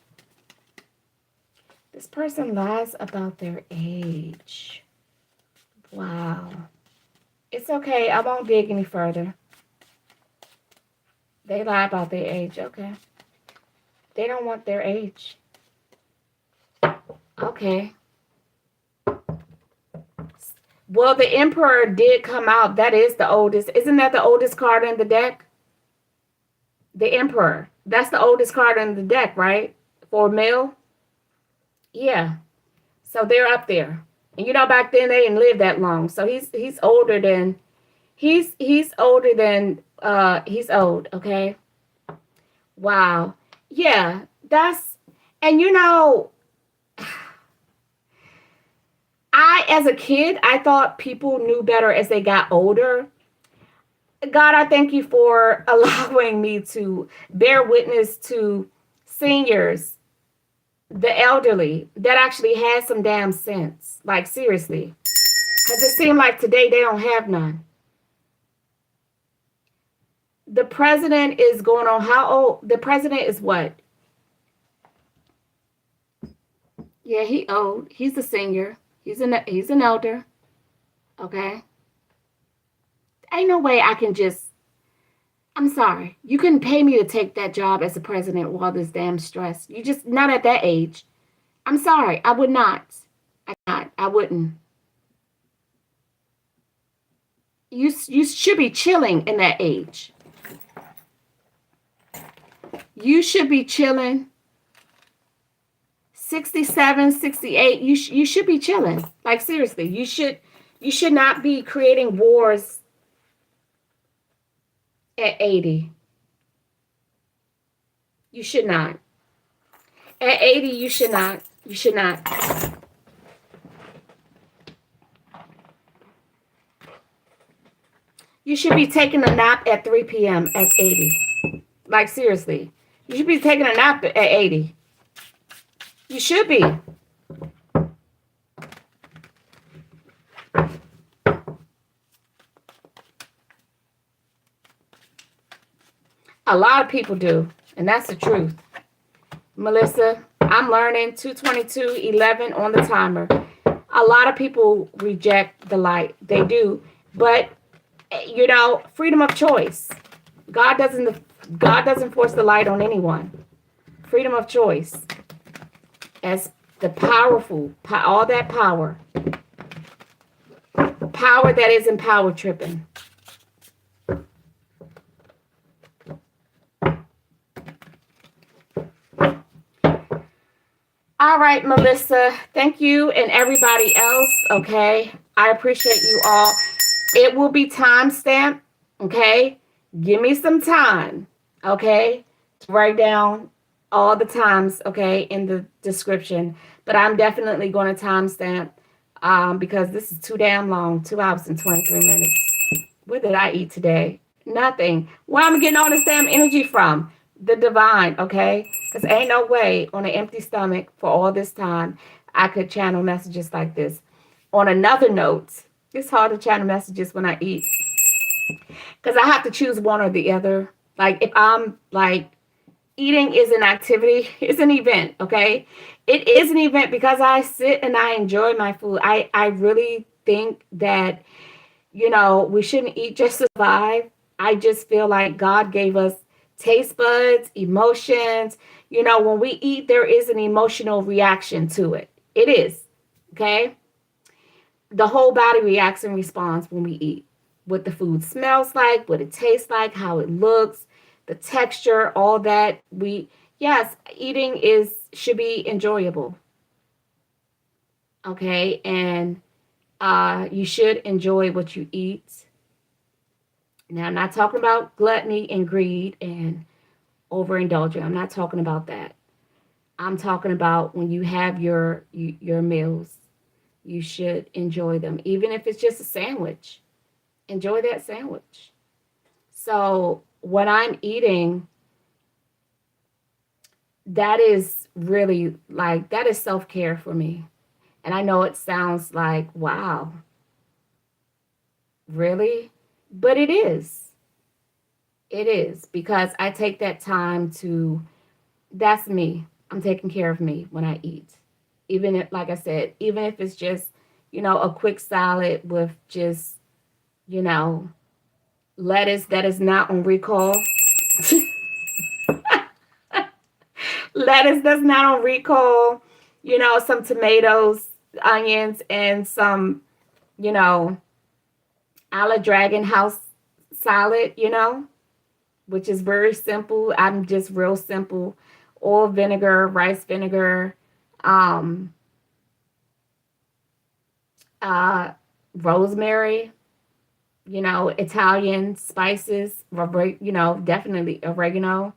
This person lies about their age. Wow. It's okay. I won't dig any further. They lie about their age. Okay. They don't want their age. Okay. Well, the Emperor did come out. That is the oldest. Isn't that the oldest card in the deck? The Emperor. That's the oldest card in the deck, right? For male? Yeah. So they're up there. And you know, back then they didn't live that long. So he's older than he's older than he's old, okay? Wow. Yeah, that's and you know, as a kid, I thought people knew better as they got older. God, I thank you for allowing me to bear witness to seniors, the elderly, that actually had some damn sense. Like, seriously. Because it seemed like today they don't have none. The president is going on how old? The president is what? Yeah, he old. He's a senior. He's an elder. Okay. Ain't no way I can just. I'm sorry. You couldn't pay me to take that job as a president with all this damn stress. You just not at that age. I'm sorry. I would not. I wouldn't. You should be chilling in that age. You should be chilling. 67, 68. You should be chilling. Like, seriously, you should not be creating wars at 80. You should not. At 80, you should not. You should not. You should be taking a nap at 3 p.m. at 80. Like, seriously. You should be taking a nap at 80. You should be. A lot of people do, and that's the truth. Melissa, I'm learning 222:11 on the timer. A lot of people reject the light. They do, but you know, freedom of choice. God doesn't force the light on anyone. Freedom of choice. As the powerful, all that power. Power that isn't power tripping. All right, Melissa. Thank you and everybody else. Okay. I appreciate you all. It will be time stamped. Okay. Give me some time. Okay. To write down all the times. Okay. In the description. But I'm definitely going to timestamp because this is too damn long. 2 hours and 23 minutes. What did I eat today? Nothing. Where am I getting all this damn energy from? The divine, okay? Because ain't no way on an empty stomach for all this time I could channel messages like this. On another note, it's hard to channel messages when I eat. Because I have to choose one or the other. Like, if I'm, like, eating is an activity, it's an event, okay? It is an event because I sit and I enjoy my food. I really think that, you know, we shouldn't eat just to survive. I just feel like God gave us taste buds, emotions. You know, when we eat, there is an emotional reaction to it. It is, okay? The whole body reacts and responds when we eat. What the food smells like, what it tastes like, how it looks, the texture, all that. Yes, eating should be enjoyable. Okay, and you should enjoy what you eat. Now, I'm not talking about gluttony and greed and overindulging. I'm not talking about that. I'm talking about when you have your meals, you should enjoy them. Even if it's just a sandwich, enjoy that sandwich. So when I'm eating, that is really like, that is self-care for me. And I know it sounds like, wow. Really? But it is. It is because I take that time to, that's me. I'm taking care of me when I eat. Even if, like I said, even if it's just, a quick salad with just, you know, lettuce that is not on recall. Lettuce that's not on recall, some tomatoes, onions, and some, you know, a la Dragon House salad, which is very simple. I'm just real simple. Oil vinegar, rice vinegar, um, uh, rosemary, Italian spices, definitely oregano,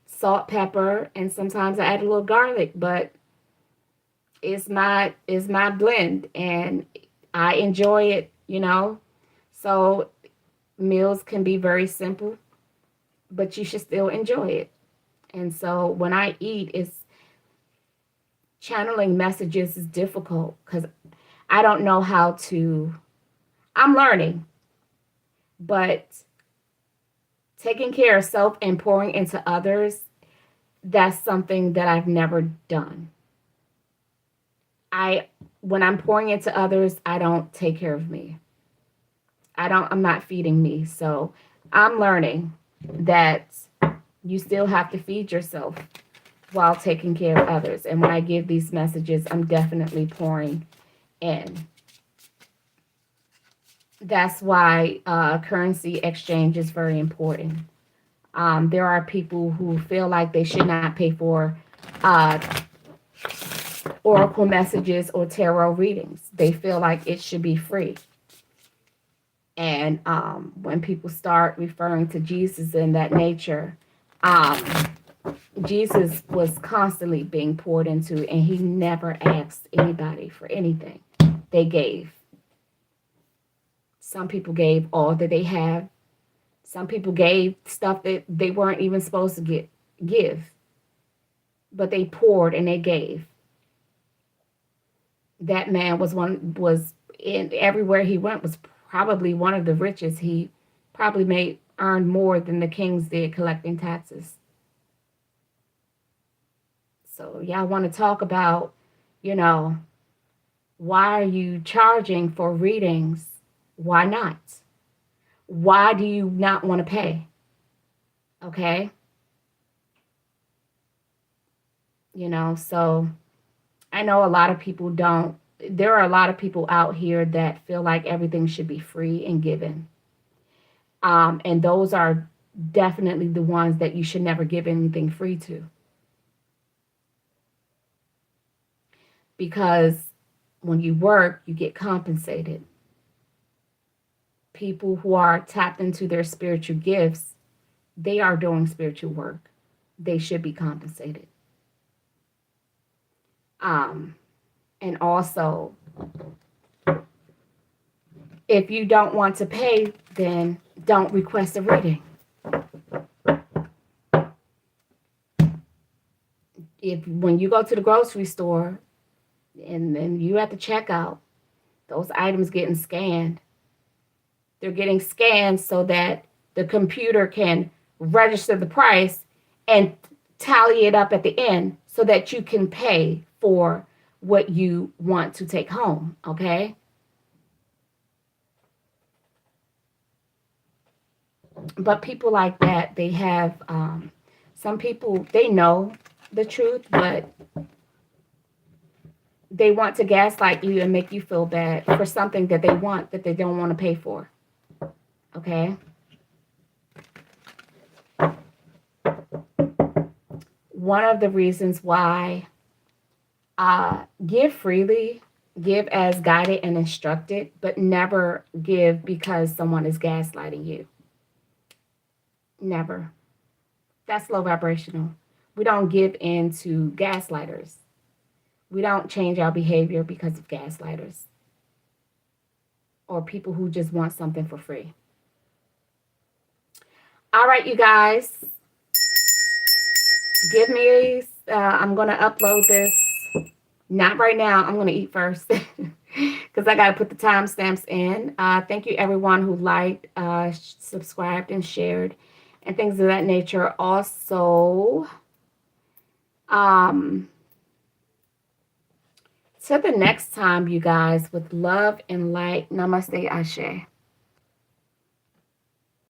salt, pepper, and sometimes I add a little garlic, but it's my blend and I enjoy it. So meals can be very simple, but you should still enjoy it. And so when I eat, it's channeling messages is difficult because I don't know how to, I'm learning, but taking care of self and pouring into others, that's something that I've never done. When I'm pouring into others, I don't take care of me. I'm not feeding me. So I'm learning that you still have to feed yourself while taking care of others. And when I give these messages, I'm definitely pouring in. That's why currency exchange is very important. There are people who feel like they should not pay for uh, oracle messages or tarot readings. They feel like it should be free. And when people start referring to Jesus in that nature, um, Jesus was constantly being poured into, and he never asked anybody for anything. They gave. Some people gave all that they have. Some people gave stuff that they weren't even supposed to give. But they poured and they gave. That man was in everywhere he went was probably one of the richest. He probably earned more than the kings did collecting taxes. So y'all want to talk about, why are you charging for readings? Why not? Why do you not want to pay? Okay? So I know a lot of people don't. There are a lot of people out here that feel like everything should be free and given. And those are definitely the ones that you should never give anything free to. Because when you work, you get compensated. People who are tapped into their spiritual gifts, they are doing spiritual work. They should be compensated. And also, if you don't want to pay, then don't request a reading. When you go to the grocery store and then you at the checkout, those items getting scanned. They're getting scanned so that the computer can register the price and tally it up at the end so that you can pay for what you want to take home, okay? But people like that, they have, some people, they know the truth, but they want to gaslight you and make you feel bad for something that they want that they don't want to pay for, okay? One of the reasons why give freely, give as guided and instructed, but never give because someone is gaslighting you. Never. That's low vibrational. We don't give in to gaslighters. We don't change our behavior because of gaslighters or people who just want something for free. All right, you guys. Give me I'm going to upload this. Not right now. I'm going to eat first. because I got to put the timestamps in. Thank you, everyone who liked, subscribed, and shared, and things of that nature. Also, till the next time, you guys, with love and light. Namaste, Ashe.